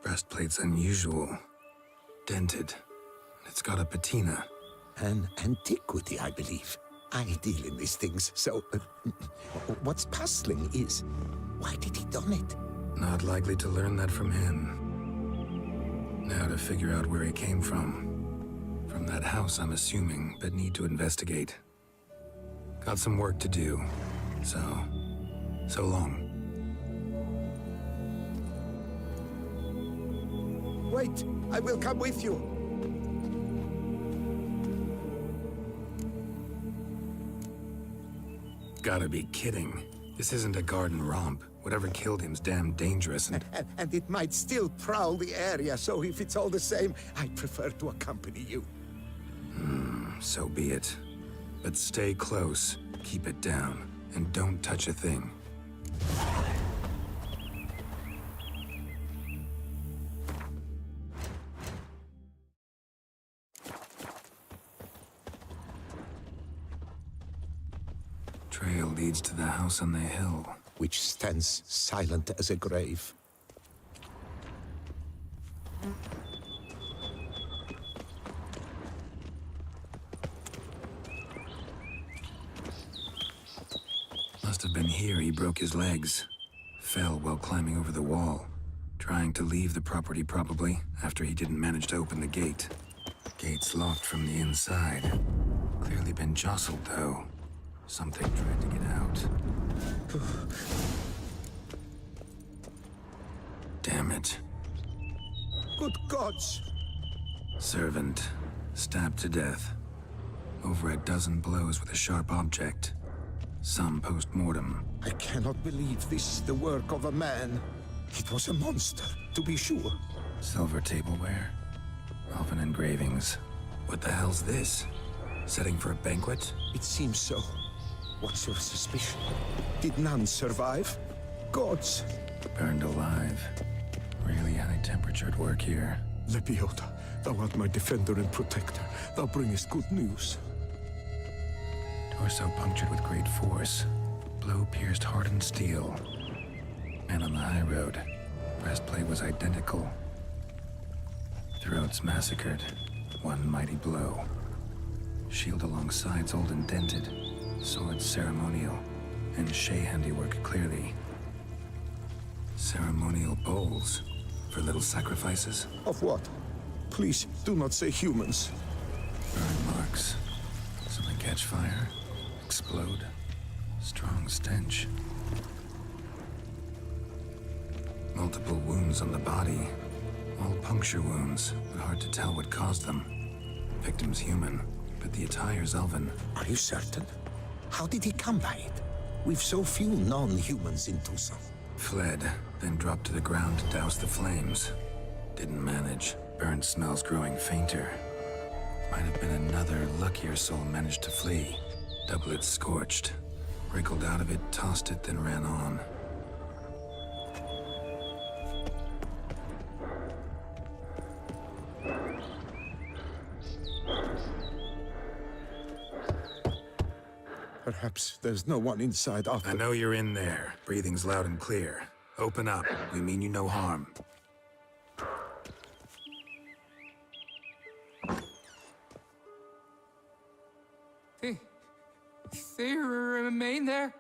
breastplate's unusual. Dented. It's got a patina. An antiquity, I believe. I deal in these things, so... what's puzzling is, why did he done it? Not likely to learn that from him. Now to figure out where he came from. From that house, I'm assuming, but need to investigate. Got some work to do, so long. Wait, I will come with you. Gotta be kidding. This isn't a garden romp. Whatever killed him's damn dangerous And it might still prowl the area, so if it's all the same, I'd prefer to accompany you. So be it. But stay close, keep it down, and don't touch a thing. Trail leads to the house on the hill, which stands silent as a grave. Must have been here he broke his legs. Fell while climbing over the wall. Trying to leave the property probably, after he didn't manage to open the gate. Gate's locked from the inside. Clearly been jostled though. Something tried to get out. Damn it. Good gods! Servant, stabbed to death. Over a dozen blows with a sharp object. Some post-mortem. I cannot believe this is the work of a man. It was a monster, to be sure. Silver tableware. Elven engravings. What the hell's this? Setting for a banquet? It seems so. What's your suspicion? Did none survive? Gods! Burned alive. Really high-temperatured work here. Lepiota, thou art my defender and protector. Thou bringest good news. Torso punctured with great force. Blow pierced hardened steel. Man on the high road. Breastplate was identical. Throats massacred. One mighty blow. Shield along sides old and dented. Sword ceremonial. And Shay handiwork clearly. Ceremonial bowls. For little sacrifices? Of what? Please, do not say humans. Burn marks. Something catch fire. Explode. Strong stench. Multiple wounds on the body. All puncture wounds, but hard to tell what caused them. Victim's human, but the attire's elven. Are you certain? How did he come by it? We've so few non-humans in Tucson. Fled, then dropped to the ground to douse the flames. Didn't manage. Burnt smells growing fainter. Might have been another luckier soul managed to flee. Doublet scorched. Wriggled out of it, tossed it, then ran on. Perhaps there's no one inside after... I know you're in there. Breathing's loud and clear. Open up. We mean you no harm. They remain there?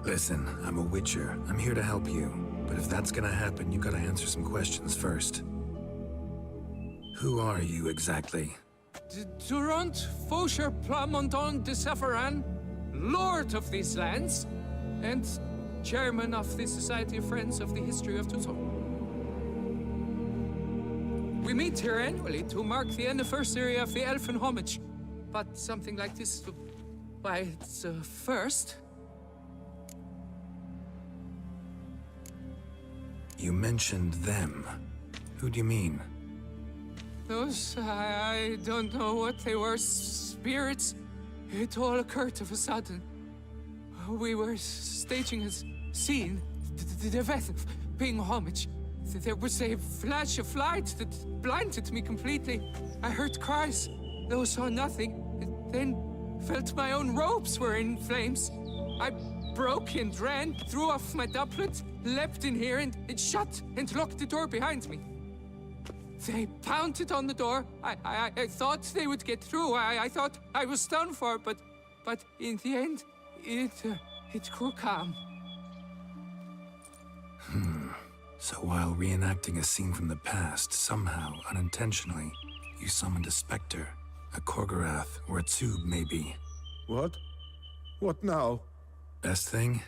Listen, I'm a witcher. I'm here to help you. But if that's gonna happen, you gotta answer some questions first. Who are you exactly? Durant Faucher Plamondon de Safaran, Lord of these lands, and Chairman of the Society of Friends of the History of Tucson. We meet here annually to mark the anniversary of the Elfin Homage. But something like this, why, it's a first. You mentioned them. Who do you mean? Those, I don't know what they were, spirits. It all occurred of a sudden. We were staging a scene, the event of paying homage. There was a flash of light that blinded me completely. I heard cries, though saw nothing. Then felt my own robes were in flames. I broke and ran, threw off my doublet, leapt in here and it shut and locked the door behind me. They pounded on the door. I thought they would get through. I thought I was done for, but in the end, it grew calm. So while reenacting a scene from the past, somehow, unintentionally, you summoned a specter, a Korgorath, or a tube, maybe. What? What now? Best thing?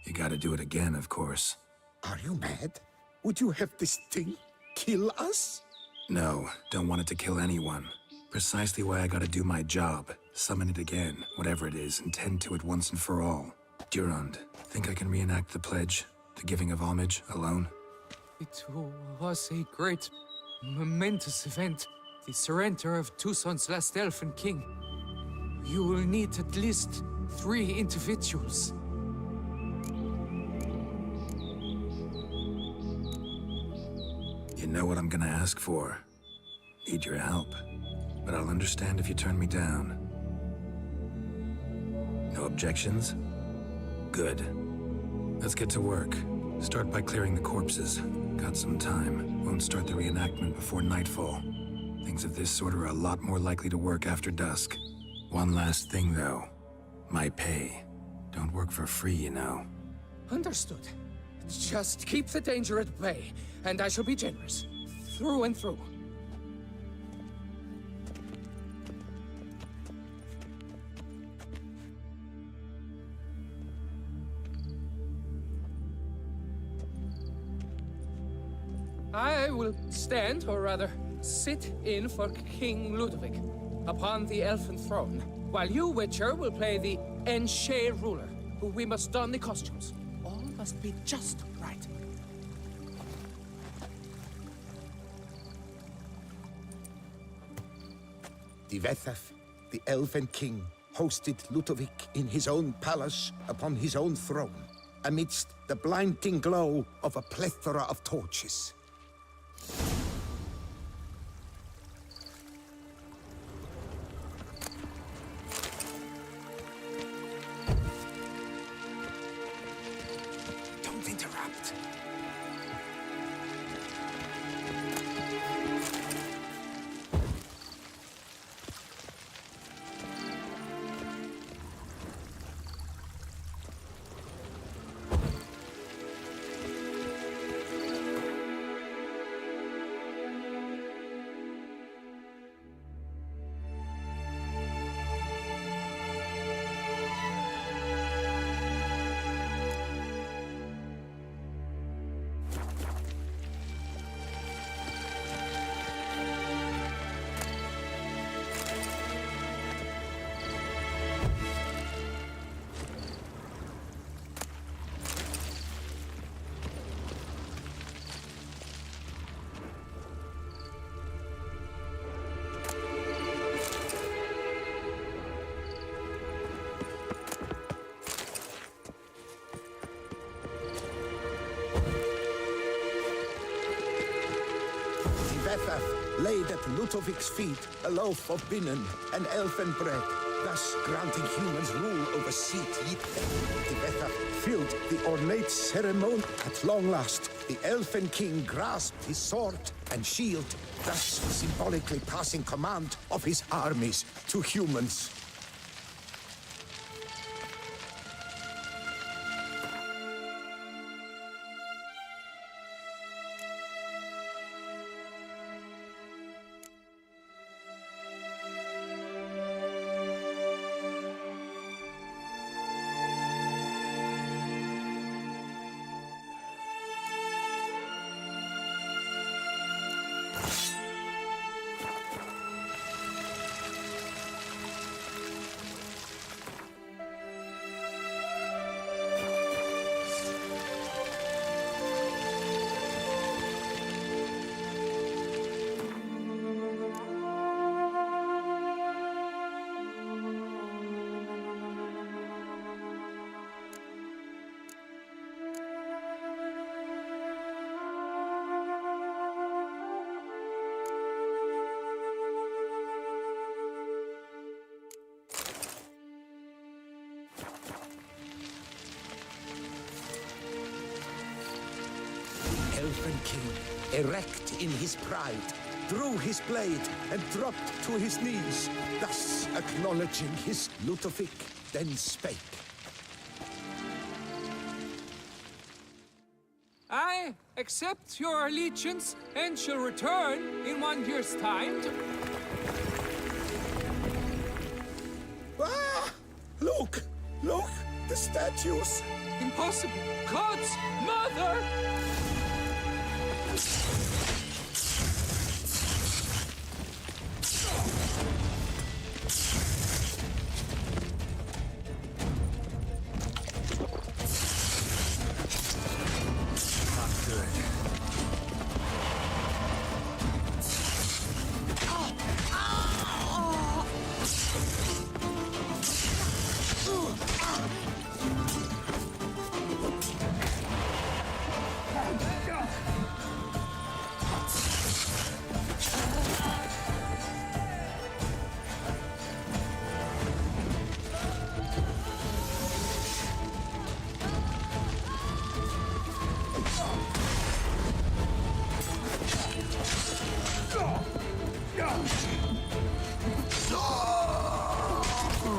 You gotta do it again, of course. Are you mad? Would you have this thing kill us? No, don't want it to kill anyone. Precisely why I gotta do my job. Summon it again, whatever it is, and tend to it once and for all. Durand, think I can reenact the pledge, the giving of homage, alone? It was a great, momentous event. The surrender of Tucson's last elfin king. You will need at least 3 individuals. You know what I'm gonna ask for. Need your help. But I'll understand if you turn me down. No objections? Good. Let's get to work. Start by clearing the corpses. Got some time. Won't start the reenactment before nightfall. Things of this sort are a lot more likely to work after dusk. One last thing, though. My pay. Don't work for free, you know. Understood. Just keep the danger at bay, and I shall be generous. Through and through. I will stand, or rather, sit in for King Ludovic, upon the elfin throne, while you, Witcher, will play the Enche ruler, who we must don the costumes. All must be just right. Deathadder, the elven king, hosted Ludovic in his own palace upon his own throne, amidst the blinding glow of a plethora of torches. Don't interrupt. Deathadder laid at Ludovic's feet a loaf of binnen and elfin bread, thus granting humans rule over Seat Deathadder filled the ornate ceremony. At long last, the elfin king grasped his sword and shield, thus symbolically passing command of his armies to humans. Elfin king, erect in his pride, drew his blade and dropped to his knees, thus acknowledging his Ludovic, then spake. I accept your allegiance and shall return in 1 year's time to... Ah! Look! Look! The statues! Impossible! God's mother!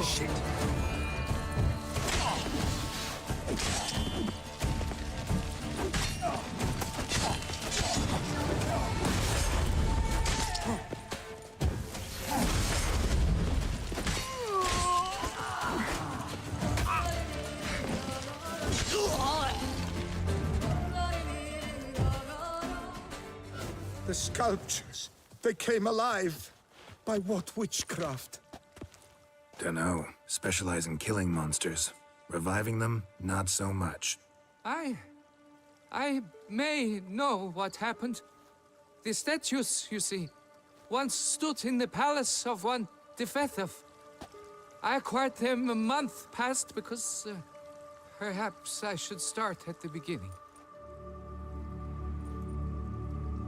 Shit. The sculptures, they came alive. By what witchcraft? Dunno. Specialize in killing monsters. Reviving them, not so much. I may know what happened. The statues, you see, once stood in the palace of one Deathadder. I acquired them a month past because perhaps I should start at the beginning.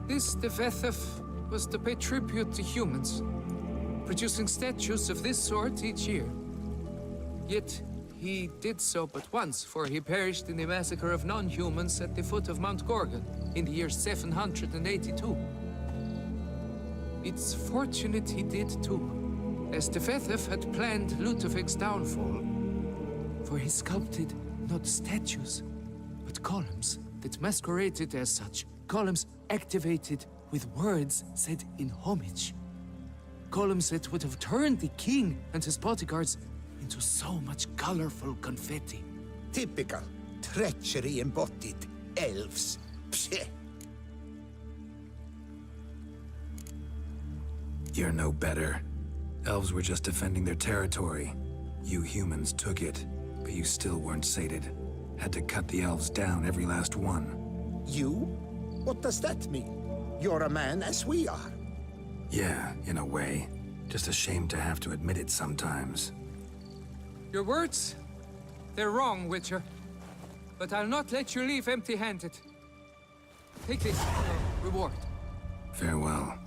This Deathadder was to pay tribute to humans, producing statues of this sort each year. Yet, he did so but once, for he perished in the massacre of non-humans at the foot of Mount Gorgon in the year 782. It's fortunate he did too, as Deathadder had planned Ludovic's downfall, for he sculpted not statues, but columns that masqueraded as such. Columns activated with words said in homage. Columns that would have turned the king and his bodyguards into so much colorful confetti. Typical treachery embodied elves. Psheh. You're no better. Elves were just defending their territory. You humans took it, but you still weren't sated. Had to cut the elves down, every last one. You? What does that mean? You're a man as we are. Yeah, in a way. Just ashamed to have to admit it sometimes. Your words, they're wrong, Witcher. But I'll not let you leave empty-handed. Take this, reward. Farewell.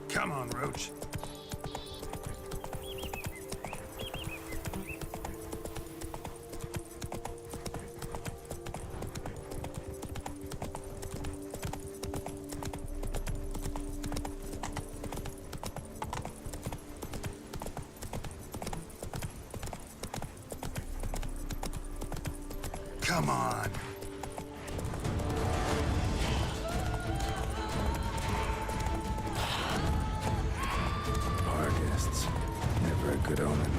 Come on, Roach. Come on. Artists. Never a good omen.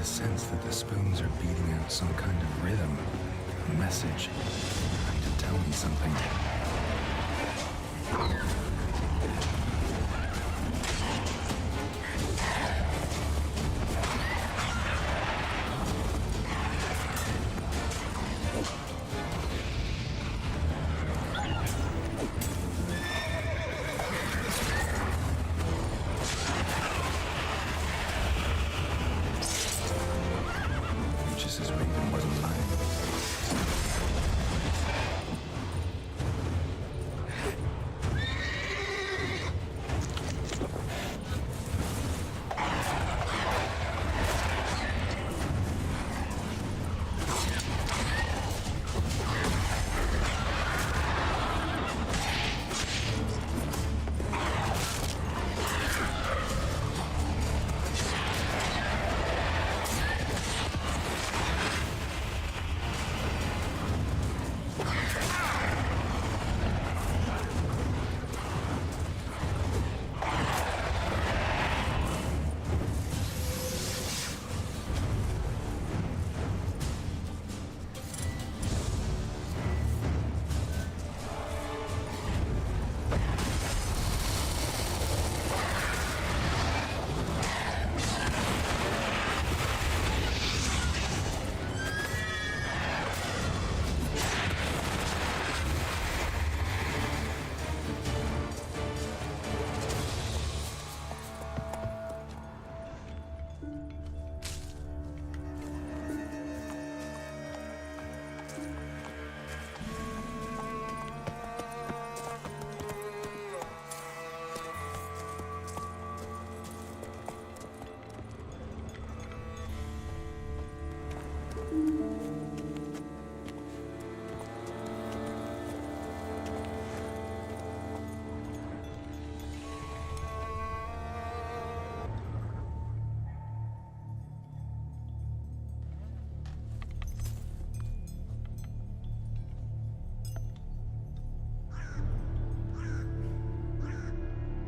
Sense that the spoons are beating out some kind of rhythm, a message, trying to tell me something.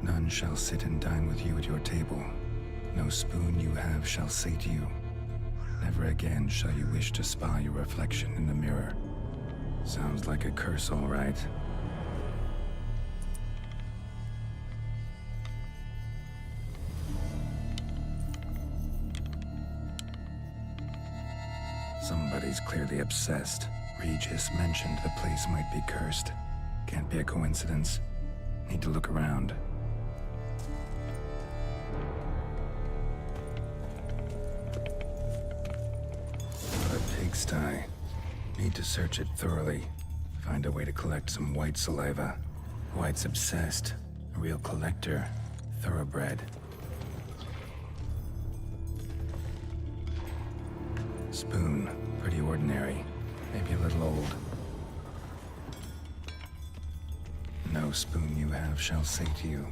None shall sit and dine with you at your table. No spoon you have shall sate you. Never again shall you wish to spy your reflection in the mirror. Sounds like a curse, all right. Somebody's clearly obsessed. Regis mentioned the place might be cursed. Can't be a coincidence. Need to look around. Pigsty. Need to search it thoroughly. Find a way to collect some white saliva. White's obsessed. A real collector. Thoroughbred. Spoon. Pretty ordinary. Maybe a little old. No spoon you have shall sate you.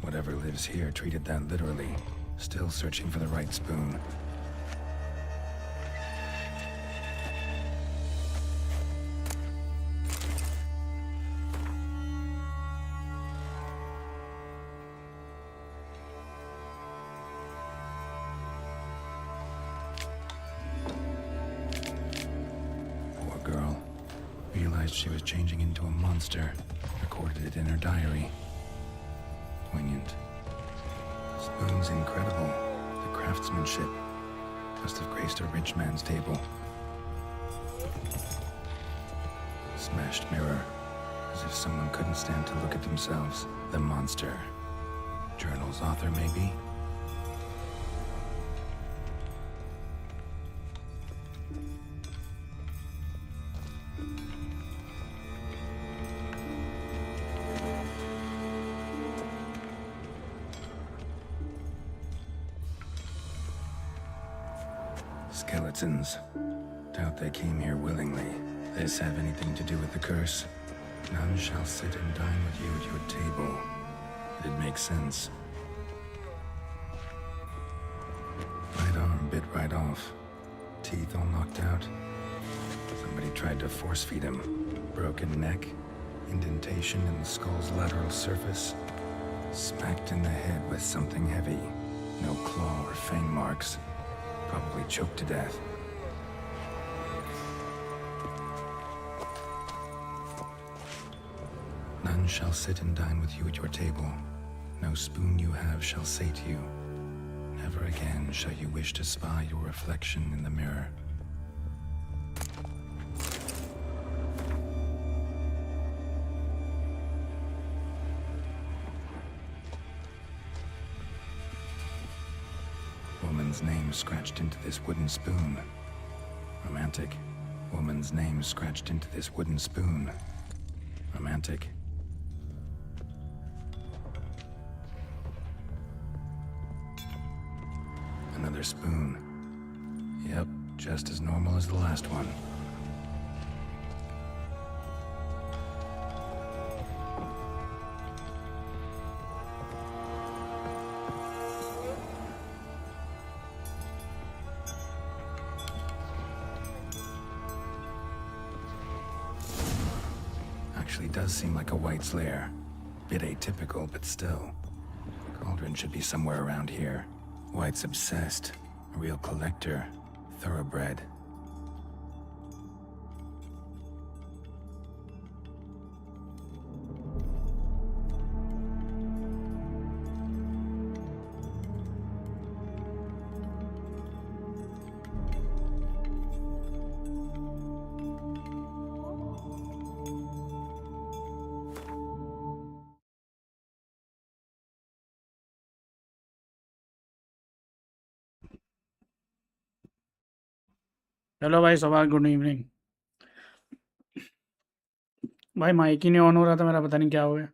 Whatever lives here treated that literally. Still searching for the right spoon. She was changing into a monster. Recorded it in her diary. Poignant. Spoon's incredible. The craftsmanship. Must have graced a rich man's table. Smashed mirror. As if someone couldn't stand to look at themselves. The monster. Journal's author, maybe? Skeletons. Doubt they came here willingly. This have anything to do with the curse? None shall sit and dine with you at your table. It makes sense. Right arm bit right off. Teeth all knocked out. Somebody tried to force feed him. Broken neck. Indentation in the skull's lateral surface. Smacked in the head with something heavy. No claw or fang marks. Probably choked to death. None shall sit and dine with you at your table. No spoon you have shall sate you. Never again shall you wish to spy your reflection in the mirror. Woman's name scratched into this wooden spoon. Romantic. Woman's name scratched into this wooden spoon. Romantic. Another spoon. Yep, just as normal as the last one. Actually does seem like a White's lair. Bit atypical, but still. Cauldron should be somewhere around here. White's obsessed. A real collector. Thoroughbred. Hello भाई सुबह good evening भाई mic ही नहीं on हो रहा था मेरा पता नहीं क्या हो गया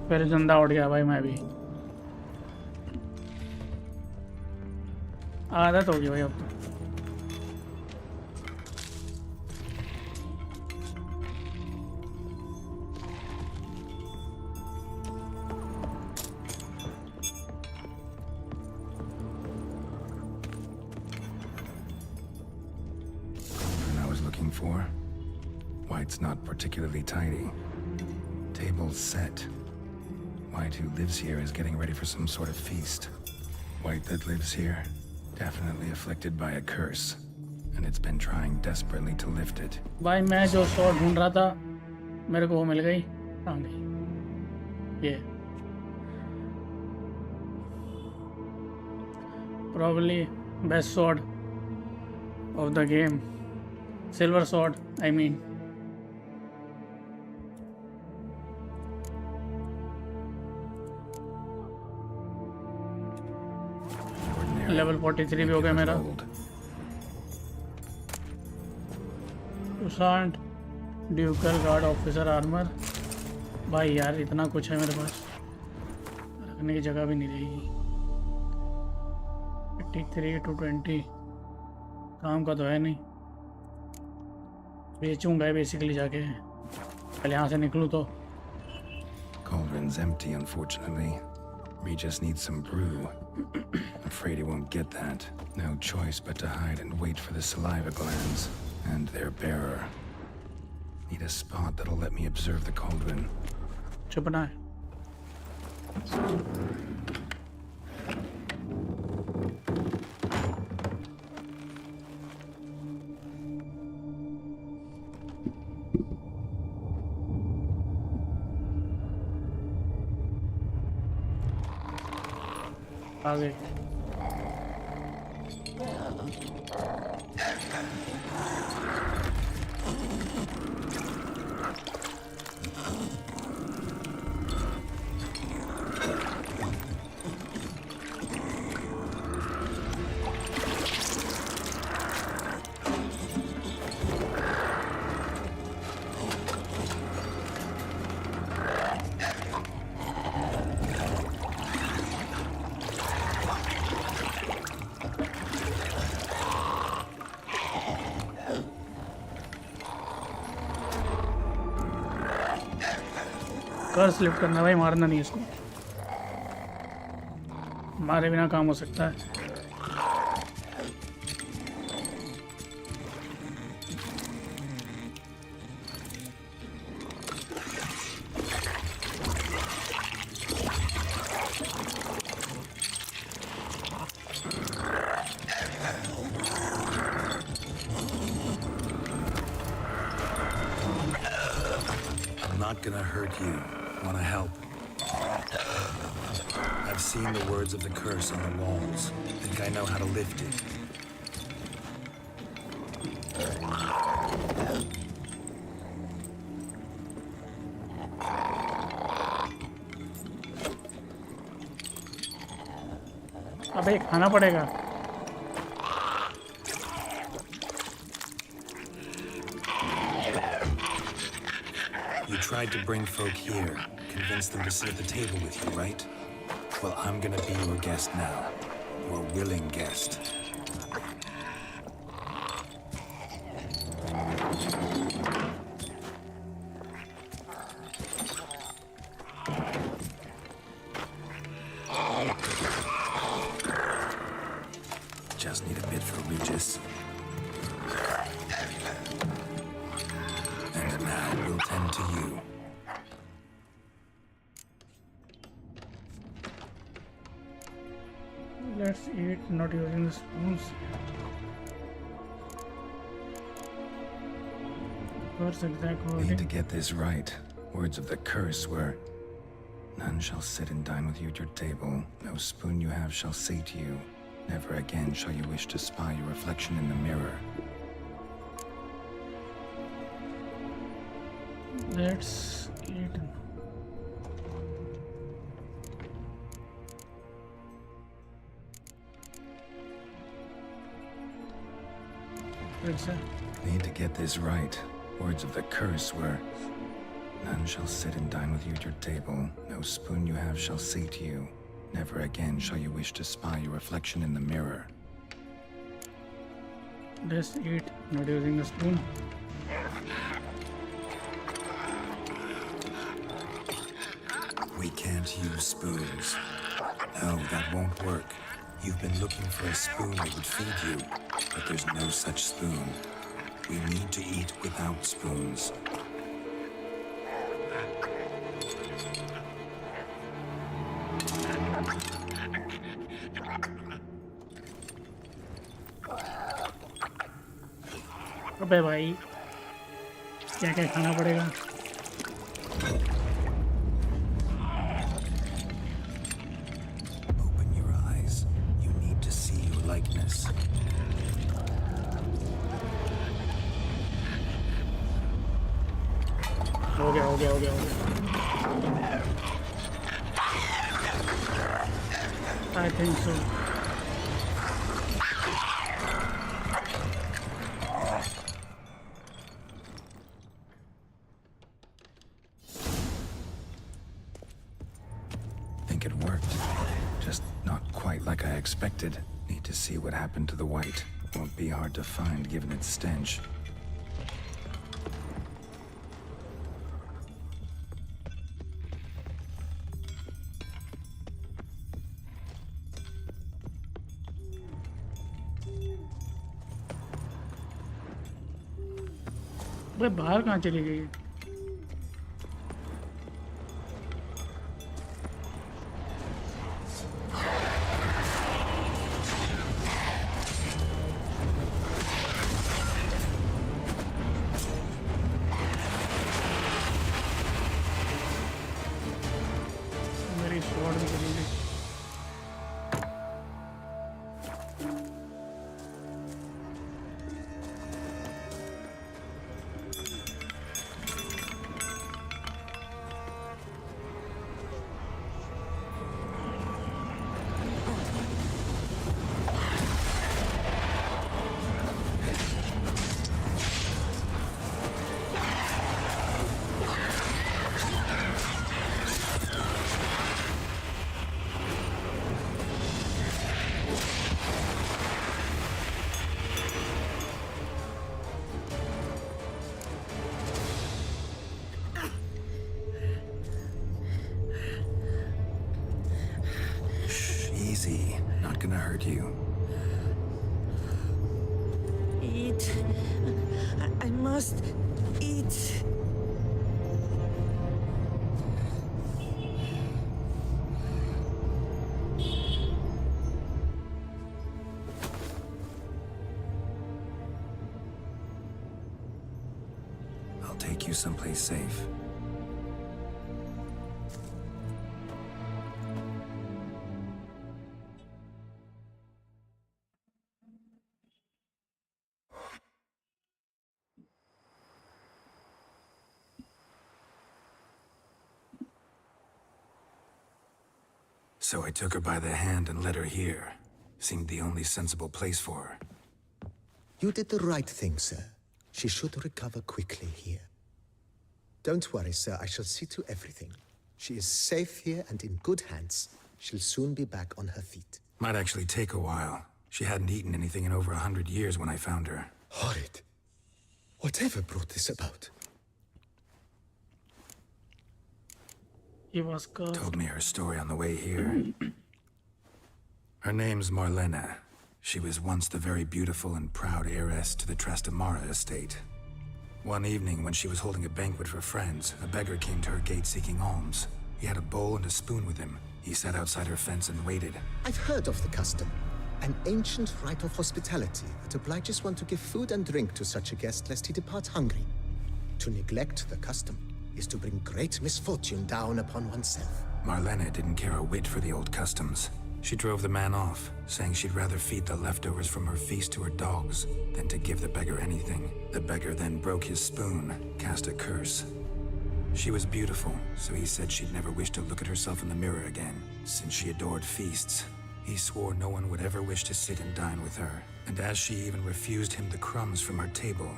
फिर जिंदा उठ गया भाई मैं भी आदत होगी भाई अब तो For. White's not particularly tidy. Table's set. White who lives here is getting ready for some sort of feast. White that lives here, definitely afflicted by a curse. And it's been trying desperately to lift it. भाई मैं जो sword ढूंढ रहा था मेरे को वो मिल गई कहाँ गई ये probably best sword of the game. Silver sword, I mean. Level 43 भी हो गया मेरा. Usant Ducal Guard Officer Armor. भाई यार इतना कुछ है मेरे पास रखने की जगह भी नहीं रहेगी. 83 to 20 काम का तो है नहीं. बेचूंगा बेसिकली जाके पहले यहाँ से निकलूँ तो. Cauldron's empty, unfortunately. We just need some brew. Afraid he won't get that. No choice but to hide and wait for the saliva glands and their bearer. Need a spot that'll let me observe the cauldron. छुपना है. आगे कर्स lift करना भाई, मारना नहीं इसको, मारे बिना काम हो सकता है। Not gonna hurt you. Wanna help? I've seen the words of the curse on the walls. Think I know how to lift it. अबे खाना पड़ेगा। You tried to bring folk here, convince them to sit at the table with you, right? Well, I'm gonna be your guest now. Your willing guest. Just need a bit for Regis. And now we'll tend to you. Let's eat not using the spoons. Curse exact wording. Need to get this right. Words of the curse were, none shall sit and dine with you at your table. No spoon you have shall say to you, never again shall you wish to spy your reflection in the mirror. Let's eat. Need to get this right. Words of the curse were, none shall sit and dine with you at your table. No spoon you have shall say to you, never again shall you wish to spy your reflection in the mirror. Let's eat not using the spoon. We can't use spoons. No, that won't work. You've been looking for a spoon that would feed you, but there's no such spoon. We need to eat without spoons. अबे भाई क्या क्या खाना पड़ेगा? Open your eyes. You need to see your likeness. हो गया हो गया हो गया हो गया। I think so. Think it worked. Just not quite like I expected. Need to see what happened to the white. Won't be hard to find given its stench. अबे बाहर कहाँ चली गई? मेरी स्वॉर्ड भी चली गई। hurt you. Eat. I must eat. I'll take you someplace safe. So I took her by the hand and led her here. Seemed the only sensible place for her. You did the right thing, sir. She should recover quickly here. Don't worry, sir. I shall see to everything. She is safe here and in good hands. She'll soon be back on her feet. Might actually take a while. She hadn't eaten anything in over 100 years when I found her. Horrid. Whatever brought this about? He was cursed. Told me her story on the way here. Her name's Marlena. She was once the very beautiful and proud heiress to the Trastamara estate. One evening, when she was holding a banquet for friends, a beggar came to her gate seeking alms. He had a bowl and a spoon with him. He sat outside her fence and waited. I've heard of the custom. An ancient rite of hospitality that obliges one to give food and drink to such a guest lest he depart hungry. To neglect the custom is to bring great misfortune down upon oneself. Marlena didn't care a whit for the old customs. She drove the man off, saying she'd rather feed the leftovers from her feast to her dogs than to give the beggar anything. The beggar then broke his spoon, cast a curse. She was beautiful, so he said she'd never wish to look at herself in the mirror again. Since she adored feasts, he swore no one would ever wish to sit and dine with her. And as she even refused him the crumbs from her table,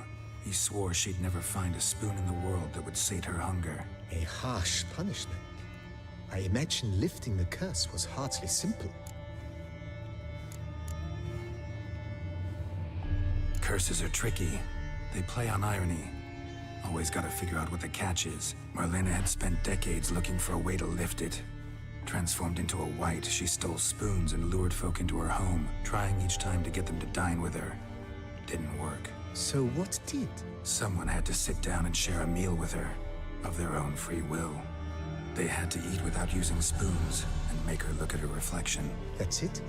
he swore she'd never find a spoon in the world that would sate her hunger. A harsh punishment. I imagine lifting the curse was hardly simple. Curses are tricky. They play on irony. Always gotta figure out what the catch is. Marlena had spent decades looking for a way to lift it. Transformed into a wight, she stole spoons and lured folk into her home, trying each time to get them to dine with her. Didn't work. So what did? Someone had to sit down and share a meal with her, of their own free will. They had to eat without using spoons, and make her look at her reflection. That's it?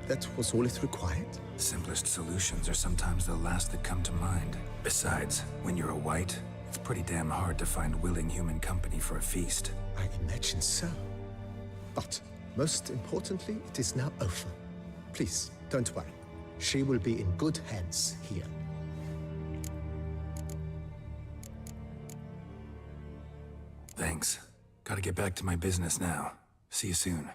That was all it required? Simplest solutions are sometimes the last that come to mind. Besides, when you're a wight, it's pretty damn hard to find willing human company for a feast. I imagine so. But, most importantly, it is now over. Please, don't worry. She will be in good hands here. Thanks. Gotta get back to my business now. See you soon.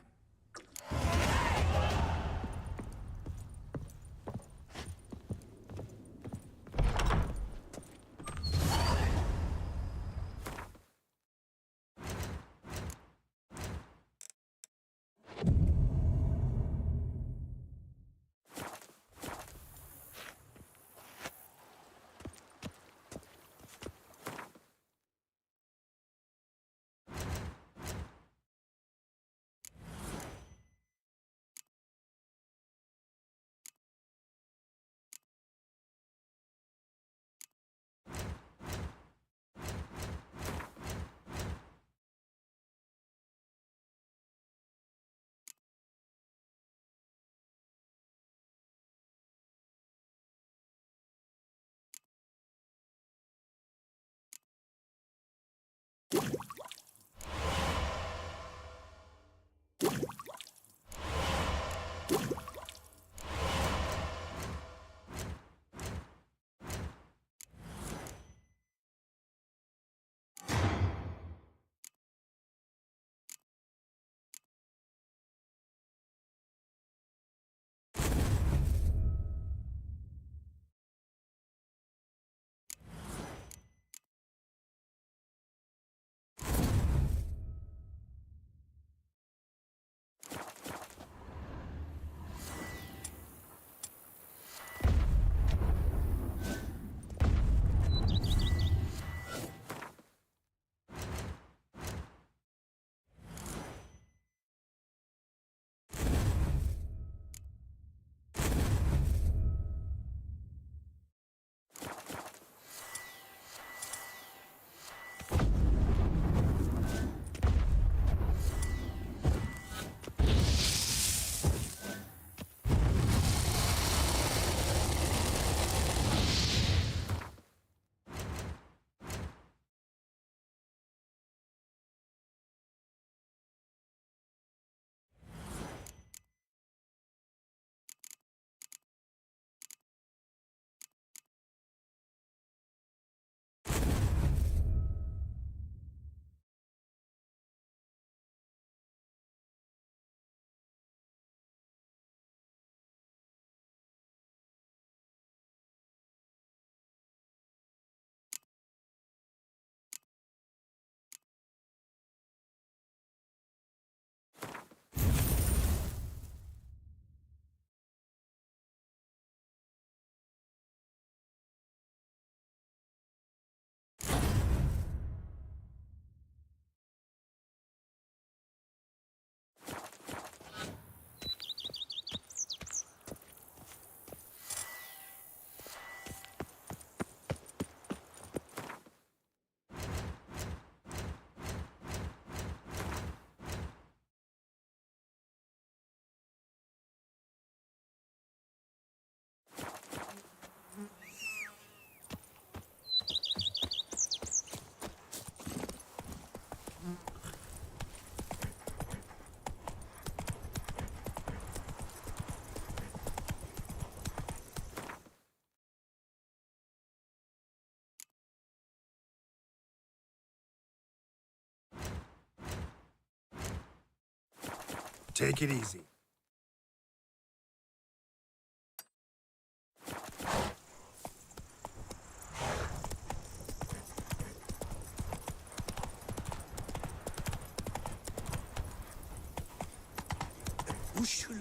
Take it easy.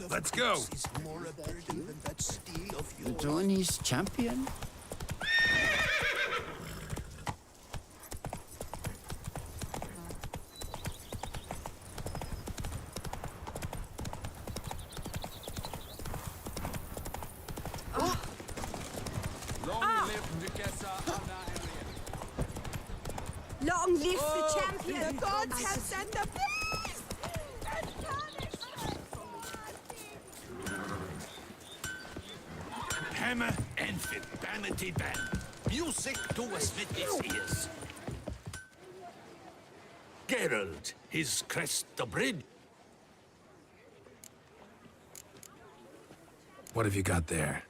Let's go. Tony's champion? Long live the champion! The gods have sent the beast! Hammer and fit, vanity band. Music to a smithy's ears. Geralt, his crest the bridge. What have you got there?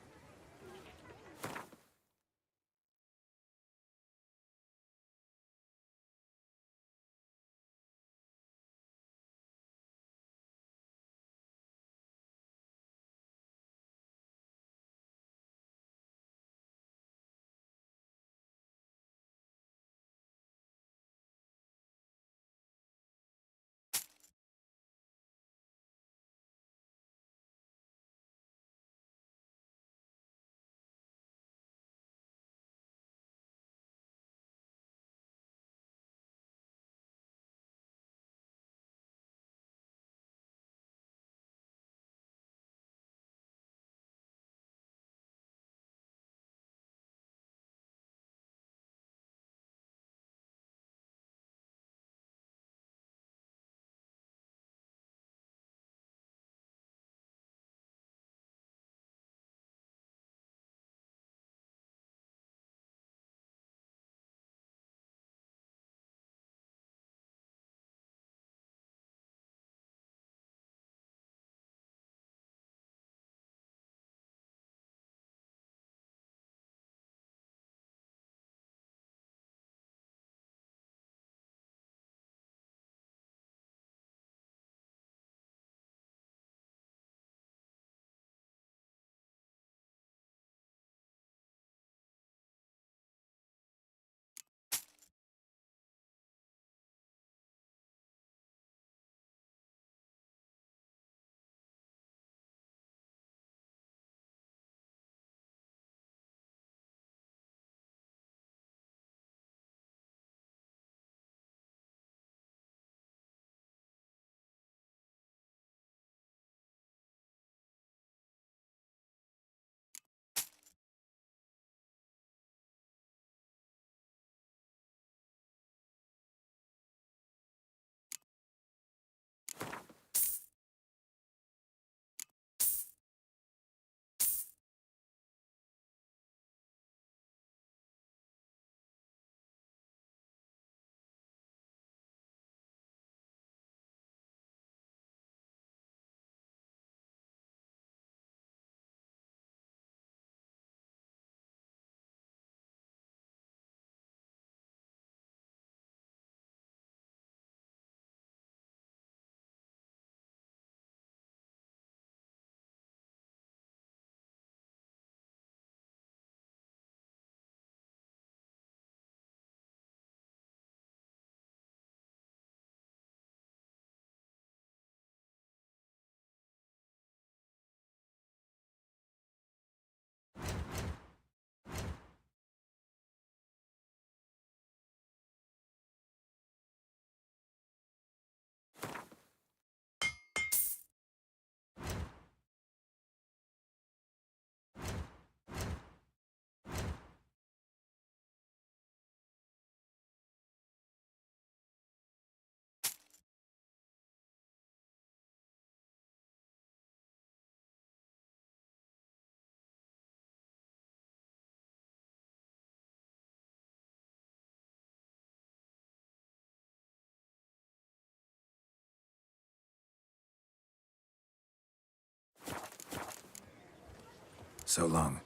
So long.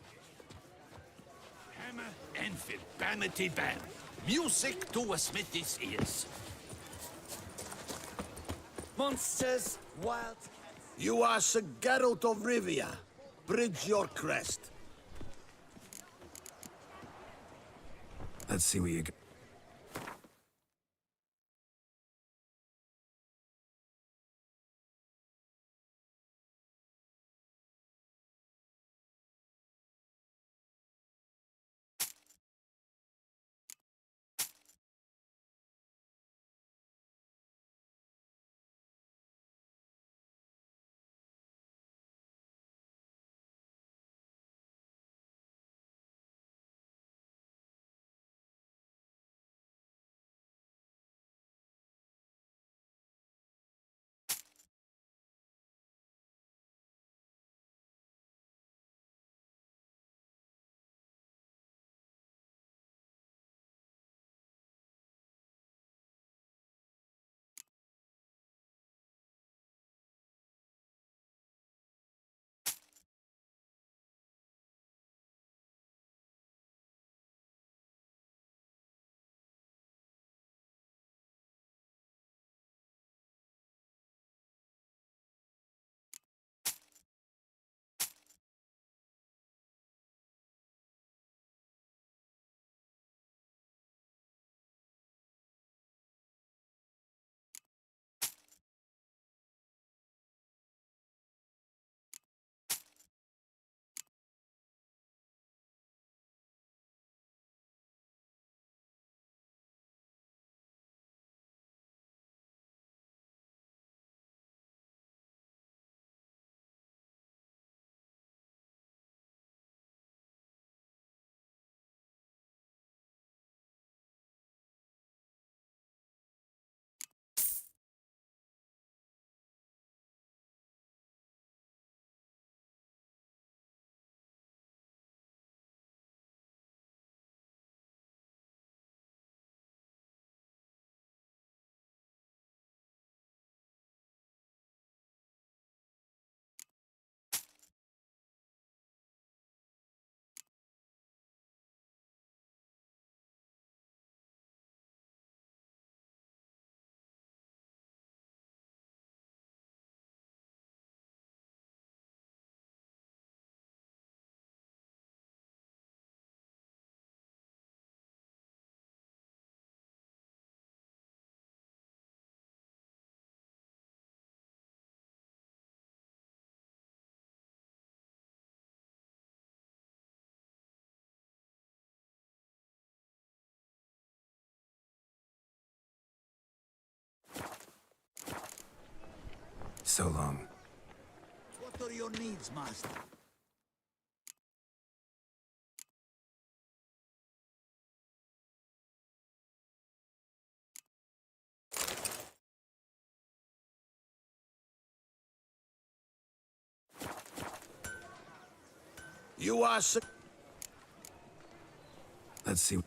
Hammer and fit, vanity band. Music to a smithy's ears. Monsters, wild You are Sir Geralt of Rivia. Bridge your crest. Let's see what you got. So long. What are your needs, master? You are Sir... Let's see.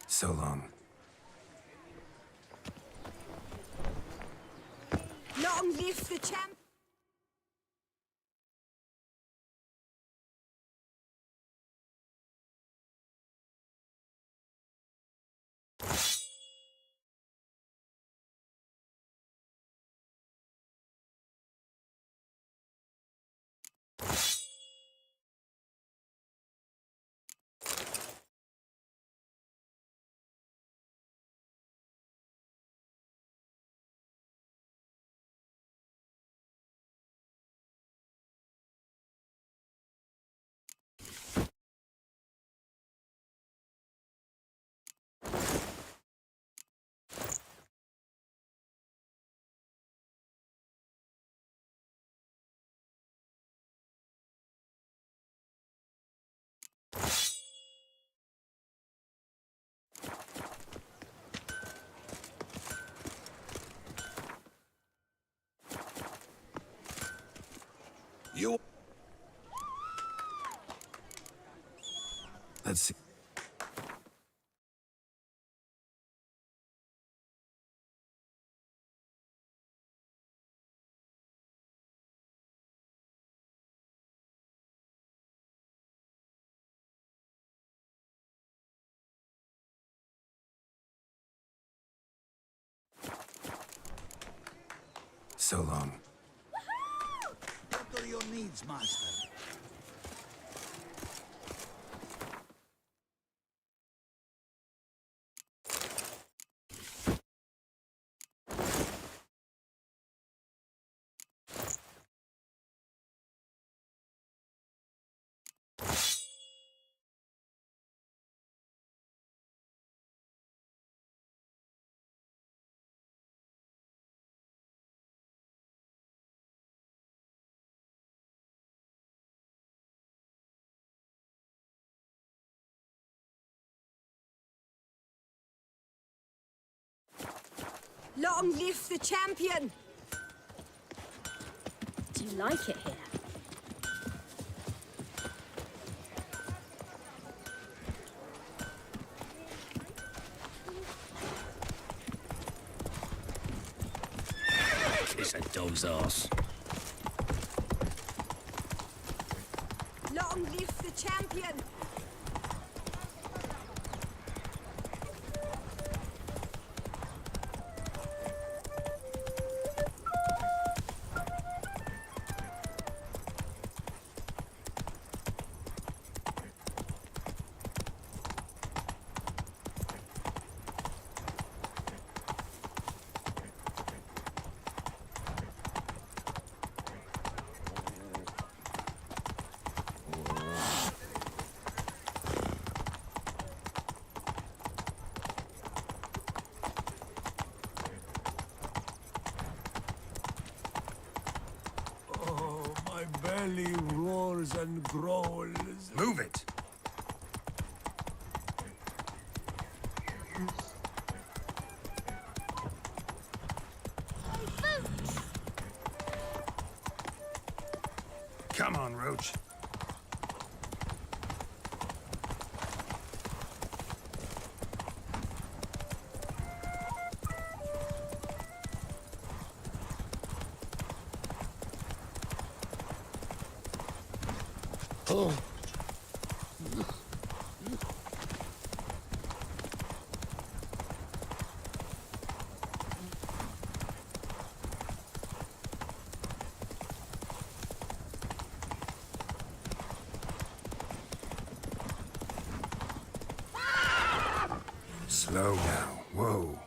So long. Long live the champ! You... Let's see. So long. What are your needs, master? Long live the champion! Do you like it here? Kiss a dog's ass. Long live the champion! Belly roars and growls. Move it! Come on, Roach. Oh. Slow now. Whoa.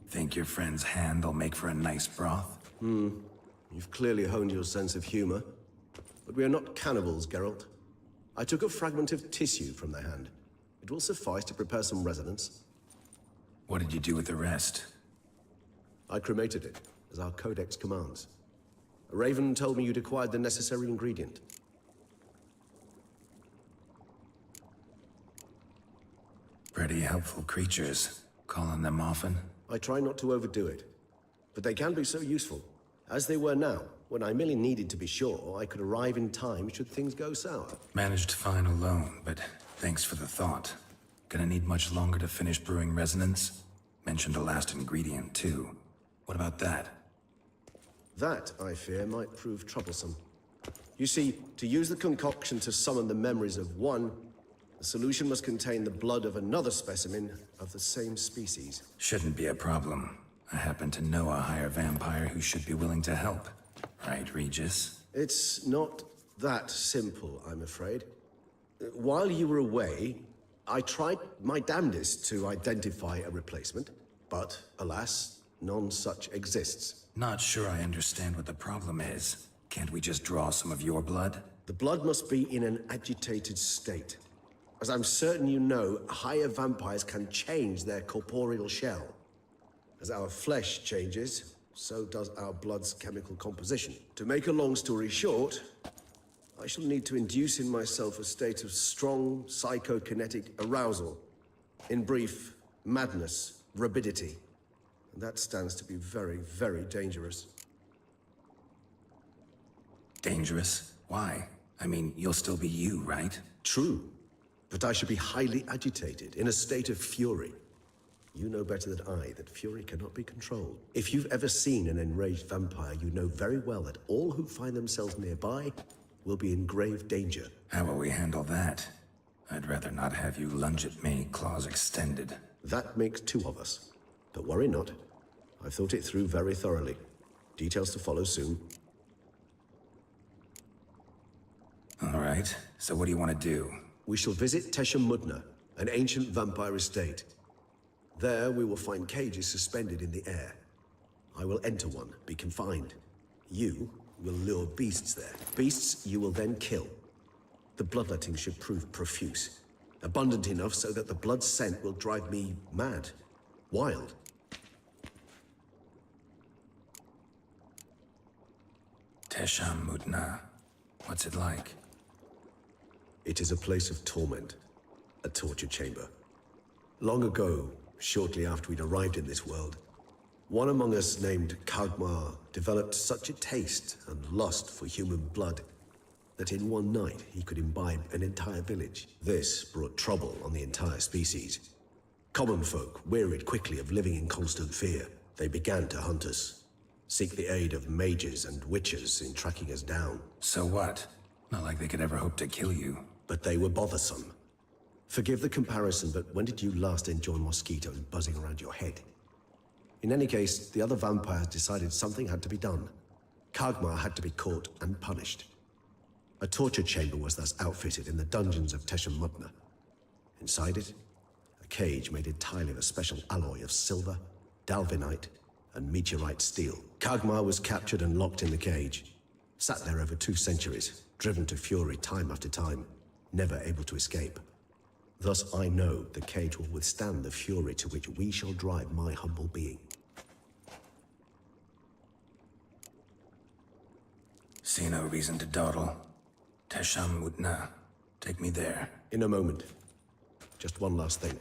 Think your friend's hand'll make for a nice broth? You've clearly honed your sense of humor. But we are not cannibals, Geralt. I took a fragment of tissue from their hand. It will suffice to prepare some resonance. What did you do with the rest? I cremated it, as our codex commands. A raven told me you'd acquired the necessary ingredient. Pretty helpful creatures. Calling them often? I try not to overdo it, but they can be so useful, as they were now, when I merely needed to be sure I could arrive in time should things go sour. Managed fine alone, but thanks for the thought. Gonna need much longer to finish brewing resonance? Mentioned the last ingredient, too. What about that? That, I fear, might prove troublesome. You see, to use the concoction to summon the memories of one, the solution must contain the blood of another specimen of the same species. Shouldn't be a problem. I happen to know a higher vampire who should be willing to help. Right, Regis? It's not that simple, I'm afraid. While you were away, I tried my damnedest to identify a replacement, but alas, none such exists. Not sure I understand what the problem is. Can't we just draw some of your blood? The blood must be in an agitated state. As I'm certain you know, higher vampires can change their corporeal shell. As our flesh changes, so does our blood's chemical composition. To make a long story short, I shall need to induce in myself a state of strong psychokinetic arousal. In brief, madness, rabidity. And that stands to be very, very dangerous. Dangerous? Why? I mean, you'll still be you, right? True. But I should be highly agitated, in a state of fury. You know better than I that fury cannot be controlled. If you've ever seen an enraged vampire, you know very well that all who find themselves nearby will be in grave danger. How will we handle that? I'd rather not have you lunge at me, claws extended. That makes two of us. But worry not. I've thought it through very thoroughly. Details to follow soon. All right, so what do you want to do? We shall visit Teshem Mudna, an ancient vampire estate. There we will find cages suspended in the air. I will enter one, be confined. You will lure beasts there. Beasts you will then kill. The bloodletting should prove profuse. Abundant enough so that the blood scent will drive me mad. Wild. Teshem Mudna. What's it like? It is a place of torment. A torture chamber. Long ago, shortly after we'd arrived in this world, one among us named Kagmar developed such a taste and lust for human blood that in one night he could imbibe an entire village. This brought trouble on the entire species. Common folk wearied quickly of living in constant fear. They began to hunt us, seek the aid of mages and witches in tracking us down. So what? Not like they could ever hope to kill you. But they were bothersome. Forgive the comparison, but when did you last enjoy mosquitoes buzzing around your head? In any case, the other vampires decided something had to be done. Kagmar had to be caught and punished. A torture chamber was thus outfitted in the dungeons of Teshem Mudna. Inside it, a cage made entirely of a special alloy of silver, dalvinite, and meteorite steel. Kagmar was captured and locked in the cage. Sat there over 2 centuries, driven to fury time after time, never able to escape. Thus I know the cage will withstand the fury to which we shall drive my humble being. See no reason to dawdle. Teshem Mudna. Take me there. In a moment. Just one last thing.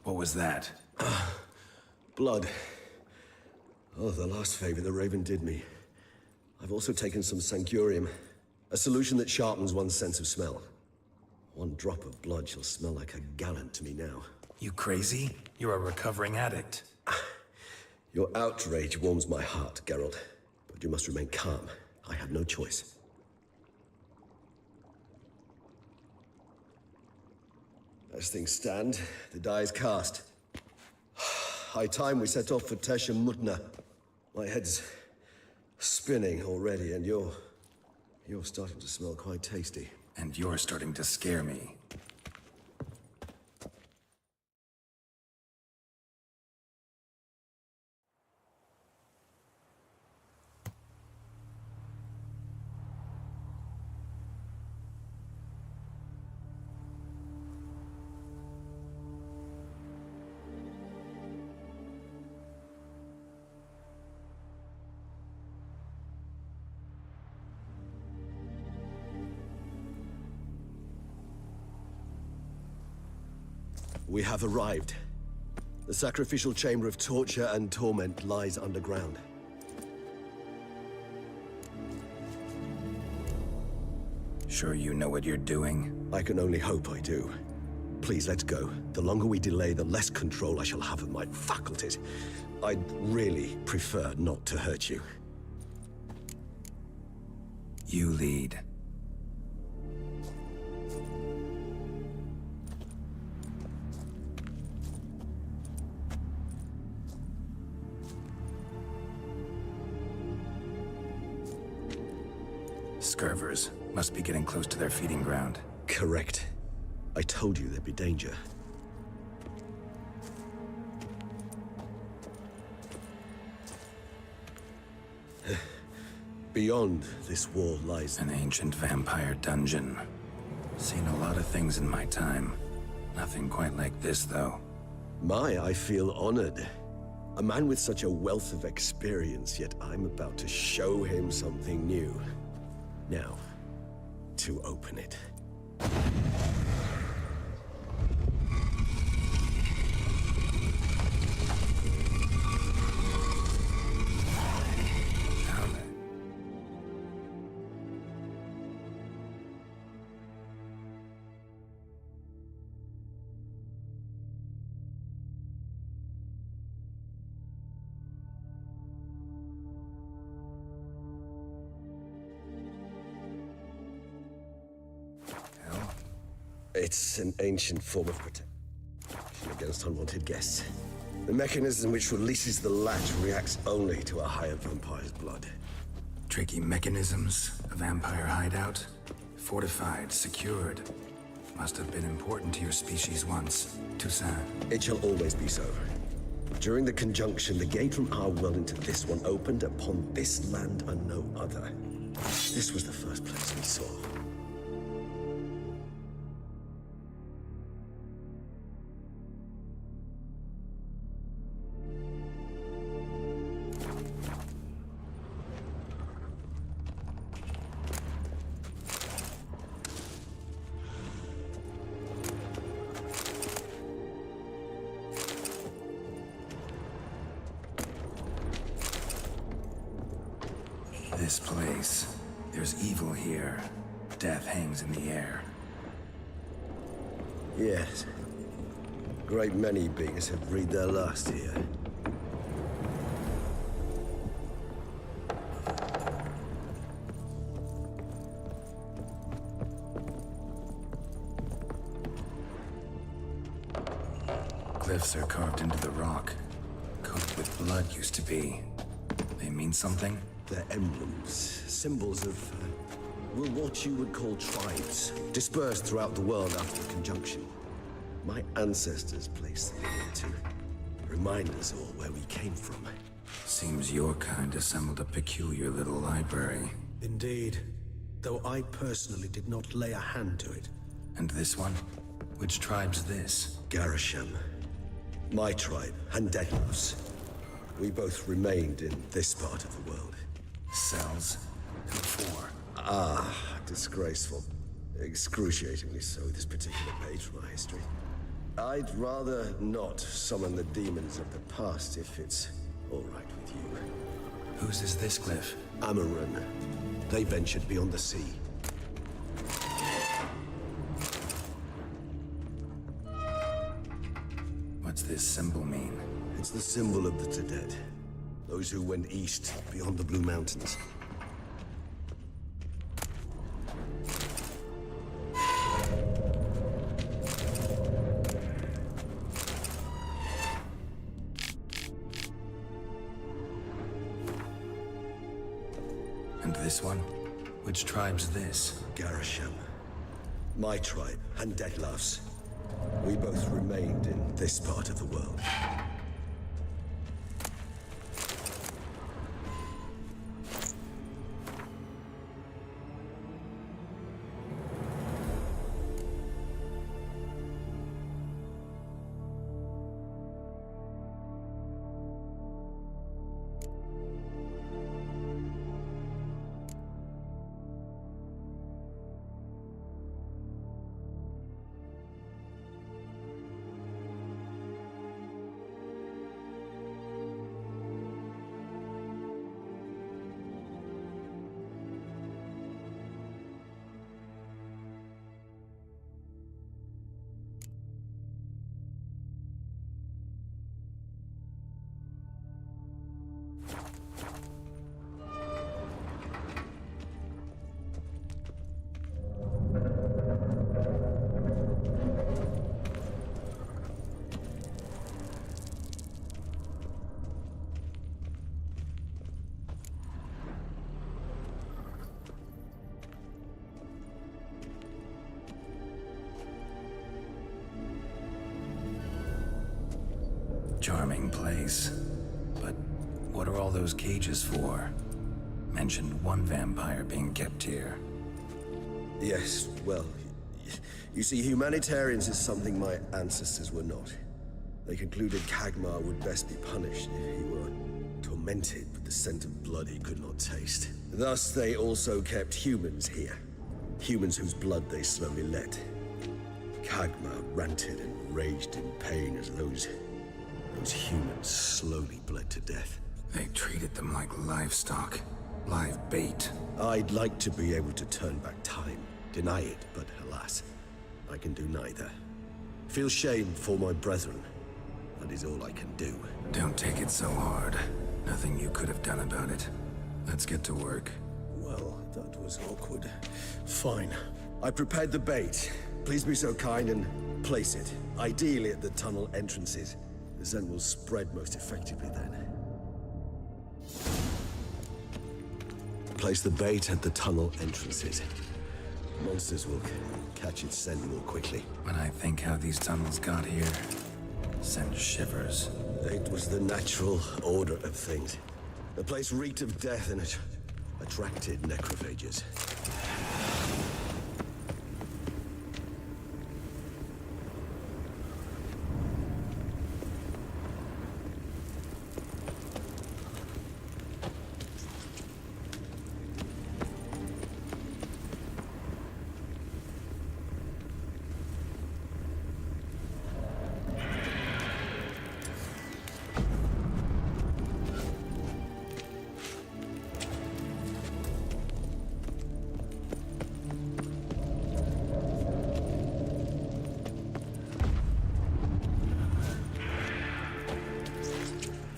What was that? Blood. Oh, the last favor the Raven did me. I've also taken some Sancurium, a solution that sharpens one's sense of smell. One drop of blood shall smell like a gallon to me now. You crazy? You're a recovering addict. Your outrage warms my heart, Geralt. But you must remain calm. I have no choice. As things stand, the die is cast. High time we set off for Teshem Mudna. My head's spinning already, and you're starting to smell quite tasty. And you're starting to scare me. We have arrived. The sacrificial chamber of torture and torment lies underground. Sure you know what you're doing? I can only hope I do. Please, let's go. The longer we delay, the less control I shall have of my faculties. I'd really prefer not to hurt you. You lead. Scurvers. Must be getting close to their feeding ground. Correct. I told you there'd be danger. Beyond this wall lies an ancient vampire dungeon. Seen a lot of things in my time. Nothing quite like this, though. I feel honored. A man with such a wealth of experience, yet I'm about to show him something new. Now, to open it. It's an ancient form of protection against unwanted guests. The mechanism which releases the latch reacts only to a higher vampire's blood. Tricky mechanisms, a vampire hideout, fortified, secured. Must have been important to your species once, Toussaint. It shall always be so. During the conjunction, the gate from our world into this one opened upon this land and no other. This was the first place we saw. This place. There's evil here. Death hangs in the air. Yes. Great many beings have breathed their last here. Glyphs are carved into the rock. Coated with blood used to be. They mean something? They're emblems, symbols of, what you would call tribes, dispersed throughout the world after the conjunction. My ancestors placed them here to remind us all where we came from. Seems your kind assembled a peculiar little library. Indeed, though I personally did not lay a hand to it. And this one? Which tribe's this? Garisham. My tribe, and Deadloves. We both remained in this part of the world. Cells? Who for? Ah, disgraceful. Excruciatingly so, this particular page from our history. I'd rather not summon the demons of the past if it's all right with you. Whose is this glyph? Amaran. They ventured beyond the sea. What's this symbol mean? It's the symbol of the Dead. Those who went east, beyond the Blue Mountains. And this one? Which tribe's this? Garisham. My tribe, and Deadloves. We both remained in this part of the world. Charming place. But what are all those cages for? Mentioned one vampire being kept here. Yes, well, you see, humanitarians is something my ancestors were not. They concluded Kagmar would best be punished if he were tormented with the scent of blood he could not taste. Thus, they also kept humans here. Humans whose blood they slowly let. Kagmar ranted and raged in pain as those humans slowly bled to death. They treated them like livestock. Live bait. I'd like to be able to turn back time. Deny it, but alas, I can do neither. Feel shame for my brethren. That is all I can do. Don't take it so hard. Nothing you could have done about it. Let's get to work. Well, that was awkward. Fine. I prepared the bait. Please be so kind and place it. Ideally at the tunnel entrances. The scent will spread most effectively then. Place the bait at the tunnel entrances. Monsters will catch its scent more quickly. When I think how these tunnels got here, send shivers. It was the natural order of things. The place reeked of death and it attracted necrophages.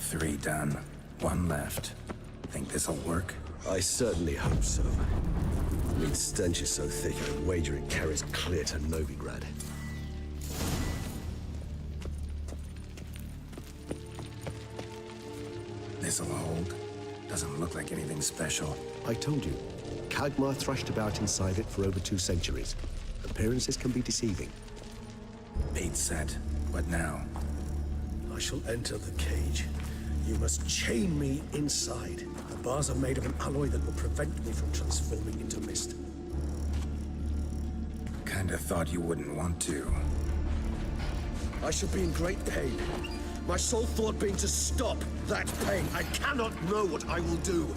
Three done. One left. Think this'll work? I certainly hope so. I mean, stench is so thick, I'd wager it carries clear to Novigrad. This'll hold. Doesn't look like anything special. I told you, Kagmar thrashed about inside it for over 2 centuries. Appearances can be deceiving. Bait set. What now? I shall enter the cage. You must chain me inside. The bars are made of an alloy that will prevent me from transforming into mist. Kinda thought you wouldn't want to. I should be in great pain. My sole thought being to stop that pain. I cannot know what I will do.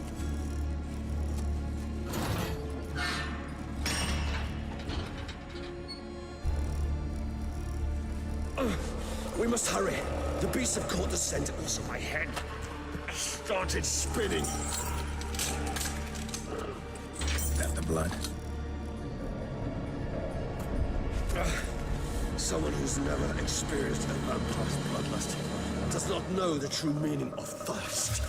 We must hurry. The beasts have caught the scent, also my head started spinning. That the blood? Someone who's never experienced a vampire's bloodlust does not know the true meaning of thirst.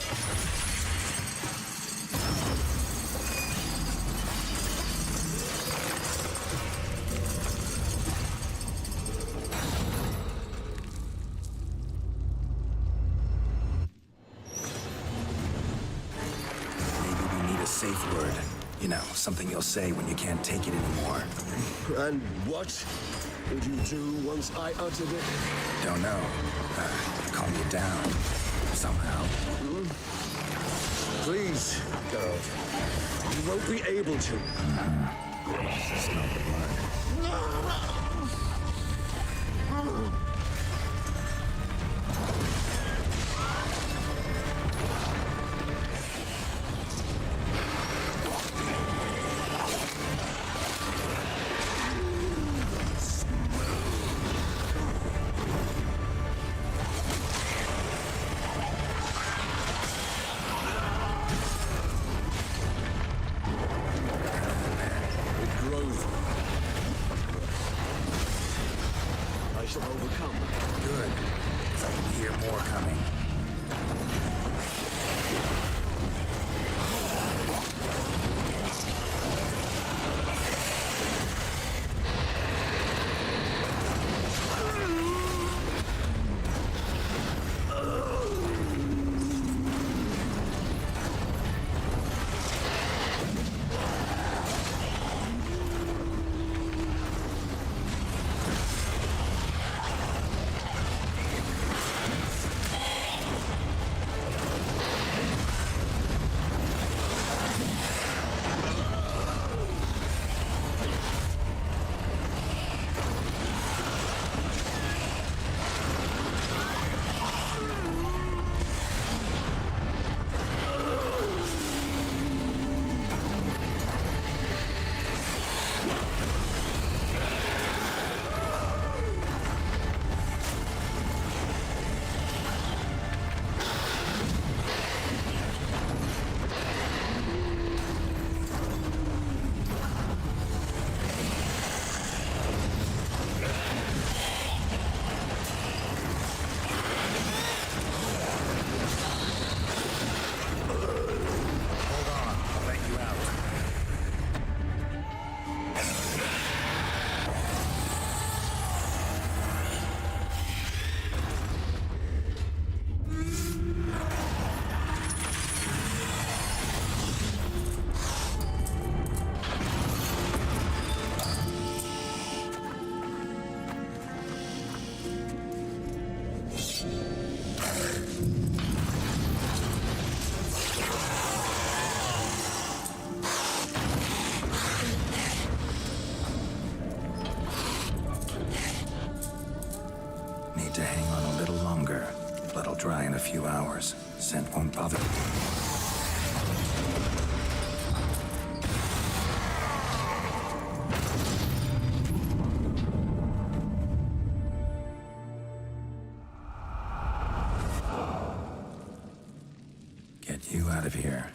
Safe word. You know, something you'll say when you can't take it anymore. And what would you do once I uttered it? Don't know. Calm you down. Somehow. Please, girl. You won't be able to. Smell the blood. That'll dry in a few hours. Scent won't bother. Get you out of here.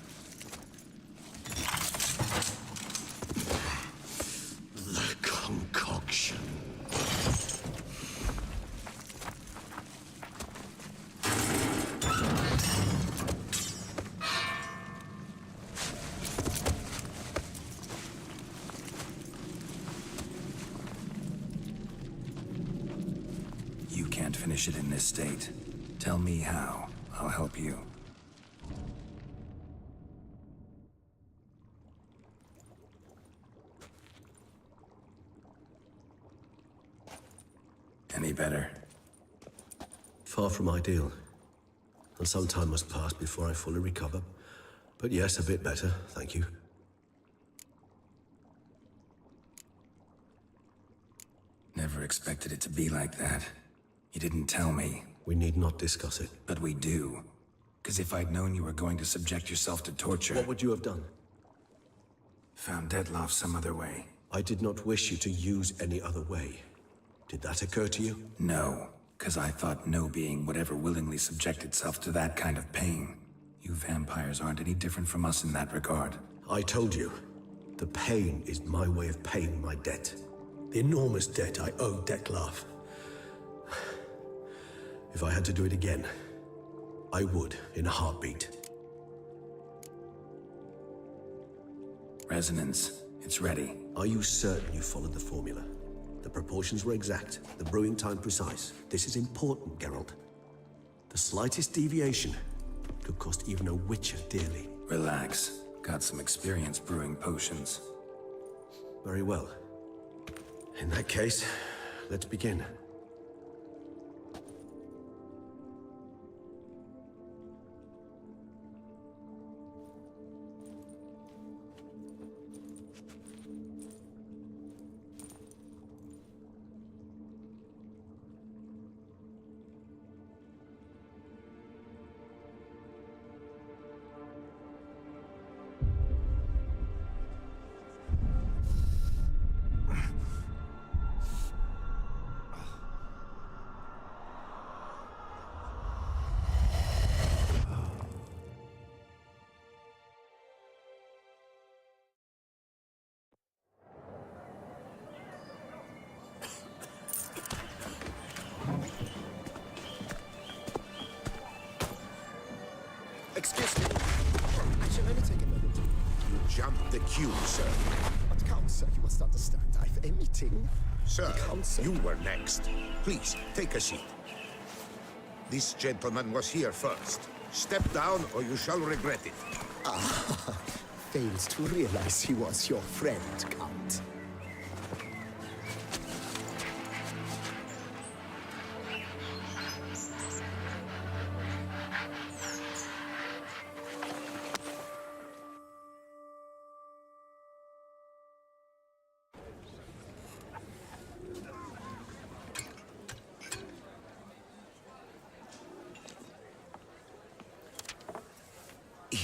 The concoction. You can't finish it in this state. Tell me how. I'll help you. Any better? Far from ideal. And some time must pass before I fully recover. But yes, a bit better, thank you. Never expected it to be like that. You didn't tell me. We need not discuss it. But we do. Because if I'd known you were going to subject yourself to torture... What would you have done? Found Dettlaff some other way. I did not wish you to use any other way. Did that occur to you? No, because I thought no being would ever willingly subject itself to that kind of pain. You vampires aren't any different from us in that regard. I told you, the pain is my way of paying my debt. The enormous debt I owe Dettlaff. If I had to do it again, I would in a heartbeat. Resonance. It's ready. Are you certain you followed the formula? The proportions were exact, the brewing time precise. This is important, Geralt. The slightest deviation could cost even a witcher dearly. Relax. Got some experience brewing potions. Very well. In that case, let's begin. Excuse me. I shall only take a moment. You jumped the queue, sir. But Count, sir, you must understand. I've a meeting. Sir, Count, sir. you were next. Please, take a seat. This gentleman was here first. Step down or you shall regret it. Ah, fails to realize he was your friend, Count.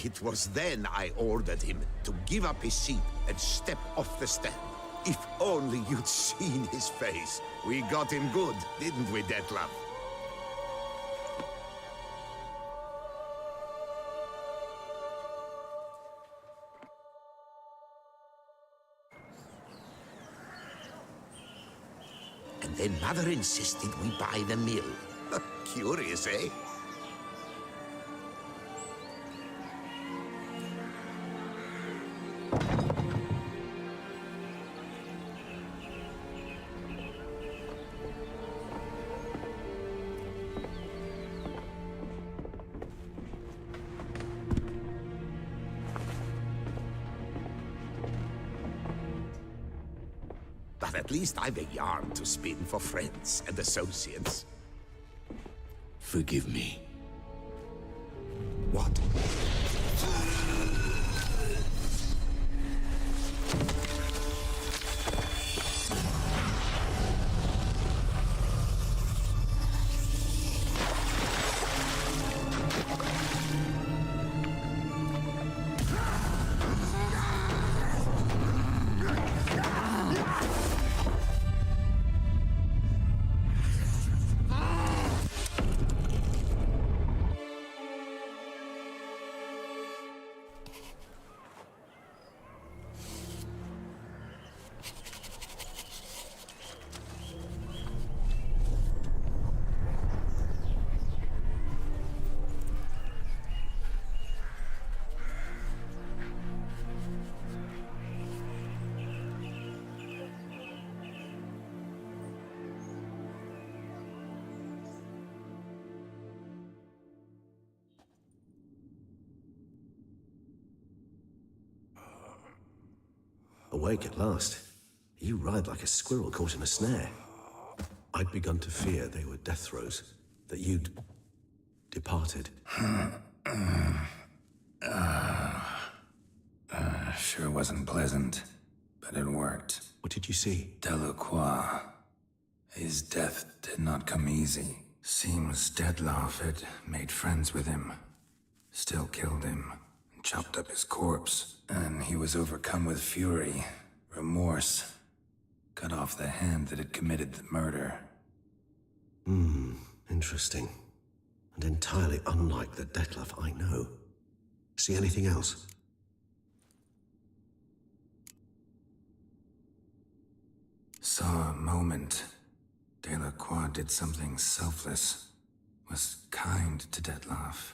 It was then I ordered him to give up his seat and step off the stand. If only you'd seen his face. We got him good, didn't we, Dettlaff? And then Mother insisted we buy the mill. Curious, eh? But at least I've a yarn to spin for friends and associates. Forgive me. What? awake at last. You ride like a squirrel caught in a snare. I'd begun to fear they were death throes, that you'd departed. Sure wasn't pleasant, but it worked. What did you see? Delacroix. His death did not come easy. Seems Dettlaff had made friends with him. Still killed him, and chopped up his corpse. And he was overcome with fury, remorse. Cut off the hand that had committed the murder. Interesting. And entirely unlike the Dettlaff I know. See anything else? Saw a moment. Delacroix did something selfless. Was kind to Dettlaff.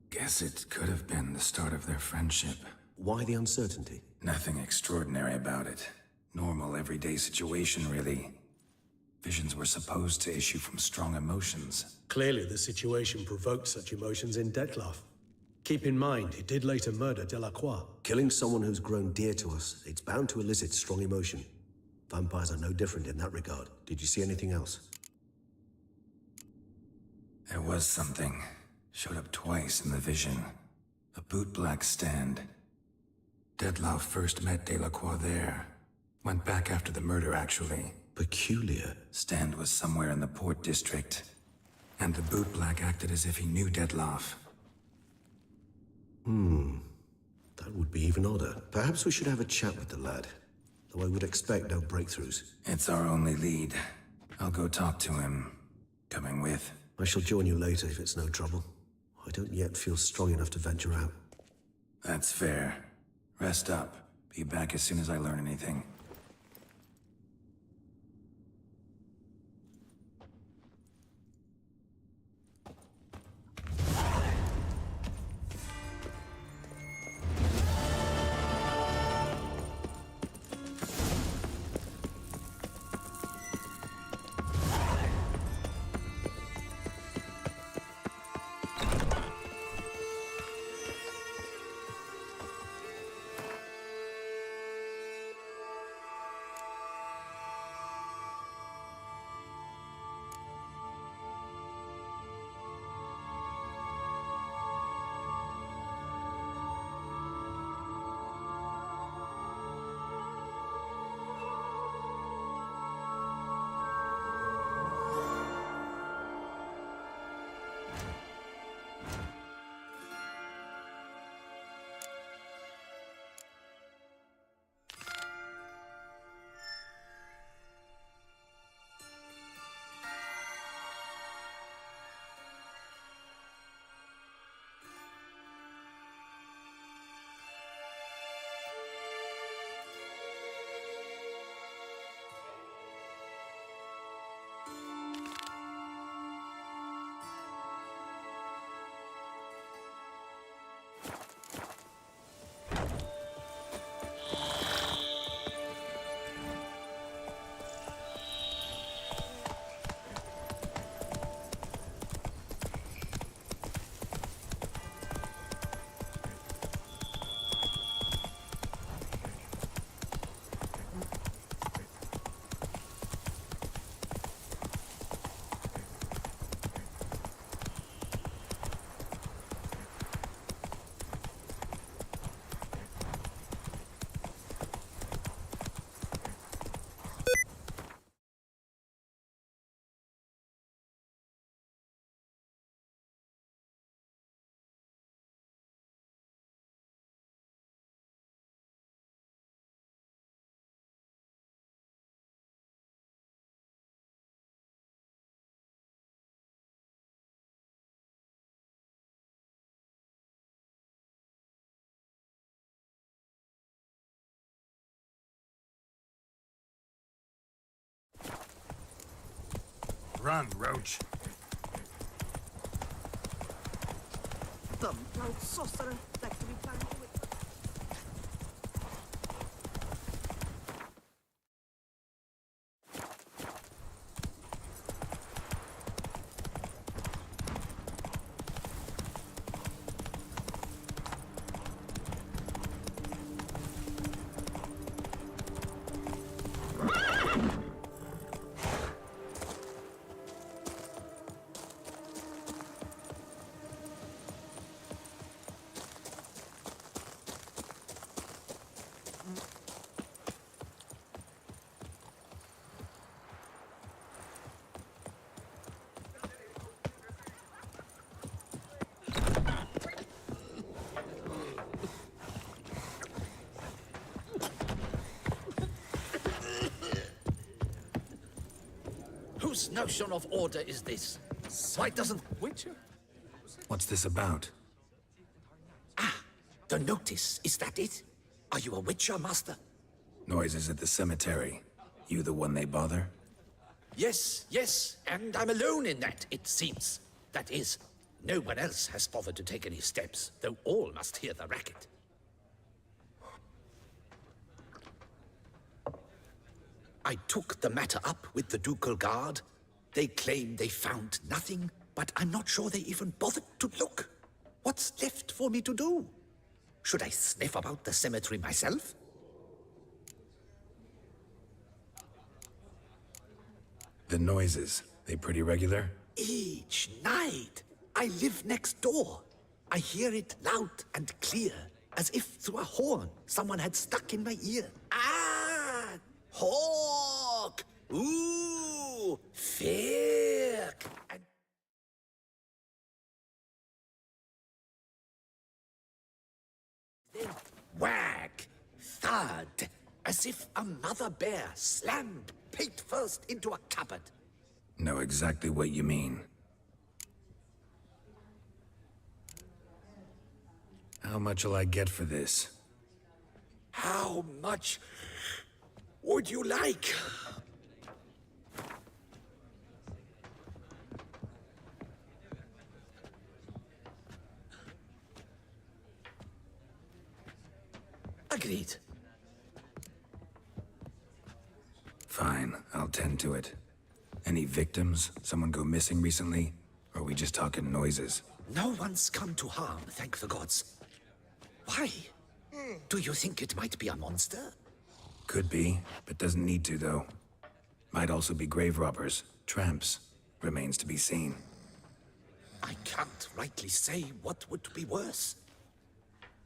Guess it could have been the start of their friendship. Why the uncertainty? Nothing extraordinary about it. Normal, everyday situation, really. Visions were supposed to issue from strong emotions. Clearly the situation provoked such emotions in Dettlaff. Keep in mind, he did later murder Delacroix. Killing someone who's grown dear to us, it's bound to elicit strong emotion. Vampires are no different in that regard. Did you see anything else? There was something. Showed up twice in the vision. A bootblack stand. Dettlaff first met Delacroix there. Went back after the murder, actually. Peculiar. Stand was somewhere in the Port District. And the bootblack acted as if he knew Dettlaff. That would be even odder. Perhaps we should have a chat with the lad. Though I would expect no breakthroughs. It's our only lead. I'll go talk to him. Coming with? I shall join you later if it's no trouble. I don't yet feel strong enough to venture out. That's fair. Rest up. Be back as soon as I learn anything. Run, Roach. notion of order is this? Why doesn't Witcher? What's this about? The notice, is that it? Are you a Witcher, Master? Noises at the cemetery. You the one they bother? Yes, yes, and I'm alone in that, it seems. That is, no one else has bothered to take any steps, though all must hear the racket. I took the matter up with the Ducal Guard. They claim they found nothing, but I'm not sure they even bothered to look. What's left for me to do? Should I sniff about the cemetery myself? The noises, they pretty regular? Each night. I live next door. I hear it loud and clear, as if through a horn someone had stuck in my ear. Ah! Hawk! Ooh! Fair! And then whack! Thud! As if a mother bear slammed pate first into a cupboard. Know exactly what you mean. How much will I get for this? How much would you like? Agreed. Fine, I'll tend to it. Any victims? Someone go missing recently? Or are we just talking noises? No one's come to harm, thank the gods. Why? Do you think it might be a monster? Could be, but doesn't need to, though. Might also be grave robbers, tramps. Remains to be seen. I can't rightly say what would be worse.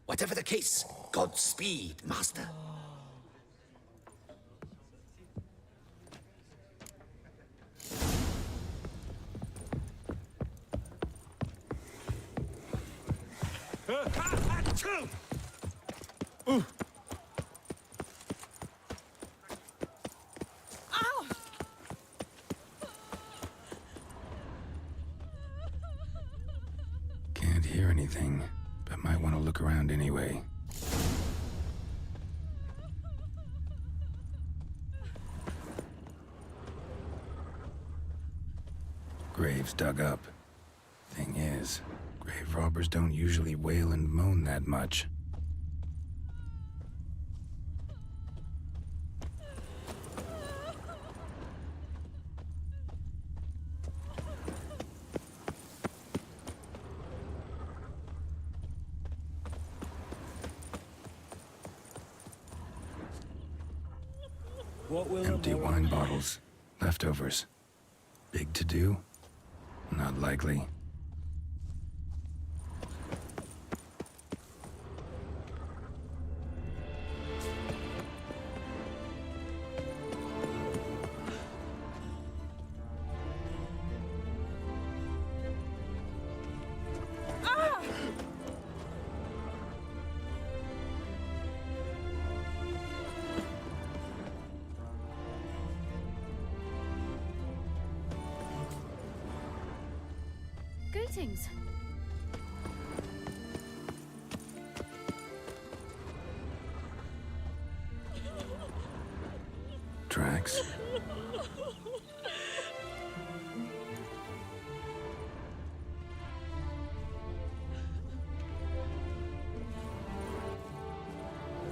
Whatever the case, Godspeed, Master. Can't hear anything, but might want to look around anyway. Graves dug up. Thing is, grave robbers don't usually wail and moan that much. Empty wine bottles. Leftovers. Big to do? Not likely. Greetings. Tracks?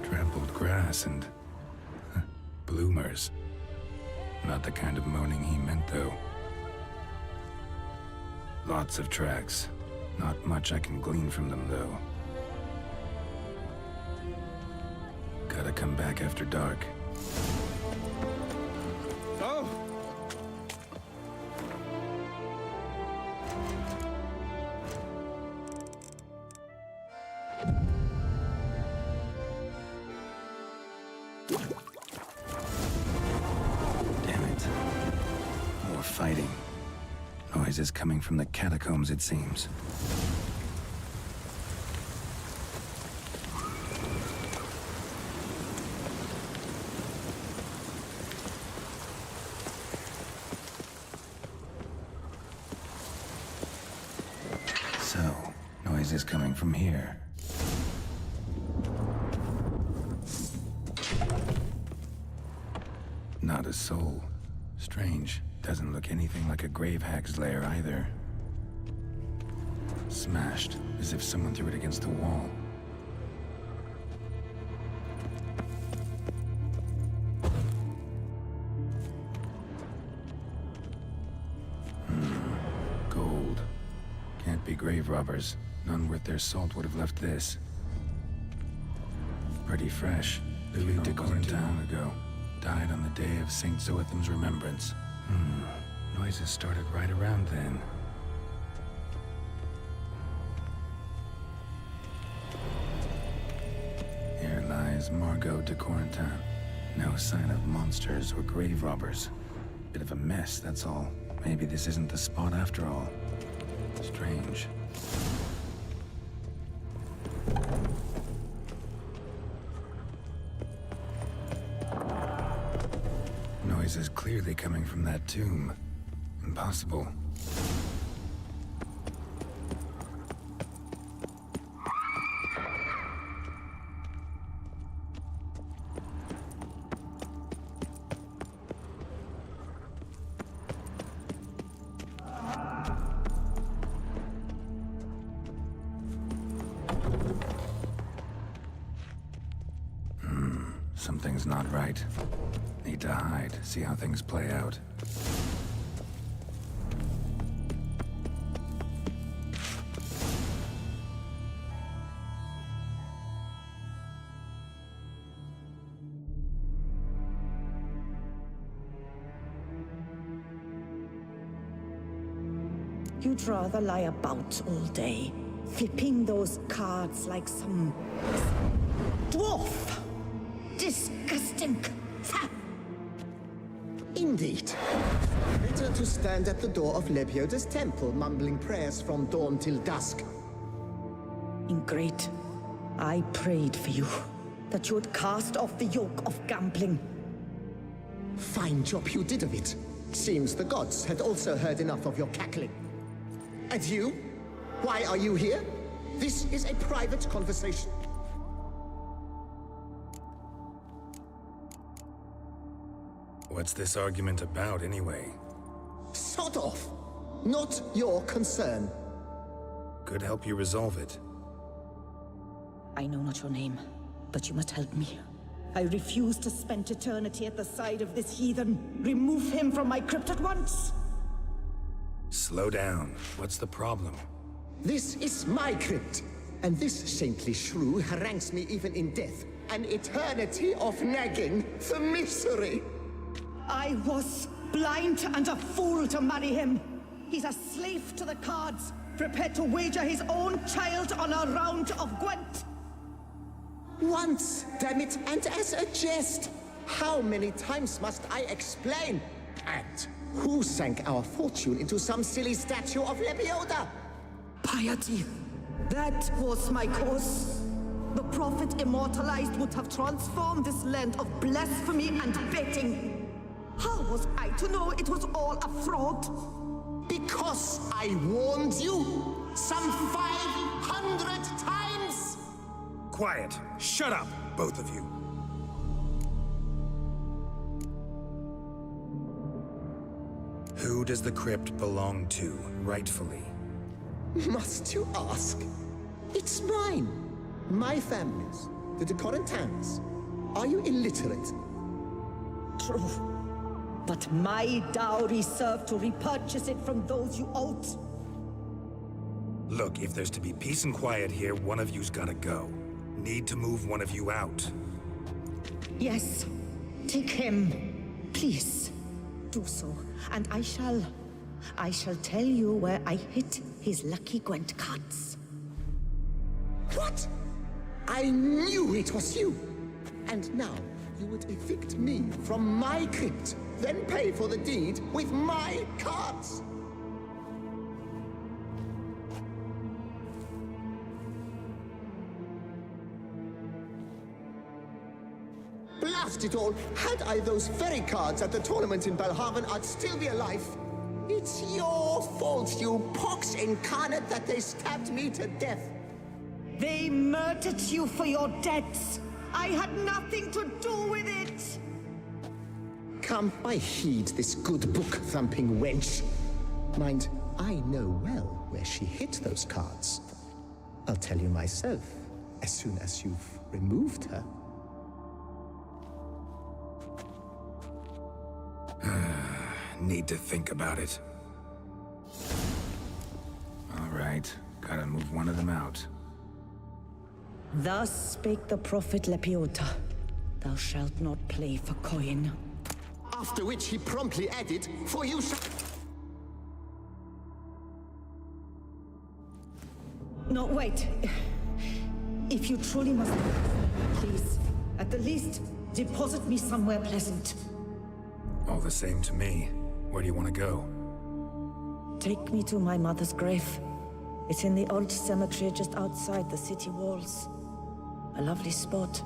Trampled grass and bloomers. Not the kind of moaning he meant, though. Lots of tracks. Not much I can glean from them, though. Gotta come back after dark. Oh! Damn it. More fighting. Noises coming from the catacombs, it seems. So, noise is coming from here. Not a soul. Strange. Doesn't look anything like a grave hag's lair either. Smashed, as if someone threw it against the wall. Gold. Can't be grave robbers. None worth their salt would have left this. Pretty fresh. Louis de Corentin ago. Died on the day of Saint Zoetham's remembrance. Noises started right around then. Here lies Margot de Corentin. No sign of monsters or grave robbers. Bit of a mess, that's all. Maybe this isn't the spot after all. Strange. Noise is clearly coming from that tomb. Impossible. Something's not right. Need to hide, see how things play out. You'd rather lie about all day, flipping those cards like some dwarf. Disgusting. Indeed. Better to stand at the door of Lebioda's temple, mumbling prayers from dawn till dusk. Ingrate. I prayed for you, that you would cast off the yoke of gambling. Fine job you did of it. Seems the gods had also heard enough of your cackling. And you? Why are you here? This is a private conversation. What's this argument about, anyway? Sod off! Not your concern. Could help you resolve it. I know not your name, but you must help me. I refuse to spend eternity at the side of this heathen. Remove him from my crypt at once! Slow down. What's the problem? This is my crypt, and this saintly shrew harangues me even in death. An eternity of nagging, the misery! I was blind and a fool to marry him. He's a slave to the cards, prepared to wager his own child on a round of Gwent. Once, damn it, and as a jest. How many times must I explain? And who sank our fortune into some silly statue of Lebioda? Piety. That was my cause. The prophet immortalized would have transformed this land of blasphemy and betting. How was I to know it was all a fraud? Because I warned you some 500 times! Quiet. Shut up, both of you. Who does the crypt belong to, rightfully? Must you ask? It's mine. My family's. The de Corentins. Are you illiterate? True. But my dowry served to repurchase it from those you owed. Look, if there's to be peace and quiet here, one of you's gotta go. Need to move one of you out. Yes. Take him. Please. Do so. And I shall tell you where I hid his lucky Gwent cards. What? I knew it was you! And now, you would evict me from my crypt, then pay for the deed with my cards! Blast it all! Had I those very cards at the tournament in Belhaven, I'd still be alive. It It's your fault, you pox incarnate, that they stabbed me to death. They murdered you for your debts. I had nothing to do with it. Come, I heed this good book-thumping wench. Mind, I know well where she hid those cards. I'll tell you myself, as soon as you've removed her. Need to think about it. All right, gotta move one of them out. Thus spake the prophet Lepiota. Thou shalt not play for coin. After which he promptly added, for you shall... No, wait. If you truly must, please, at the least, deposit me somewhere pleasant. All the same to me. Where do you want to go? Take me to my mother's grave. It's in the old cemetery just outside the city walls. A lovely spot,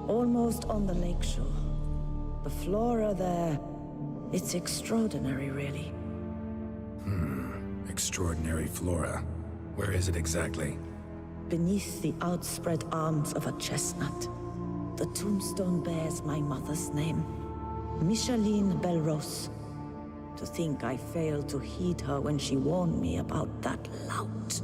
almost on the lakeshore. The flora there, it's extraordinary, really. Extraordinary flora. Where is it exactly? Beneath the outspread arms of a chestnut, the tombstone bears my mother's name, Micheline Belrose. To think I failed to heed her when she warned me about that lout.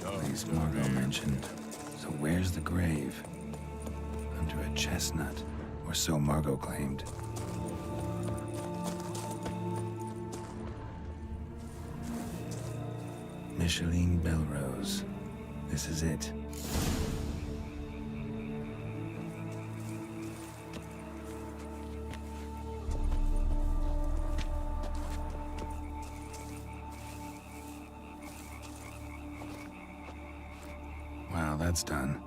Place Margot mentioned. So where's the grave? Under a chestnut, or so Margot claimed. Micheline Belrose. This is it. Wow, that's done.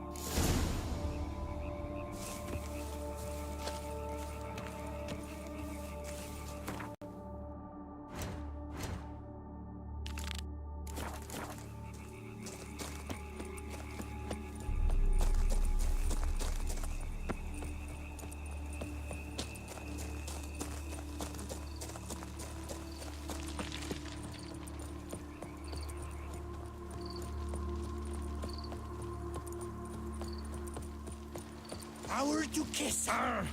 Power to Kessar!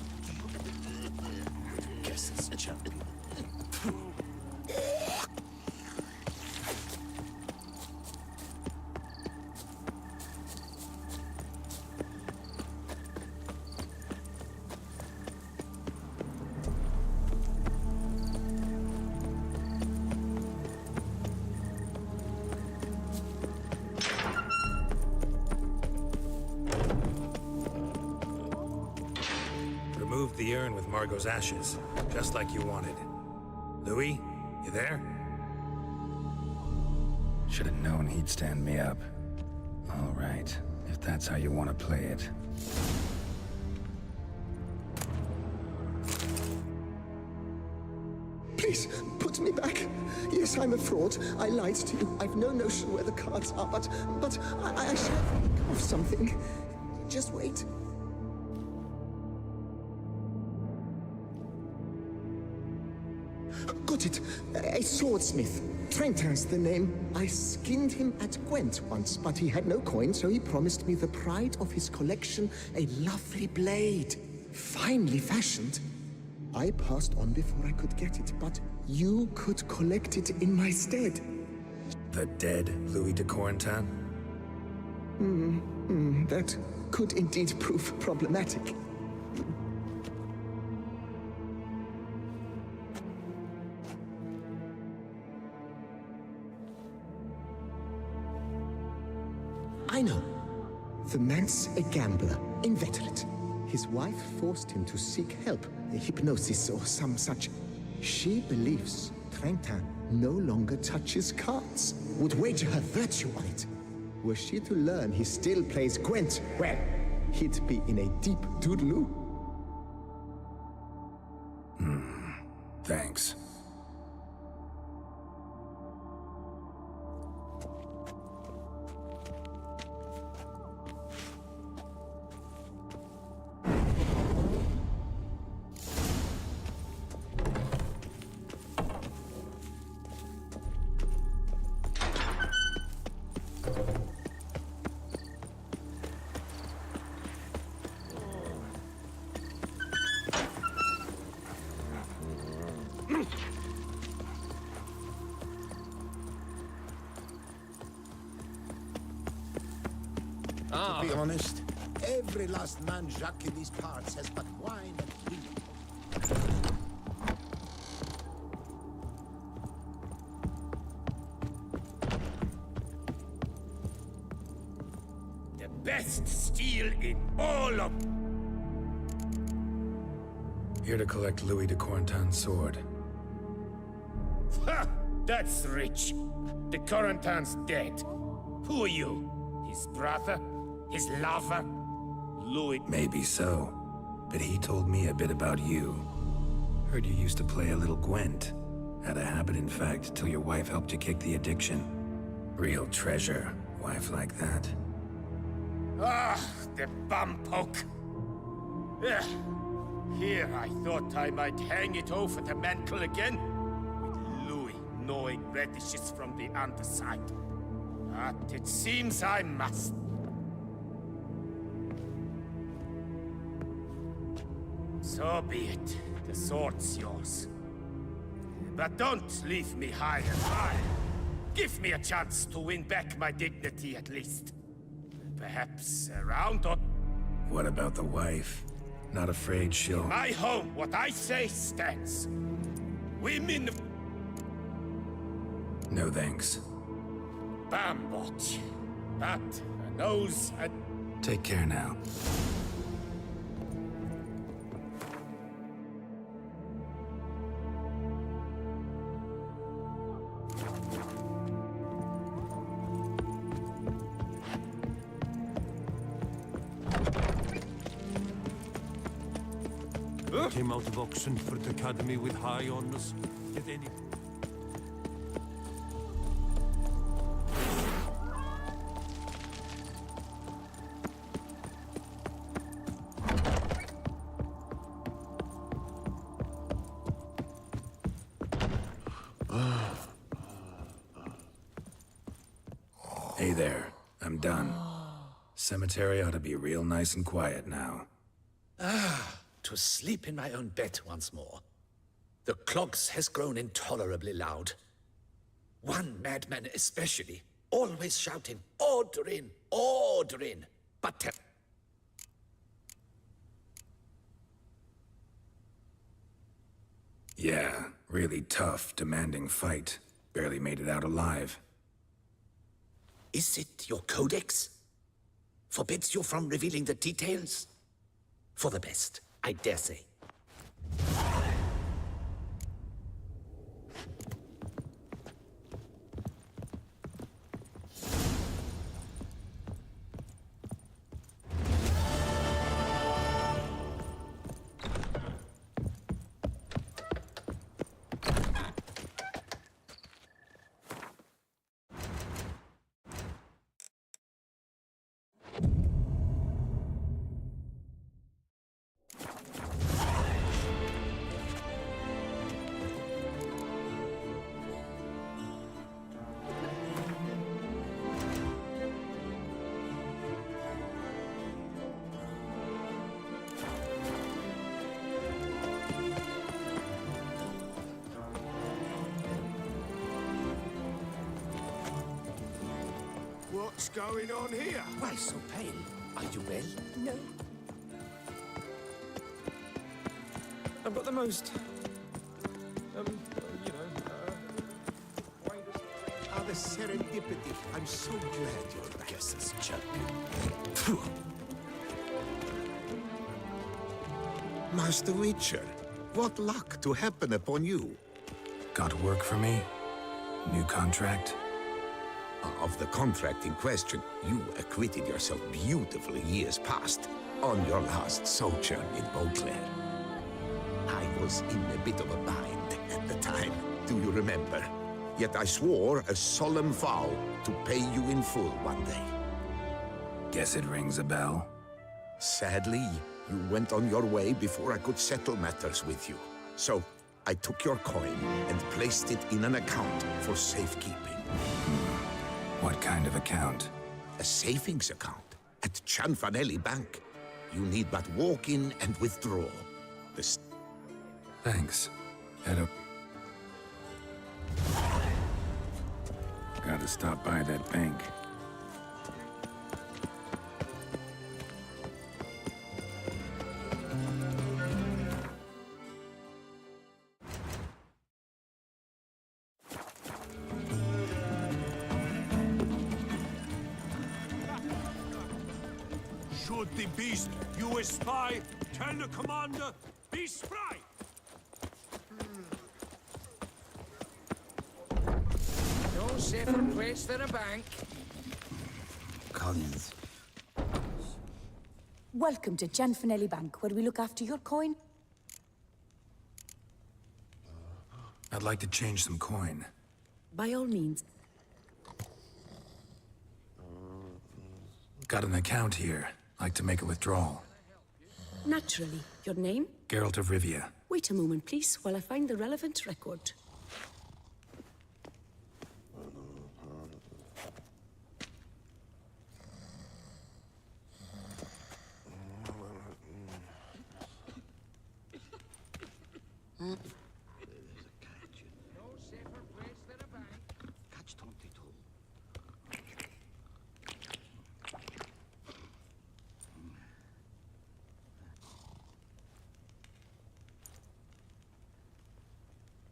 Guess it's a champion. Removed the urn with Margot's ashes, just like you wanted. Louis, you there? Should have known he'd stand me up. All right, if that's how you want to play it. Please, put me back. Yes, I'm a fraud. I lied to you. I've no notion where the cards are, but I shall think of something. Just wait. Got it. A swordsmith. Trentin's the name. I skinned him at Gwent once, but he had no coin, so he promised me the pride of his collection, a lovely blade. Finely fashioned. I passed on before I could get it, but you could collect it in my stead. The dead Louis de Corentin? That could indeed prove problematic. I know. The man's a gambler, inveterate. His wife forced him to seek help, a hypnosis or some such She believes Trentin no longer touches cards, would wager her virtue on it. Were she to learn he still plays Gwent, well, he'd be in a deep doodaloo. Thanks. To be honest, every last man Jacques in these parts has but wine and weed. The best steel in all of... Here to collect Louis de Corentin's sword. Ha! That's rich. The Corentin's dead. Who are you? His brother? His lover? Louis... Maybe so, but he told me a bit about you. Heard you used to play a little Gwent. Had a habit, in fact, till your wife helped you kick the addiction. Real treasure, wife like that. Ah, the bumpoke. Here I thought I might hang it over the mantle again, with Louis gnawing radishes from the underside. But it seems I must. So be it. The sword's yours. But don't leave me high and dry. Give me a chance to win back my dignity at least. Perhaps a round or... What about the wife? Not afraid she'll... My home, what I say stands. Women... No thanks. Bambot. But a nose and... Take care now. Came out of Oxenford Academy with high honors. Did any... Hey there, I'm done. Cemetery ought to be real nice and quiet now. To sleep in my own bed once more. The clogs has grown intolerably loud. One madman especially, always shouting, "Order in, order in!" But Yeah, really tough, demanding fight. Barely made it out alive. is it your codex? Forbids you from revealing the details? For the best, I dare say. What's going on here? Why so pale? Are you well? No. I've got the most... the serendipity. I'm so glad you're back. Guess it's champion. Master Witcher, What luck to happen upon you. Got work for me? New contract? Of the contract in question, you acquitted yourself beautifully years past on your last sojourn in Beauclair. I was in a bit of a bind at the time, do you remember? Yet I swore a solemn vow to pay you in full one day. Guess it rings a bell. Sadly, you went on your way before I could settle matters with you. So, I took your coin and placed it in an account for safekeeping. What kind of account? A savings account at Cianfanelli Bank. You need but walk in and withdraw. Thanks. Gotta stop by that bank. Should the beast you espy, tell the commander, be spry! No safer place than a bank. Collins. Welcome to Cianfanelli Bank, where we look after your coin. I'd like to change some coin. By all means. Got an account here. Like to make a withdrawal. Naturally. Your name? Geralt of Rivia. Wait a moment, please, while I find the relevant record.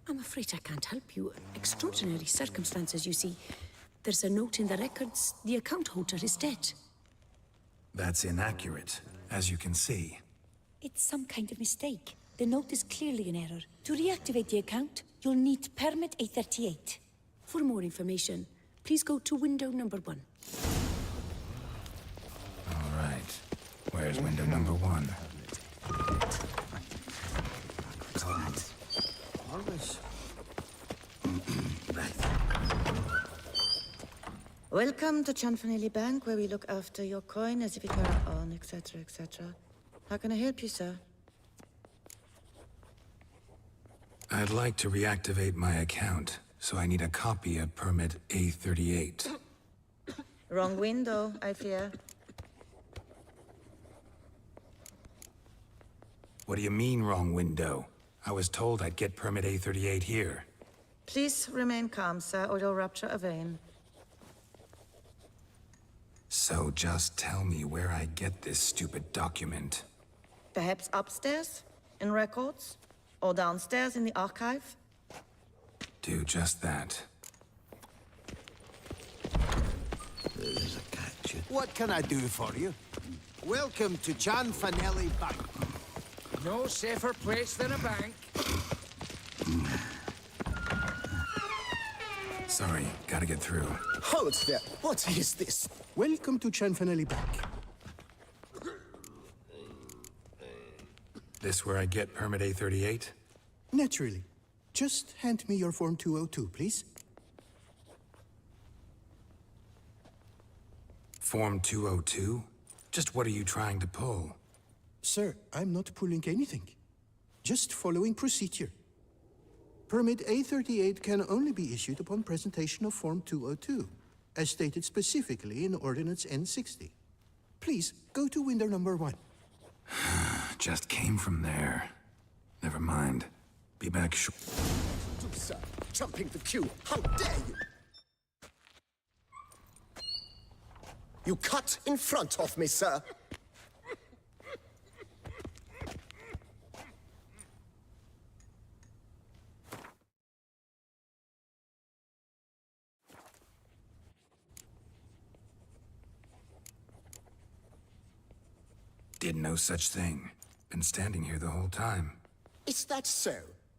I'm afraid I can't help you. Extraordinary circumstances, you see. There's a note in the records. The account holder is dead. That's inaccurate, as you can see. It's some kind of mistake. The note is clearly an error. To reactivate the account, you'll need permit A38. For more information, please go to window number 1. All right. Where's window number 1? Welcome to Cianfanelli Bank, where we look after your coin as if it were our own, etc., etc. How can I help you, sir? I'd like to reactivate my account, so I need a copy of permit A38. Wrong window, I fear. What do you mean, wrong window? I was told I'd get permit A38 here. Please remain calm, sir, or you'll rupture a vein. So just tell me where I get this stupid document. Perhaps upstairs, in records? Or downstairs in the archive? Do just that. There's a catch. What can I do for you? Welcome to Cianfanelli Bank. No safer place than a bank. Sorry, gotta get through. Hold there. What is this? Welcome to Cianfanelli Bank. This where I get permit A38? Naturally. Just hand me your Form 202, please. Form 202? Just what are you trying to pull? Sir, I'm not pulling anything. Just following procedure. Permit A38 can only be issued upon presentation of Form 202, as stated specifically in Ordinance N60. Please, go to window number 1. Just came from there. Never mind. Be back Sir, jumping the queue. How dare you! You cut in front of me, sir. Did no such thing. Been standing here the whole time. Is that so?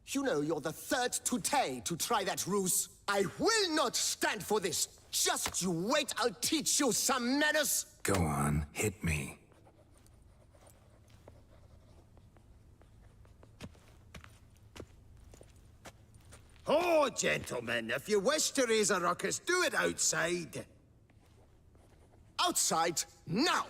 You know you're the third today to try that ruse. I will not stand for this. Just you wait, I'll teach you some manners. Go on, hit me. Oh, gentlemen, if you wish to raise a ruckus, do it outside. Outside, now!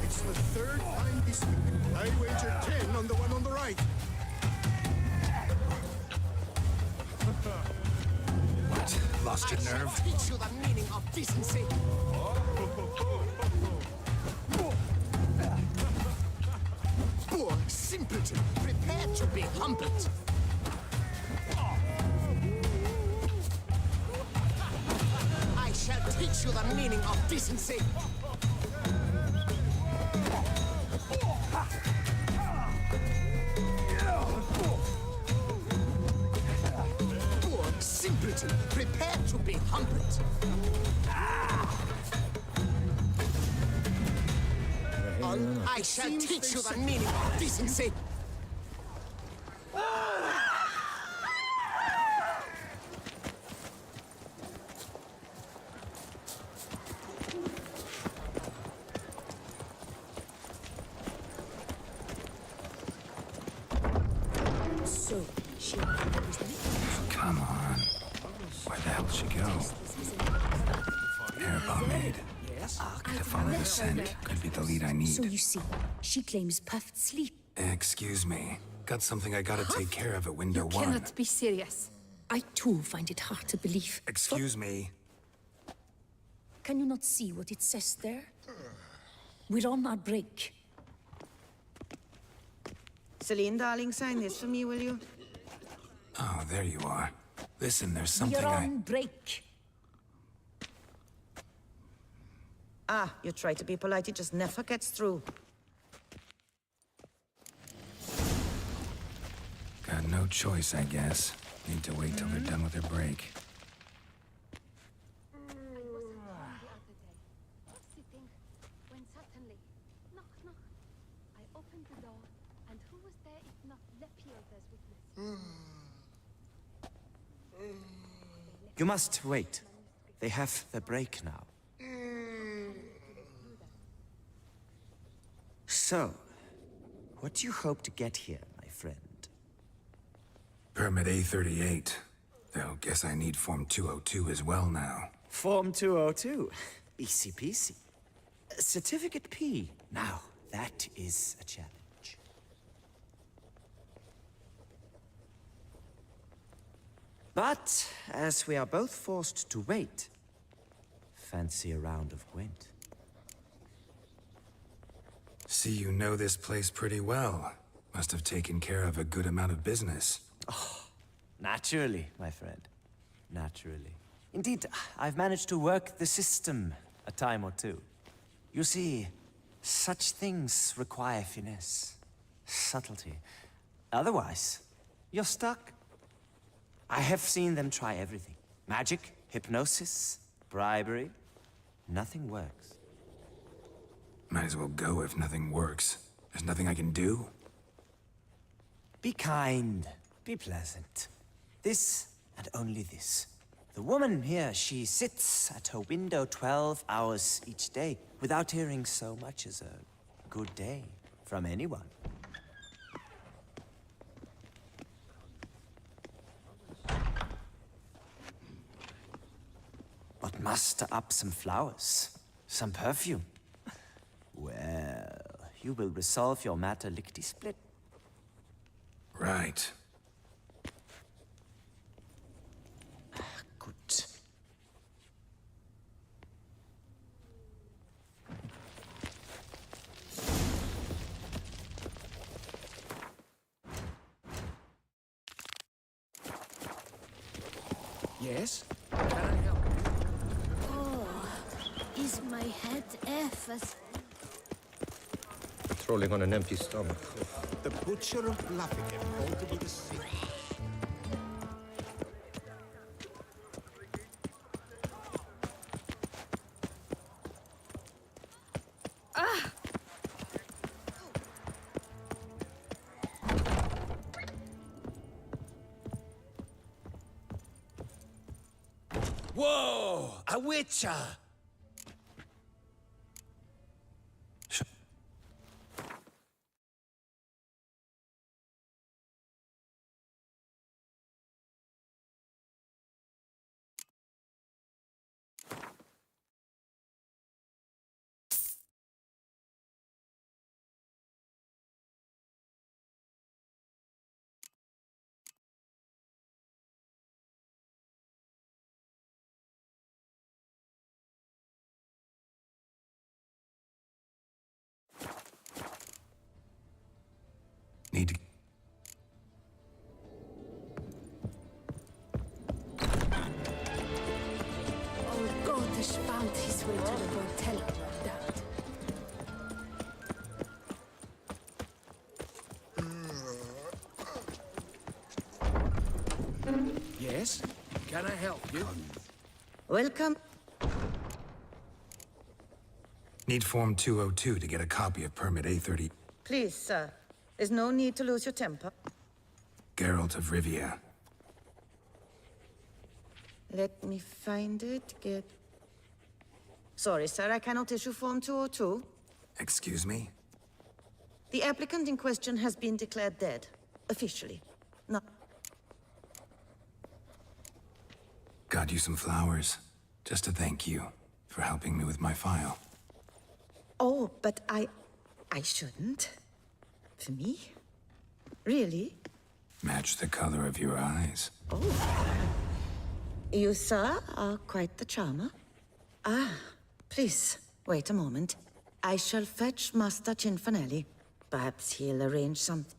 It's the third time this week. I wager 10 on the one on the right. What? Lost your nerve? I'll teach you the meaning of decency. Poor simpleton, prepare to be humbled. I shall teach you the meaning of decency. Poor simpleton, prepare to be humbled. I shall teach you the meaning of decency. So, she... Come on. Where the hell did she go? Hair pomade. To follow the scent could be the lead I need. So you see, she claims puffed sleep. Excuse me. Got something I gotta take care of at window one. Cannot be serious. I too find it hard to believe. Excuse me. Can you not see what it says there? We're on our break. Celine, darling, sign this for me, will you? Oh, there you are. Listen, there's something We're on break. Ah, you try to be polite, it just never gets through. Got no choice, I guess. Need to wait till they're done with their break. Sitting when suddenly, knock, knock. I opened the door, and who was there if not Lepioda's witness? You must wait. They have the break now. So, what do you hope to get here, my friend? Permit A38. Though, guess I need Form 202 as well now. Form 202. Easy peasy. Certificate P. Now, that is a challenge. But, as we are both forced to wait, fancy a round of Gwent. See, you know this place pretty well. Must have taken care of a good amount of business. Oh, naturally, my friend. Naturally. Indeed, I've managed to work the system a time or two. You see, such things require finesse, subtlety. Otherwise, you're stuck. I have seen them try everything. Magic, hypnosis, bribery. Nothing works. Might as well go if nothing works. There's nothing I can do. Be kind. Be pleasant. This and only this. The woman here, she sits at her window 12 hours each day without hearing so much as a good day from anyone. But muster up some flowers, some perfume. Well, you will resolve your matter lickety-split. Right. Good. Yes? Can I help? Oh, is my head F? Patrolling on an empty stomach. The butcher of Bluffing called to be the sick. Whoa! A witcher! Need to... Oh God, this found his way to the hotel. That. Yes? Can I help you? Welcome. Need Form 202 to get a copy of Permit A30. Please, sir. There's no need to lose your temper. Geralt of Rivia. Let me find it. Sorry, sir, I cannot issue Form 202. Excuse me? The applicant in question has been declared dead. Officially. No. Got you some flowers. Just to thank you for helping me with my file. Oh, but I shouldn't. For me? Really? Match the color of your eyes. Oh. You, sir, are quite the charmer. Ah, please, wait a moment. I shall fetch Master Cinfanelli. Perhaps he'll arrange something.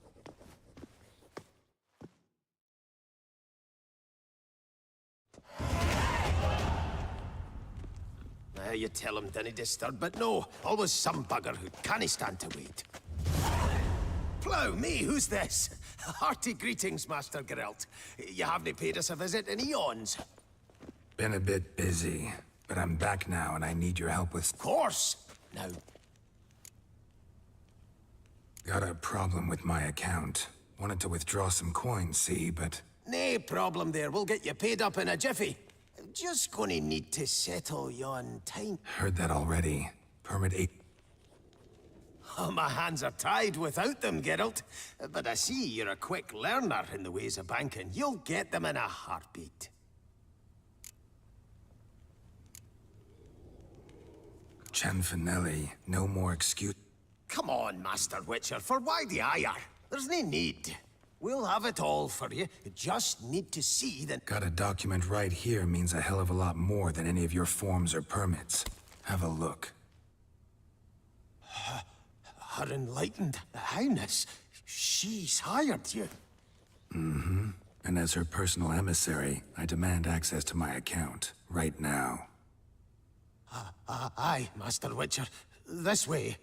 You tell him dinna disturb, but no, always some bugger who can't stand to wait. Plough me, who's this? Hearty greetings, Master Geralt. You haven't paid us a visit in eons. Been a bit busy, but I'm back now and I need your help with... Of course! Now... Got a problem with my account. Wanted to withdraw some coins, see, but... Nae problem there, we'll get you paid up in a jiffy. Just gonna need to settle you on time. Heard that already. Permit 8... Oh, my hands are tied without them, Geralt. But I see you're a quick learner in the ways of banking. You'll get them in a heartbeat. Cianfanelli, no more excuse... Come on, Master Witcher, for why the ire? There's no need. We'll have it all for you. You just need to see that... Got a document right here means a hell of a lot more than any of your forms or permits. Have a look. Her Enlightened Highness, she's hired you. Mm-hmm. And as her personal emissary, I demand access to my account, right now. Aye, Master Witcher. This way.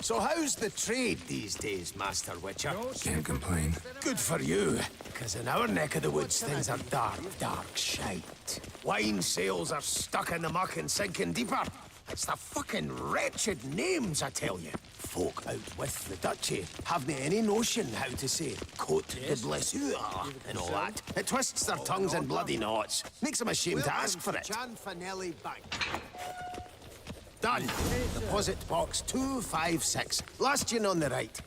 So how's the trade these days, Master Witcher? Can't complain. Good for you, because in our neck of the woods things are dark, dark shite. Wine sales are stuck in the muck and sinking deeper. It's the fucking wretched names, I tell you. Folk out with the duchy haven't any notion how to say Cote de Blessure and all that. It twists their tongues in bloody knots. Makes them ashamed to ask for it. Cianfanelli Bank. Done. Deposit box 256. Last in on the right.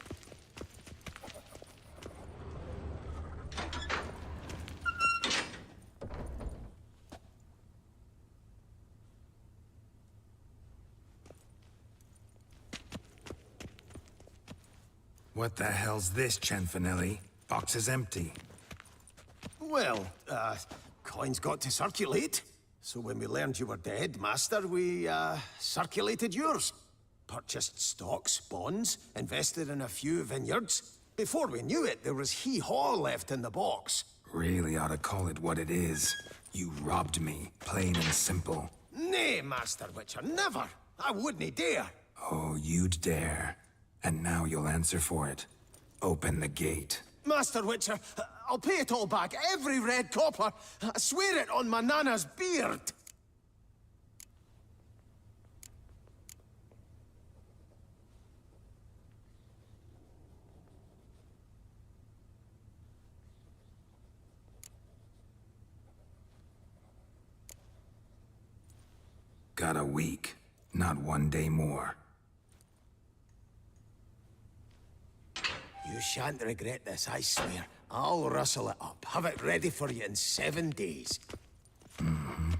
What the hell's this, Cianfanelli? Box is empty. Well, coins got to circulate. So when we learned you were dead, Master, we, circulated yours. Purchased stocks, bonds, invested in a few vineyards. Before we knew it, there was hee-haw left in the box. Really ought to call it what it is. You robbed me, plain and simple. Nay, Master Witcher, never! I wouldn't dare! Oh, you'd dare. And now you'll answer for it. Open the gate. Master Witcher, I'll pay it all back, every red copper. I swear it on my nana's beard. got a week, not 1 day more. You shan't regret this, I swear. I'll rustle it up. Have it ready for you in 7 days. Mm-hmm.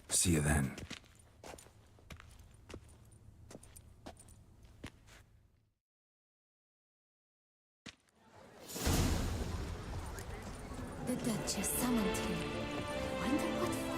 See you then. The Duchess summoned him. I wonder what for.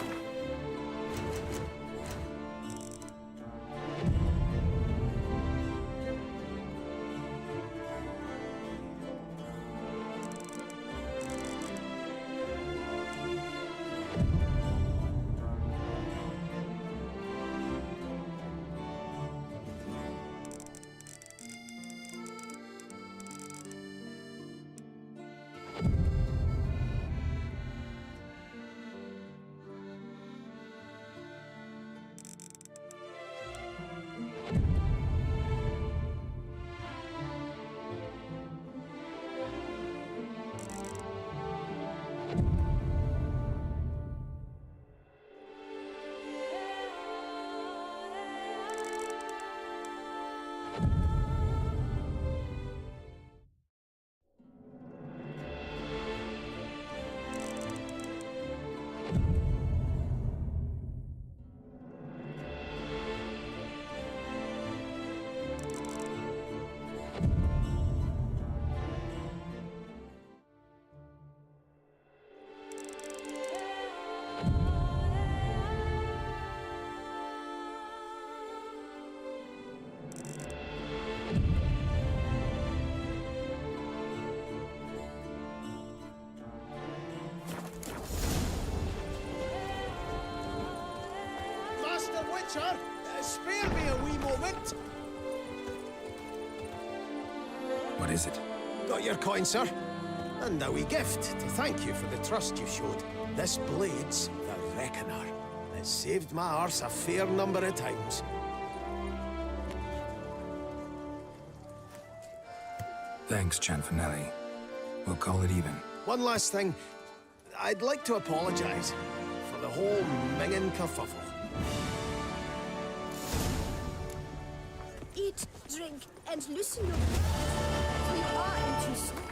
Spare me a wee moment. What is it? Got your coin, sir. And a wee gift to thank you for the trust you showed. This blade's the Reckoner. It saved my arse a fair number of times. Thanks, Cianfanelli. We'll call it even. One last thing. I'd like to apologize for the whole minging kerfuffle. Eat, drink, and loosen your... We are interested.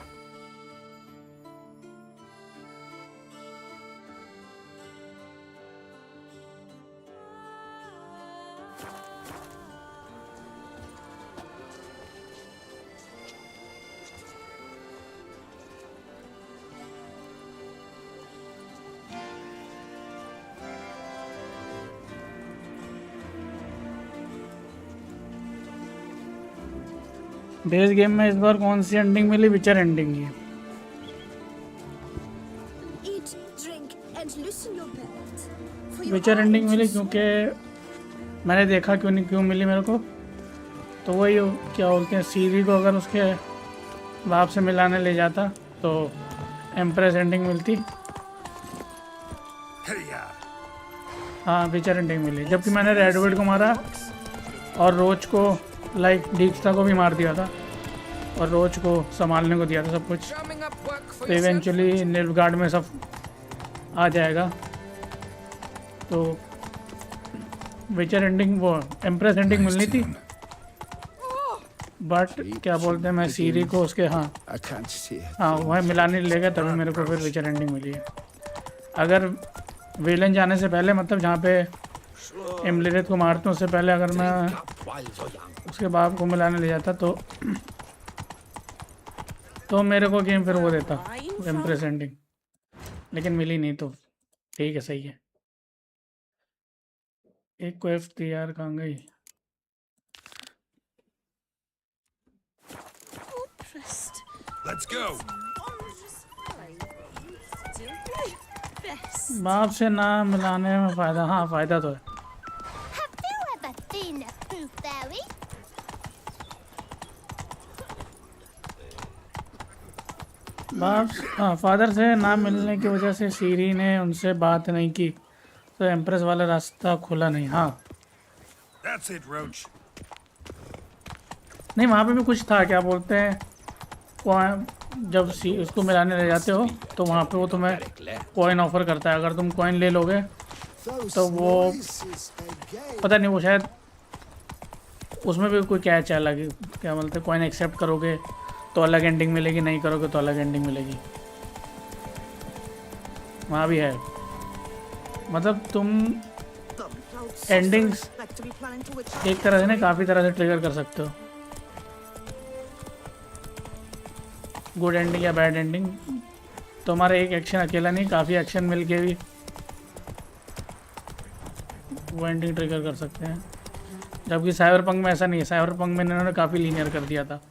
Base game में इस बार कौन सी ending मिली? विचर ending ही। विचर ending मिली क्योंकि मैंने देखा क्यों मिली मेरे को, तो वही क्या बोलते हैं, सीरी को अगर उसके बाप से मिलाने ले जाता तो एम्प्रेस एंडिंग मिलती। हाँ, विचर एंडिंग मिली, जबकि मैंने रेडवुड को मारा और रोज को डीक्स्टा को भी मार दिया था और रोज को संभालने को दिया था सब कुछ। तो इवेंचुअली निल्फगार्ड में सब आ जाएगा। तो विचर एंडिंग, वो एम्प्रेस एंडिंग मिलनी थी, बट क्या बोलते हैं, मैं सीरी को उसके हाँ वह मिलाने ले गया, तभी मेरे को फिर विचर एंडिंग मिली है। अगर विलन जाने से पहले, मतलब जहाँ पे एमलिरेथ को मारते उससे पहले अगर मैं उसके बाप को मिलाने ले जाता तो मेरे को गेम फिर वो देता एम्प्रेस एंडिंग, लेकिन मिली नहीं, तो ठीक है, सही है। एक को एफ थी यार, कहाँ गई? Let's go. बाप से ना मिलाने में फायदा, हाँ फायदा तो है। बाप, हाँ, फादर से ना मिलने की वजह से सीरी ने उनसे बात नहीं की, तो एम्प्रेस वाला रास्ता खुला नहीं। हाँ That's it, Roach. नहीं, वहाँ पे भी कुछ था, क्या बोलते हैं, जब उसको मिलाने ले जाते हो तो वहाँ पे वो तुम्हें कॉइन ऑफर करता है। अगर तुम कॉइन ले लोगे तो वो पता नहीं वो शायद उसमें भी कोई कैच है अलग, क्या बोलते हैं, कॉइन एक्सेप्ट करोगे तो अलग एंडिंग मिलेगी, नहीं करोगे तो अलग एंडिंग मिलेगी, वहाँ भी है। मतलब तुम एंडिंग्स एक तरह से ना काफ़ी तरह से ट्रिगर कर सकते हो, गुड एंडिंग या बैड एंडिंग। तो हमारा एक एक्शन अकेला नहीं, काफ़ी एक्शन मिलके भी वो एंडिंग ट्रिगर कर सकते हैं, जबकि साइबरपंक में ऐसा नहीं है। साइबरपंक में इन्होंने काफ़ी लीनियर कर दिया था।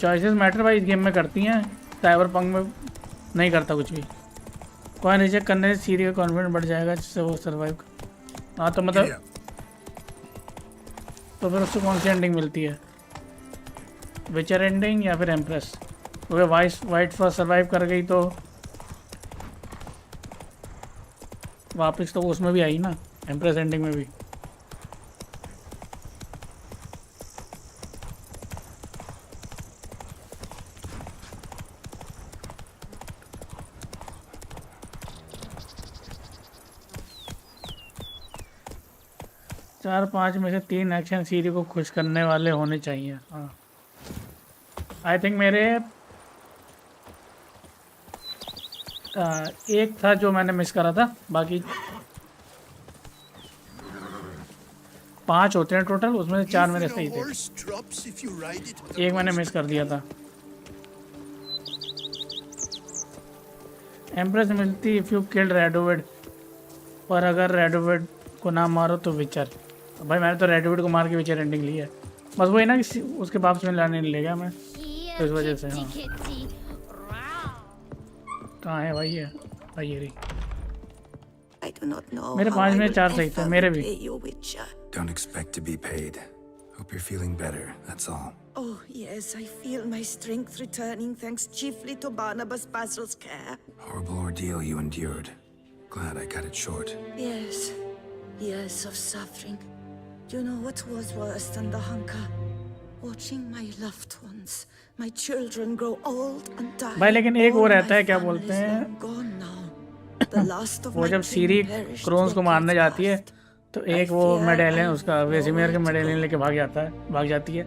चॉइसेस मैटर भाई इस गेम में करती हैं, साइबरपंक में नहीं करता कुछ भी। कॉइन रिजेक्ट करने से सीरी का कॉन्फिडेंस बढ़ जाएगा जिससे वो सर्वाइव। हाँ तो मतलब तो फिर उससे कौन सी एंडिंग मिलती है, विचर एंडिंग या फिर एम्प्रेस? क्योंकि वाइट फर्स्ट सर्वाइव कर गई तो वापस तो उसमें भी आई ना, एम्प्रेस एंडिंग में भी। चार पाँच में से 3 एक्शन सीरी को खुश करने वाले होने चाहिए। हाँ आई थिंक मेरे एक था जो मैंने मिस करा था, बाकी 5 होते हैं टोटल, उसमें से 4 मेरे सही थे, एक मैंने मिस कर दिया था। एम्प्रेस मिलती इफ़ यू किल्ड रेडोविड, और अगर रेडोविड को ना मारो तो विचर। भाई मैंने तो रेडोविड को मार के विचर एंडिंग ली है, बस वही ना कि उसके वापस में लाने नहीं ले गया मैं, तो इस वजह से। हाँ कहाँ है भाई, है भाई ये रही। मेरे 5 में 4 सही थे, मेरे भी। Don't expect to be paid. Hope you're feeling better, that's all. Oh, yes, I feel my strength returning thanks chiefly to Barnabas Basil's care. Horrible ordeal you endured. Glad I cut it short. Yes, years of suffering. You know what was worse than the hunger? Watching my loved ones, my children grow old and die. भाई लेकिन एक वो रहता है, क्या बोलते हैं, वो जब सीरी क्रोन्स को मारने जाती है तो एक वो मेडेलियन उसका वेसिमियर के मेडेलियन लेके भाग जाती है,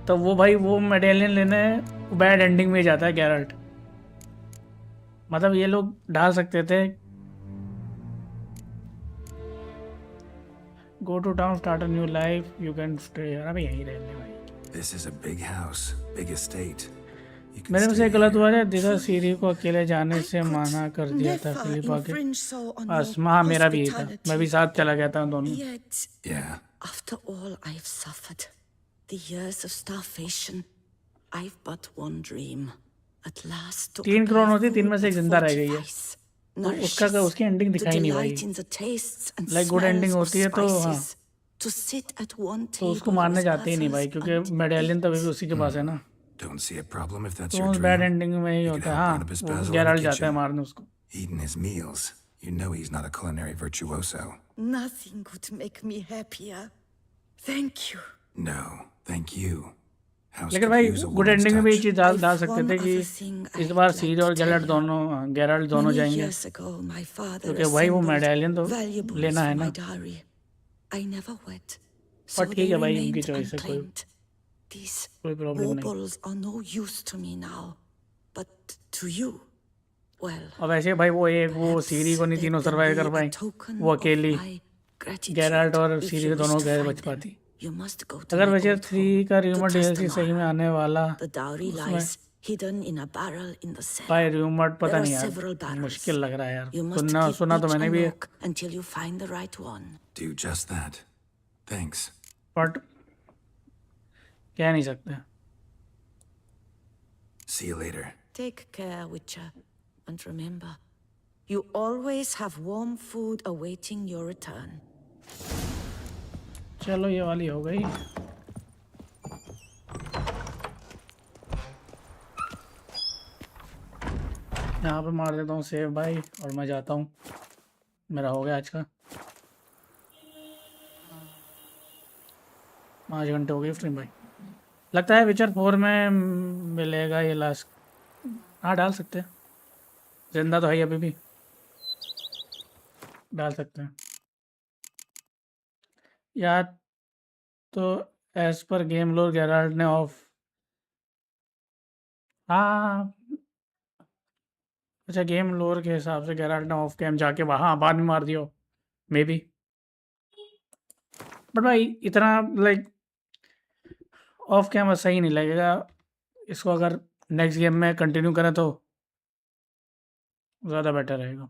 तो वो भाई वो मेडेलियन लेने बैड एंडिंग में जाता है गैरल्ट। मतलब ये लोग डाल सकते थे go to town start a new life you can stay. अभी यहीं रहने भाई। This is a big house, big estate. मेरे में से गलत हुआ है, दिशा सीरी को अकेले जाने से मना कर दिया था फिलिपा के पास। हाँ मेरा भी यही था, मैं भी साथ चला गया था दोनों। Yeah. After all I've suffered, the years of starvation, I've but one dream. At last to 3 crown होती, 3 में से एक जिंदा रह गई है, तो उसकी एंडिंग दिखाई नहीं भाई। लाइक गुड एंडिंग होती है तो हाँ, तो उसको मारने जाते ही नहीं भाई, क्योंकि मेडेलियन तो अभी भी उसी के पास है ना। Don't see a problem if that's तो your बैड dream. एंडिंग में ही होता है। हाँ गैरल्ट जाता है मारने उसको। Eating his meals. You know he's not a culinary virtuoso. Nothing could make me happier. Thank you. No, thank you. How's लेकिन भाई confused a good woman's ending में भी ये touch? चीज डाल सकते थे कि इस बार सीरी और गैरल्ट दोनों जाएंगे, क्योंकि भाई वो मेडेलियन तो लेना है ना। पर ठीक है भाई, उनकी चॉइस है, कोई प्रॉब्लम नहीं। are no use to me now, but to you, well. और वैसे भाई वो सीरी को नहीं तीनों सर्वाइव कर पाए, वो अकेली गैरल्ट और सीरी दोनों गए बच पाती। अगर वैसे 3 का रूमर डीएलसी सही में आने वाला, भाई रूमर पता नहीं यार, मुश्किल लग रहा है यार, सुना तो मैंने भी है, Do just that. Thanks. But कह नहीं सकते। See you later. Take care, Witcher, and remember, you always have warm food awaiting your return. चलो ये वाली हो गई। यहाँ पे मार देता हूँ सेव भाई, और मैं जाता हूँ, मेरा हो गया आज का। 5 घंटे हो गए स्ट्रीम भाई। लगता है विचर 4 में मिलेगा ये लास्ट। हाँ डाल सकते हैं, जिंदा तो है अभी भी। डाल सकते हैं या तो एज पर गेम लोर गेराल्ड ने ऑफ हाँ अच्छा गेम लोर के हिसाब से गेराल्ड ने ऑफ गेम जाके वहाँ बाद में मार दियो मे बी बट भाई इतना लाइक ऑफ कैमरा सही नहीं लगेगा इसको अगर नेक्स्ट गेम में कंटिन्यू करें तो ज़्यादा बेटर रहेगा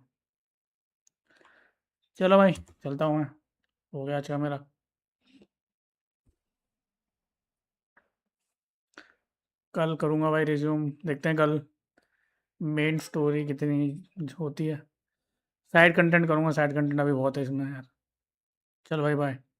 चलो भाई चलता हूँ मैं हो गया अच्छा मेरा कल करूँगा भाई रिज्यूम देखते हैं कल मेन स्टोरी कितनी होती है साइड कंटेंट करूँगा साइड कंटेंट अभी बहुत है इसमें यार चलो भाई बाय